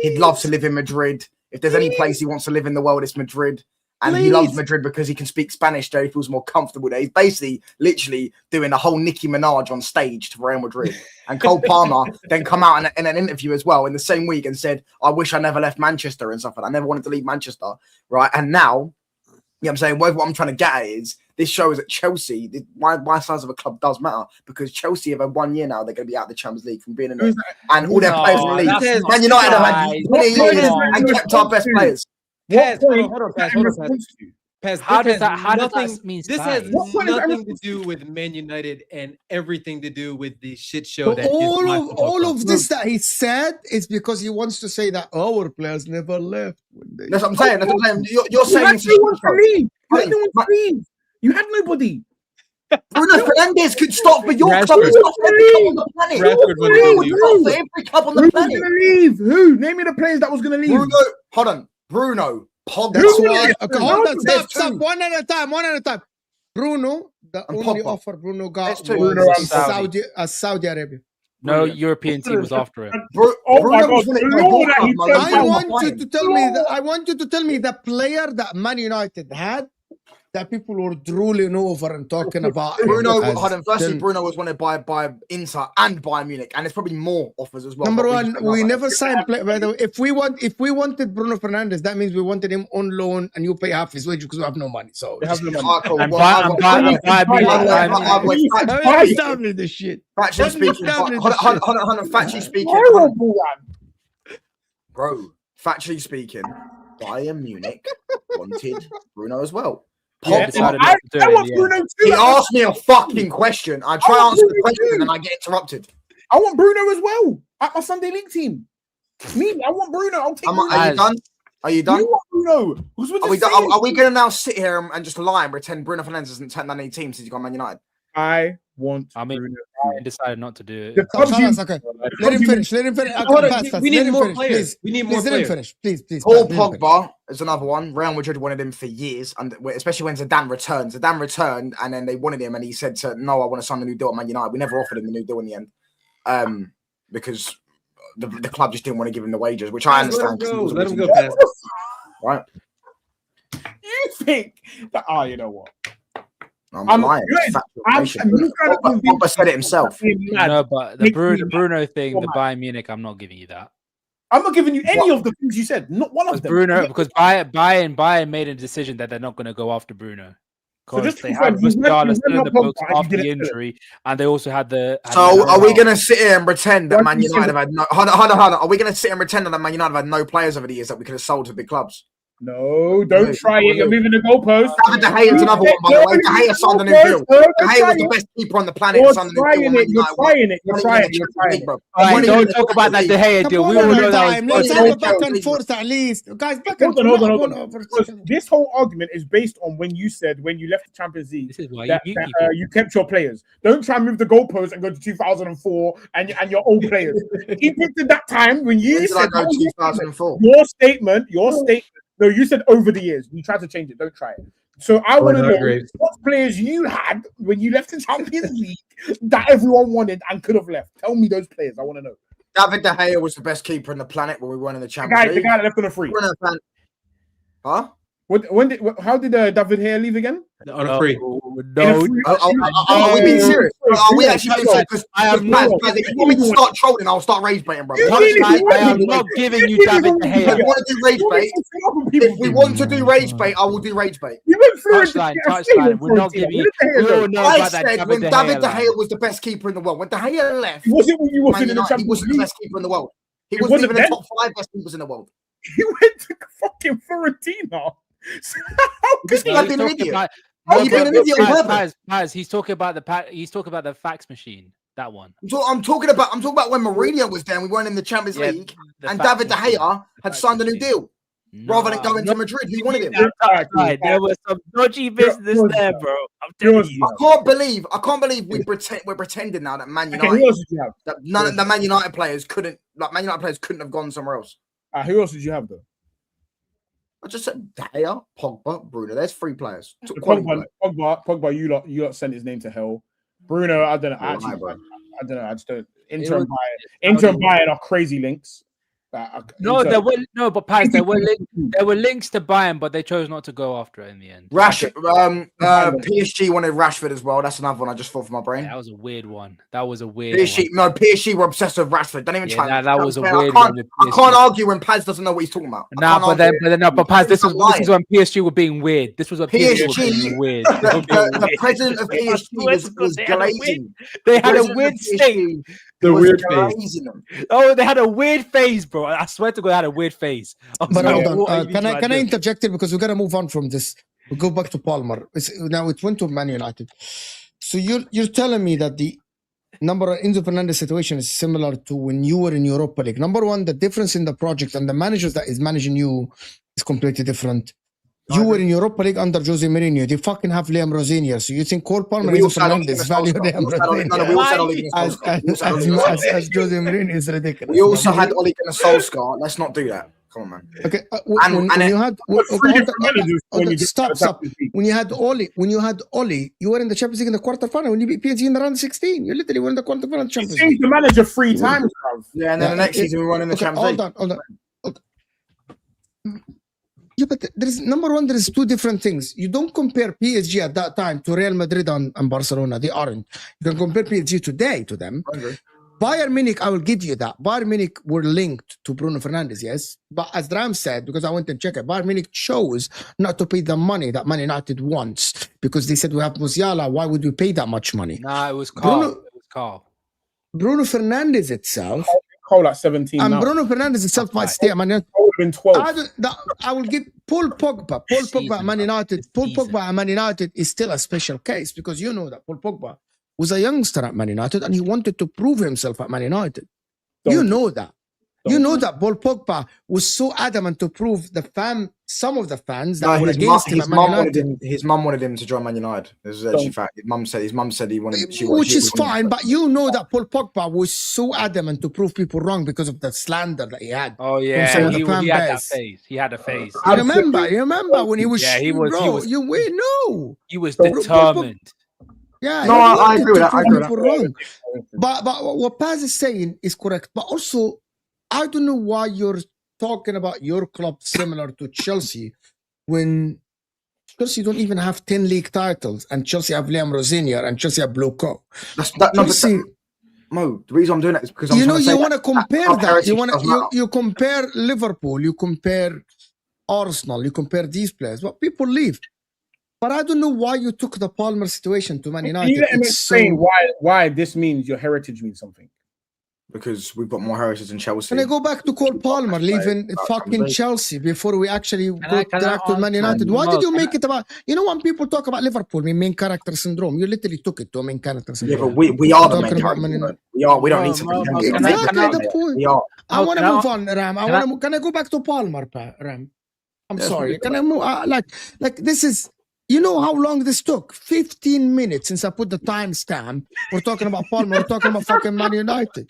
he'd love to live in Madrid. If there's any place he wants to live in the world, it's Madrid. And he loves Madrid because he can speak Spanish there. He feels more comfortable there. He's basically literally doing a whole Nicki Minaj on stage to Real Madrid. And Cole Palmer then come out in an interview as well in the same week and said, I wish I never left Manchester and stuff. And I never wanted to leave Manchester. Right. And now, you know what I'm saying? What I'm trying to get at is this shows that Chelsea, why size of a club does matter, because Chelsea have had 1 year now, they're going to be out of the Champions League from being in it. And all their players will leave. Man United have had 20 years and kept our best players. Hold on, Paz. How does that mean? This has nothing to do with Man United and everything to do with the shit show that all of this that he said is because he wants to say that our players never left. That's what I'm saying. That's what I'm saying. You're saying You had no one to leave. You had nobody. Bruno Fernandez could stop for your club. He's not for every club on the planet. For every club on the planet. Who's going to leave? Who? Name me the players that was going to leave. Bruno. Hold on. Bruno. Pogba. Okay, hold on. Stop. One at a time. Bruno, the only offer Bruno got was Saudi Arabia. No European team was after him. Bruno was I want you to tell me the player that Man United had that people were drooling over and talking about. Bruno, firstly, Bruno was wanted by Inter and Bayern Munich, and it's probably more offers as well. Number one, we never signed. By the way, if we wanted Bruno Fernandez, that means we wanted him on loan, and you pay half his wage because we have no money. So this shit. Factually speaking, bro. Factually speaking, Bayern Munich wanted Bruno as well. I want Bruno too. He asked me a fucking question. I try to answer the question and I get interrupted. I want Bruno as well at my Sunday League team. I want Bruno. I'll take Bruno. Are you done? Are you done? You want Bruno? Are we going to now sit here and just lie and pretend Bruno Fernandes hasn't turned on any team since he got Man United? I mean, I decided not to do it. Okay. Let him finish. We need more players. We need more players. Please. Paul Pogba is another one. Real Madrid wanted him for years, and especially when Zidane returned. Zidane returned, and then they wanted him, and he said, "No, I want to sign a new deal at Man United." We never offered him the new deal in the end, because the club just didn't want to give him the wages, which I understand. Let him go past. Right? You think that? You know what? I'm lying. Pogba said it himself. No, but the Bruno thing, the Bayern Munich, I'm not giving you that. I'm not giving you any of the things you said. Not one of them. Because Bayern made a decision that they're not going to go after Bruno. Because they had Musiala still in the books after the injury, and they also had the. So, are we going to sit here and pretend that Man United have had no? Hold on. Are we going to sit and pretend that Man United have had no players over the years that we could have sold to big clubs? No, don't try it. You're moving the goalpost. David De Gea is another one, by the way. De Gea signed a new deal. De Gea was the best keeper on the planet. You're trying it. Don't talk about that De Gea deal. We all know that. Let's have a back and forth at least, guys. Hold on. This whole argument is based on when you said when you left the Champions League that you kept your players. Don't try and move the goalpost and go to 2004 and your old players. Keep it to that time when you said 2004. Your statement. No, you said over the years. You tried to change it. Don't try it. So I want to know what players you had when you left the Champions League that everyone wanted and could have left. Tell me those players. I want to know. David De Gea was the best keeper on the planet when we won in the Champions League. The guy that left on a free. Huh? How did David Gea leave again? On a free. No. Are we being serious? Are we actually being serious? If you want me to start trolling, I'll start rage baiting, bro. I am not giving you David De Gea. If we want to do rage bait, if we want to do rage bait, I will do rage bait. Touchline. We're not giving you. I said when David De Gea was the best keeper in the world. When De Gea left, he wasn't in the Champions League. He wasn't the best keeper in the world. He wasn't even the top 5 best keepers in the world. He went to fucking Fiorentina. This guy's been an idiot. He's talking about the fax machine. That one. I'm talking about when Mourinho was there and we weren't in the Champions League and David De Gea had signed a new deal rather than going to Madrid. Who wanted him? There was some dodgy business there, bro. I'm telling you. I can't believe we're pretending now that Man United that none of the Man United players couldn't have gone somewhere else. Who else did you have though? I just said De Gea, Pogba, Bruno. There's 3 players. Pogba, you lot sent his name to hell. Bruno, I don't know. I don't know. I just don't. Inter and Bayern are crazy links. But Paz, there were links to Bayern, but they chose not to go after it in the end. Rashford, PSG wanted Rashford as well. That's another one I just thought for my brain. Yeah, that was a weird one. PSG were obsessed with Rashford. Don't even try. That was a weird one. I can't argue when Paz doesn't know what he's talking about. But Paz, this is when PSG were being weird. This was when PSG were being weird. The president of PSG was glazing. They had a weird state. The weird phase. Oh, they had a weird phase, bro. I swear to God, they had a weird phase. But hold on. Can I interject here because we got to move on from this? We go back to Palmer. Now it went to Man United. So you're telling me that the Enzo Fernandez situation is similar to when you were in Europa League. Number one, the difference in the project and the managers that is managing you is completely different. You were in Europa League under Jose Mourinho. They fucking have Liam Rosenior. So you think Cole Palmer and Enzo Fernandez value Liam Rosenior as Jose Mourinho is ridiculous. We also had Ole Gunnar Solskjaer. Let's not do that. Come on, man. Okay, stop. When you had Ole, you were in the Champions League in the quarterfinal. When you beat PSG in the round 16, you literally were in the quarterfinal of the Champions League. Changed the manager 3 times, bro. Yeah, and then the next season we won in the Champions League. Hold on. Yeah, but there's number one. There is 2 different things. You don't compare PSG at that time to Real Madrid and Barcelona. They aren't. You can compare PSG today to them. Okay. Bayern Munich, I will give you that. Bayern Munich were linked to Bruno Fernandes, yes. But as Ram said, because I went and checked it, Bayern Munich chose not to pay the money that Man United wants because they said we have Musiala. Why would we pay that much money? Nah, it was Carl. Bruno Fernandes itself. Cole at 17 and now. Bruno Fernandes itself might stay at Man United. Been 12. I will give Paul Pogba. At Man United. Paul Pogba at Man United is still a special case because you know that Paul Pogba was a youngster at Man United and he wanted to prove himself at Man United. You know that. You know that Paul Pogba was so adamant to prove some of the fans that were against him at Man United. His mum wanted him to join Man United. This is actually fact. His mum said he wanted. Which is fine, but you know that Paul Pogba was so adamant to prove people wrong because of the slander that he had. Oh yeah, he had that phase. He had a phase. You remember when he was? Yeah, he was. We know. He was determined. Yeah, no, I agree with that. But what Paz is saying is correct. But also, I don't know why you're talking about your club similar to Chelsea when Chelsea don't even have 10 league titles and Chelsea have Liam Rosenior and Chelsea have Bloko. Mo, the reason I'm doing that is because you want to compare that. You compare Liverpool, you compare Arsenal, you compare these players. But people leave. But I don't know why you took the Palmer situation to Man United. Can you let him explain why this means your heritage means something? Because we've got more heritage in Chelsea. Can I go back to Cole Palmer leaving fucking Chelsea before we actually go back to Man United? Why did you make it about... You know, when people talk about Liverpool, main character syndrome, you literally took it to a main character syndrome. Yeah, but we are the main character. We don't need to be... Exactly the point. I want to move on, Ram. Can I go back to Palmer, Ram? I'm sorry. Can I move... Like this is... You know how long this took? 15 minutes since I put the timestamp. We're talking about Palmer. We're talking about fucking Man United.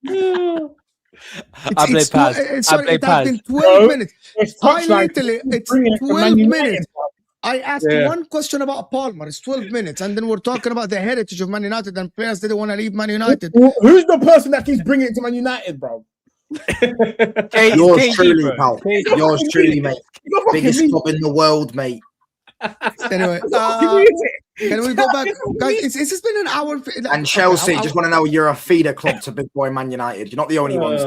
I play pass. It has been 12 minutes. It's 12 minutes. I asked one question about Palmer. It's 12 minutes. And then we're talking about the heritage of Man United and players didn't want to leave Man United. Who's the person that keeps bringing it to Man United, bro? Yours truly, pal. Yours truly, mate. Biggest club in the world, mate. Anyway, can we go back? Guys, it's been an hour. And Chelsea, just want to know you're a feeder club to big boy Man United. You're not the only ones.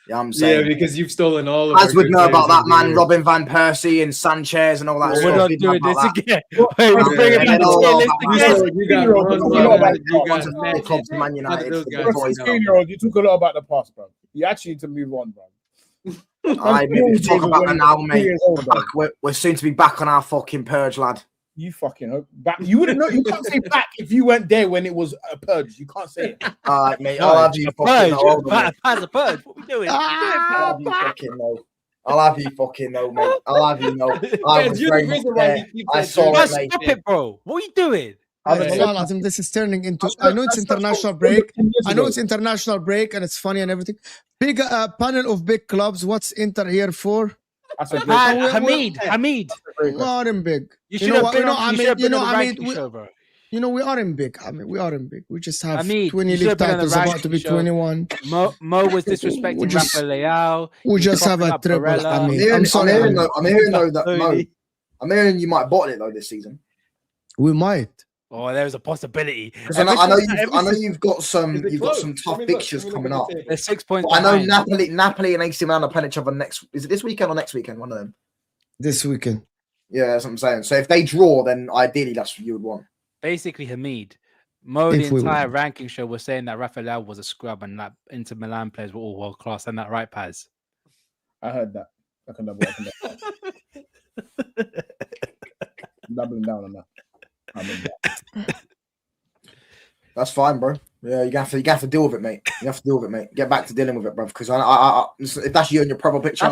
Yeah, I'm saying. Yeah, because you've stolen all of As would know about that man, Robin Van Persie and Sanchez and all that. We're not doing this again. We're bringing back the clubs to Man United. You talk a lot about the past, bro. You actually need to move on, bro. I mean, talk about the now, mate. We're soon to be back on our fucking purge, lad. You fucking hope back. You wouldn't know. You can't say back if you weren't there when it was a purge. You can't say it. All right, mate. I'll have you fucking know. Paz a purge. What we doing? I'll have you fucking know. I'll have you fucking know, mate. I'll have you know. I was very much there. I saw it, mate. Stop it, bro. What are you doing? This is turning into. I know it's international break. And it's funny and everything. Big panel of big clubs. What's Inter here for? Hamid. We aren't big. You know, we aren't big. I mean, we aren't big. We just have Hamid, 20 league titles, about to be 21. Mo was disrespecting Rafa Leao. We just have a triple. I mean, I'm hearing that Mo. I'm hearing you might bottle it though this season. We might. Oh, there's a possibility. Because I know you've got some tough fixtures coming up. There's 6 points. I know Napoli and AC Milan are playing each other next. Is it this weekend or next weekend? One of them. This weekend. Yeah, that's what I'm saying. So if they draw, then ideally that's what you would want. Basically, Hamid, Mo, the entire ranking show was saying that Rafa Leao was a scrub and that Inter Milan players were all world class. And that right, Paz? I heard that. I can double. That's fine, bro. Yeah, you have to deal with it, mate. You have to deal with it, mate. Get back to dealing with it, bro. Because if that's you in your proper picture,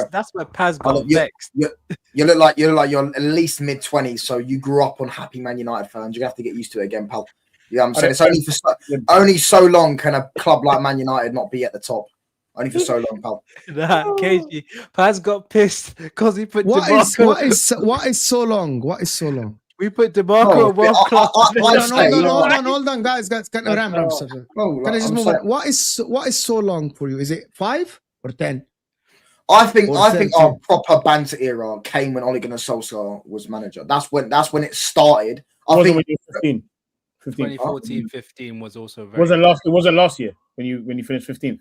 That's where Paz got vexed. You look like you're at least mid-20s, so you grew up on happy Man United fans. You're gonna have to get used to it again, pal. Yeah, I'm saying it's only so long can a club like Man United not be at the top. Only for so long, pal. Nah, KG. Paz got pissed because he put What is so long? We put DeMarco world class. Hold on, guys. Can I just move on? What is so long for you? Is it 5 or 10? I think our proper banter era came when Ole Gunnar Solskjaer was manager. That's when it started. I think when you were 15. 2014-15 was also very. It wasn't last year when you finished 15th.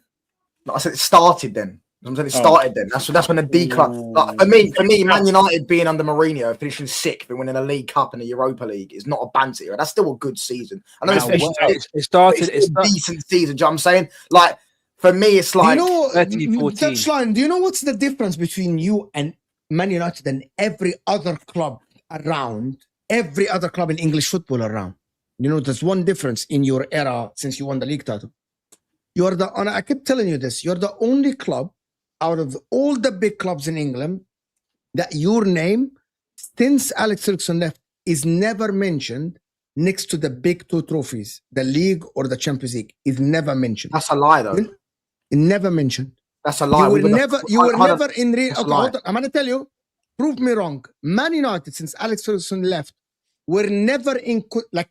No, I said it started then. I'm saying it started then. That's when the decline. Like, for me, Man United being under Mourinho, finishing 6th and winning a League Cup and a Europa League is not a banter era. That's still a good season. I know it started. It's a decent season. Do you know what I'm saying? Like for me, it's like 13-14. Touchline. Do you know what's the difference between you and Man United and every other club around? Every other club in English football around. You know, there's one difference in your era since you won the league title. I keep telling you this, you're the only club out of all the big clubs in England that your name, since Alex Ferguson left, is never mentioned next to the big 2 trophies, the league or the Champions League, is never mentioned. That's a lie, though. Never mentioned. That's a lie. You were never in real. Okay, hold on. I'm going to tell you, prove me wrong. Man United, since Alex Ferguson left, were never in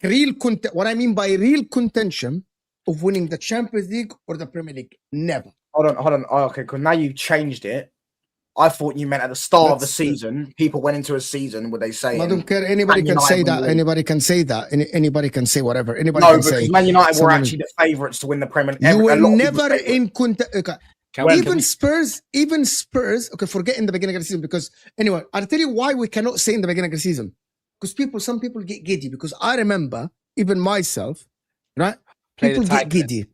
real contention. What I mean by real contention of winning the Champions League or the Premier League. Never. Hold on. Oh, okay, because now you've changed it. I thought you meant at the start of the season, people went into a season where they say. I don't care. Anybody can say that. Anybody can say that. Anybody can say whatever. Anybody no, can because say. Man United were actually the favourites to win the Premier League. You were never in contention. Okay. Even Spurs. Okay, forget in the beginning of the season because anyway, I'll tell you why we cannot say in the beginning of the season. Because some people get giddy. Because I remember even myself, right? People get giddy.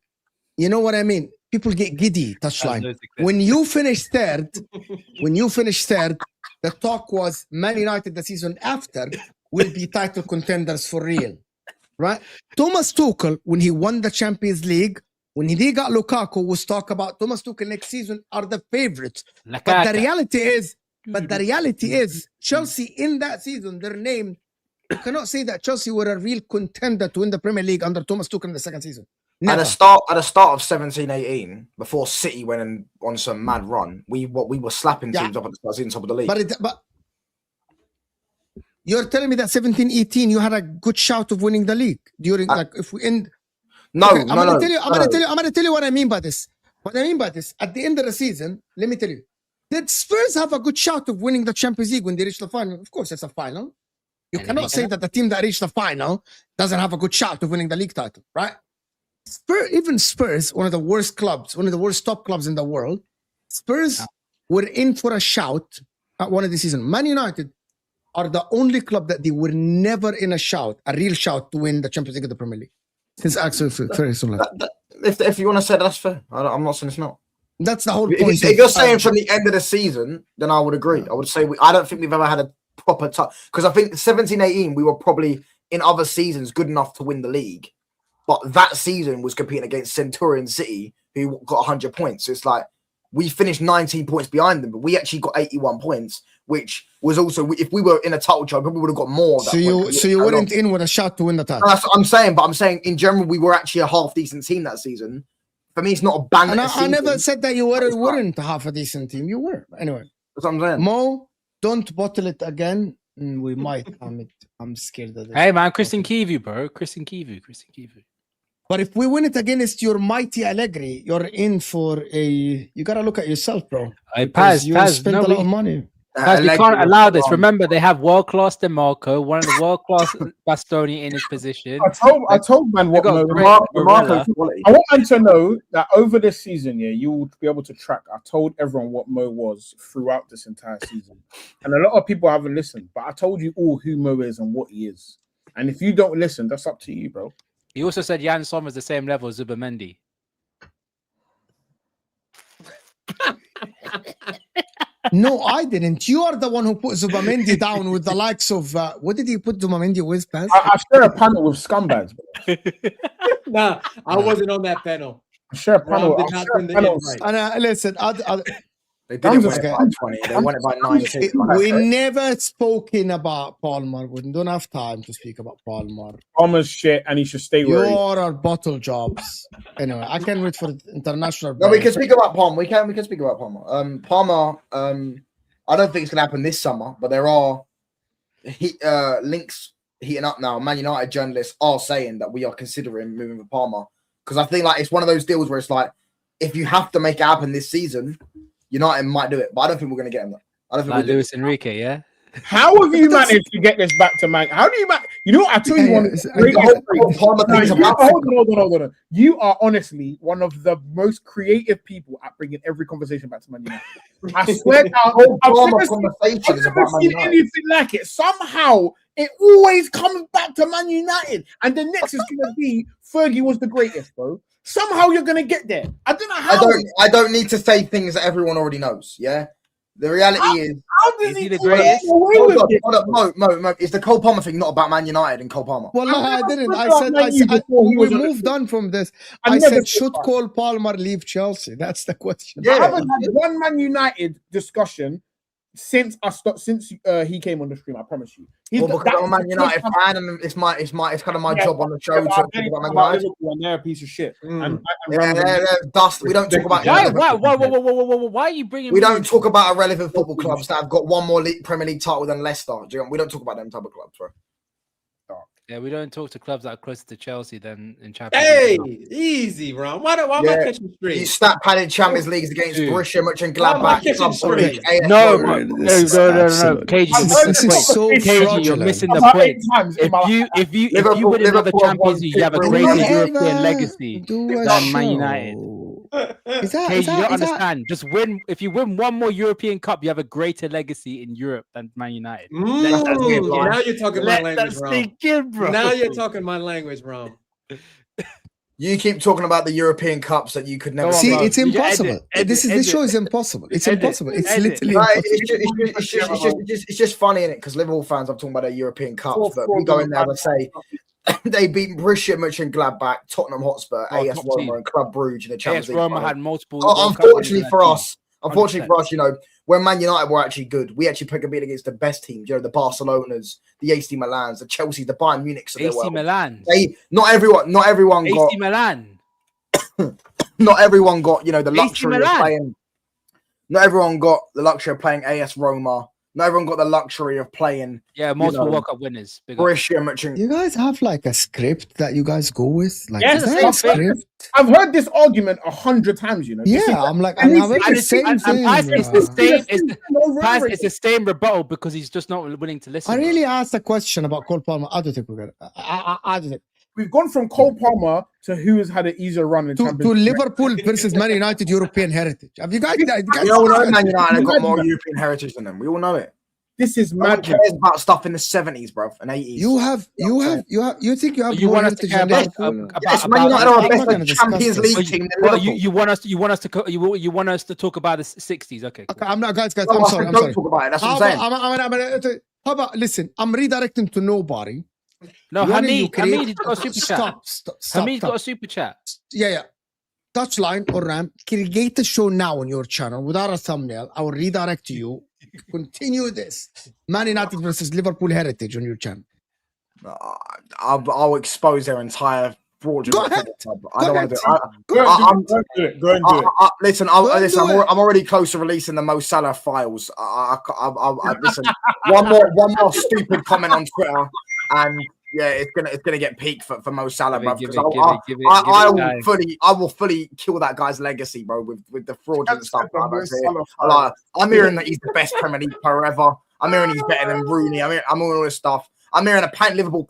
You know what I mean? People get giddy, touchline. When you finish third, the talk was Man United the season after will be title contenders for real. Right? Thomas Tuchel, when he won the Champions League, when he got Lukaku, was talk about Thomas Tuchel next season are the favorites. But the reality is, Chelsea in that season, their name, you cannot say that Chelsea were a real contender to win the Premier League under Thomas Tuchel in the second season. Never. At the start of 17-18, before City went on some mad run, we were slapping teams up at the top of the league. But you're telling me that 17-18, you had a good shout of winning the league during if we end. No, okay, I'm gonna tell you what I mean by this. At the end of the season, let me tell you, did Spurs have a good shout of winning the Champions League when they reached the final? Of course, it's a final. You cannot say that the team that reached the final doesn't have a good shot of winning the league title, right? Even Spurs, one of the worst top clubs in the world, Spurs were in for a shout at one of the seasons. Man United are the only club that they were never in a real shout to win the Champions League of the Premier League. Since Axel Ferguson left. If you want to say that's fair, I'm not saying it's not. That's the whole point. If you're saying from the end of the season, then I would agree. I would say I don't think we've ever had a proper touch. Because I think 17-18, we were probably in other seasons good enough to win the league. But that season was competing against Centurion City, who got 100 points. So it's like we finished 19 points behind them, but we actually got 81 points, which was also, if we were in a title job, probably would have got more. So you weren't in with a shot to win the title. That's what I'm saying. But I'm saying in general, we were actually a half decent team that season. For me, it's not a bang. And I never said that you weren't half a decent team. You were. Anyway, that's what I'm saying. Mo, don't bottle it again. We might. I'm scared of this. Hey man, Christian Kivu, bro. Christian Kivu. But if we win it against your mighty Allegri, you're in for a. You gotta look at yourself, bro. Paz, spent a lot of money. Paz, we can't allow this. Remember, they have world-class DeMarco, one of the world-class Bastoni in his position. I told man what DeMarco. I want man to know that over this season, you will be able to track. I told everyone what Mo was throughout this entire season, and a lot of people haven't listened. But I told you all who Mo is and what he is. And if you don't listen, that's up to you, bro. He also said Jan Sommer's the same level as Zubimendi. No, I didn't. You are the one who put Zubamendi down with the likes of what did he put Zubamendi with? Paz? I share a panel with scumbags. Nah, I wasn't on that panel. I share a panel. Rom did not send the invite. And listen, They didn't win okay. it by 20. They won it by 19. we never spoken about Palmer. We don't have time to speak about Palmer. Palmer's shit, and he should stay You where he is. are bottle jobs. Anyway, I can wait for the international. No, we break. can speak about Palmer. We can speak about Palmer. Palmer. I don't think it's gonna happen this summer, but there are links heating up now. Man United journalists are saying that we are considering moving for Palmer because I think like it's one of those deals where it's like if you have to make it happen this season, United might do it, but I don't think we're gonna get him. I don't think Like we'll Luis Enrique, yeah. How have you managed to get this back to man? How do you manage? You know what? I tell you one. Hold on. You are honestly one of the most creative people at bringing every conversation back to Man United. I swear down, I've never seen anything like it. Somehow, it always comes back to Man United, and the next is going to be Fergie was the greatest, bro. Somehow you're going to get there. I don't know how. I don't need to say things that everyone already knows. Yeah. The reality is, how does he the greatest? Hold up, Mo, is the Cole Palmer thing not about Man United and Cole Palmer? Well, no, I didn't. I said we moved on from this. I said, should Cole Palmer leave Chelsea? That's the question. I haven't had one Man United discussion since he came on the stream. I promise you. Because I'm a Man United fan, and it's kind of my job on the show to talk about Man United. And they're a piece of shit. They're dust. We don't talk about. Why are you bringing? We don't talk about irrelevant football clubs that have got one more Premier League title than Leicester. We don't talk about them type of clubs, bro. Yeah, we don't talk to clubs that are closer to Chelsea than in Champions Hey, League. easy, Ron. Why am I catching straight? You stat padded Champions Leagues against Borussia Mönchengladbach. No. KG, you're missing the point. If you win another Champions League, you have a greater European legacy than Man United. You don't understand. Just win. If you win one more European Cup, you have a greater legacy in Europe than Man United. Now you're talking my language, bro. Now you're talking my language, Ron. You keep talking about the European Cups that you could never see. It's impossible. This show is impossible. It's impossible. It's literally impossible. It's just funny, innit? Because Liverpool fans are talking about their European Cups, but we go in there and say they beat Borussia Mönchengladbach, Tottenham Hotspur, AS Roma, and Club Brugge in the Champions League. Roma had multiple. Unfortunately for us, you know, when Man United were actually good, we actually competed against the best teams. You know, the Barcelonas, the AC Milans, the Chelsea, the Bayern Munichs. AC Milan. Not everyone got. AC Milan. Not everyone got, you know, the luxury of playing. Not everyone got the luxury of playing AS Roma. Not everyone got the luxury of playing. Yeah, multiple World Cup winners. Borussia Mönchengladbach. You guys have like a script that you guys go with? Like, yes, is that a script? I've heard this argument 100 times, you know. Yeah, I'm like, it's the same rebuttal because he's just not willing to listen. I really asked a question about Cole Palmer. I don't think we're gonna. I don't think. We've gone from Cole Palmer to who has had an easier run in to Liverpool versus Man United European heritage. Have you guys? We all know Man United got more European heritage than them. We all know it. This is mad. Who cares about stuff in the 70s, bro, and 80s? You think you have more heritage than Liverpool? Yes, Man United are the best Champions League team. You want us to talk about the 60s? Okay. I'm not, guys. I'm sorry. Don't talk about it. That's what I'm saying. How about listen? I'm redirecting to nobody. No, Hamid got a super chat. Stop. Hamid got a super chat. Yeah. Touchline or Ram, create a show now on your channel without a thumbnail. I will redirect to you. Continue this. Man United versus Liverpool heritage on your channel. I'll expose their entire fraudulent. I don't want to do it. Go and do it. Listen, I'm already close to releasing the Mo Salah files. Listen. One more stupid comment on Twitter, and yeah, it's gonna get peaked for Mo Salah, bro. I will fully kill that guy's legacy, bro, with the fraudulent stuff. I'm hearing that he's the best Premier League player ever. I'm hearing he's better than Rooney. I'm hearing all this stuff. I'm hearing Liverpool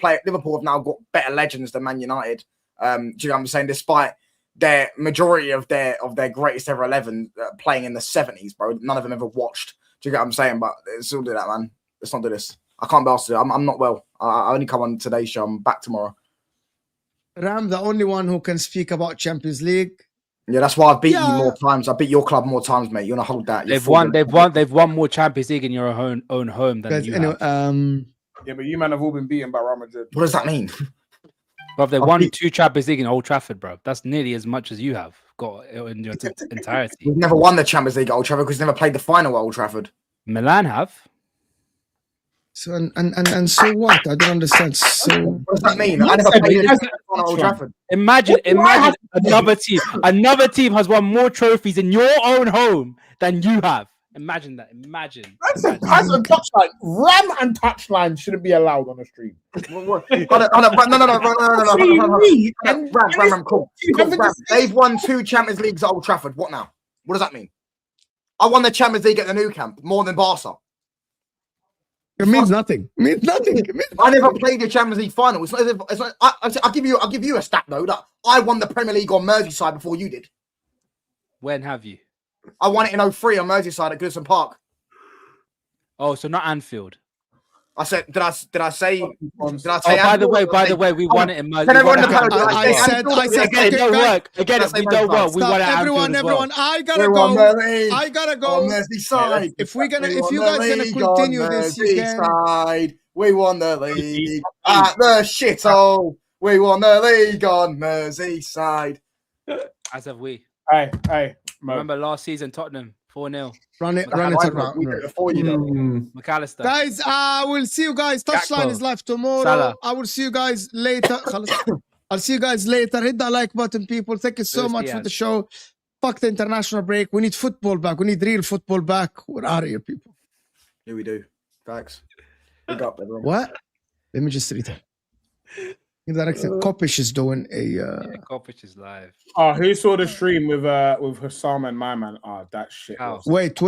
have now got better legends than Man United. Do you know what I'm saying? Despite their majority of their greatest ever 11 playing in the 70s, bro. None of them ever watched. Do you get what I'm saying? But let's all do that, man. Let's not do this. I can't be asked to. I'm not well. I only come on today's show. I'm back tomorrow. Ram, the only one who can speak about Champions League. Yeah, that's why I've beat you more times. I beat your club more times, mate. You're gonna hold that. They've won more Champions League in your own home than you have. Yeah, but you man have all been beaten by Real Madrid. What does that mean? Bro, they won 2 Champions League in Old Trafford, bro. That's nearly as much as you have got in your entirety. We've never won the Champions League at Old Trafford because we've never played the final at Old Trafford. Milan have. So and so what? I don't understand. So what does that mean? I never played the final at Old Trafford. Imagine another team has won more trophies in your own home than you have. Imagine that. Imagine. Pass and touchline. Ram and touchline shouldn't be allowed on the stream. No. Ram, cool. They've won 2 Champions Leagues at Old Trafford. What now? What does that mean? I won the Champions League at the Nou Camp more than Barca. It means nothing. It means nothing. I never played the Champions League final. It's not. I'll give you a stat though that I won the Premier League on Merseyside before you did. When have you? I won it in 2003 on Merseyside at Goodison Park. Oh, so not Anfield. I said, did I say? By the way, we won it in Merseyside. I said, it don't work. Again, we don't work. We won it at Anfield as well. I gotta go. I gotta go. On Merseyside. If you guys gonna continue this, you can. We won the league at the shithole. We won the league on Merseyside. As have we. Hey. Remember last season, Tottenham 4-0. Run it around. McAllister. Guys, we'll see you guys. Touchline is live tomorrow. Salah. I will see you guys later. I'll see you guys later. Hit that like button, people. Thank you so much for the show. Fuck the international break. We need football back. We need real football back. We're out of here, people. Yeah, we do. Thanks. Big up, everyone. What? Let me just read it. Director Kopish is doing a. Kopish is live. Oh, who saw the stream with Hussam and my man? Oh, that shit. Wait.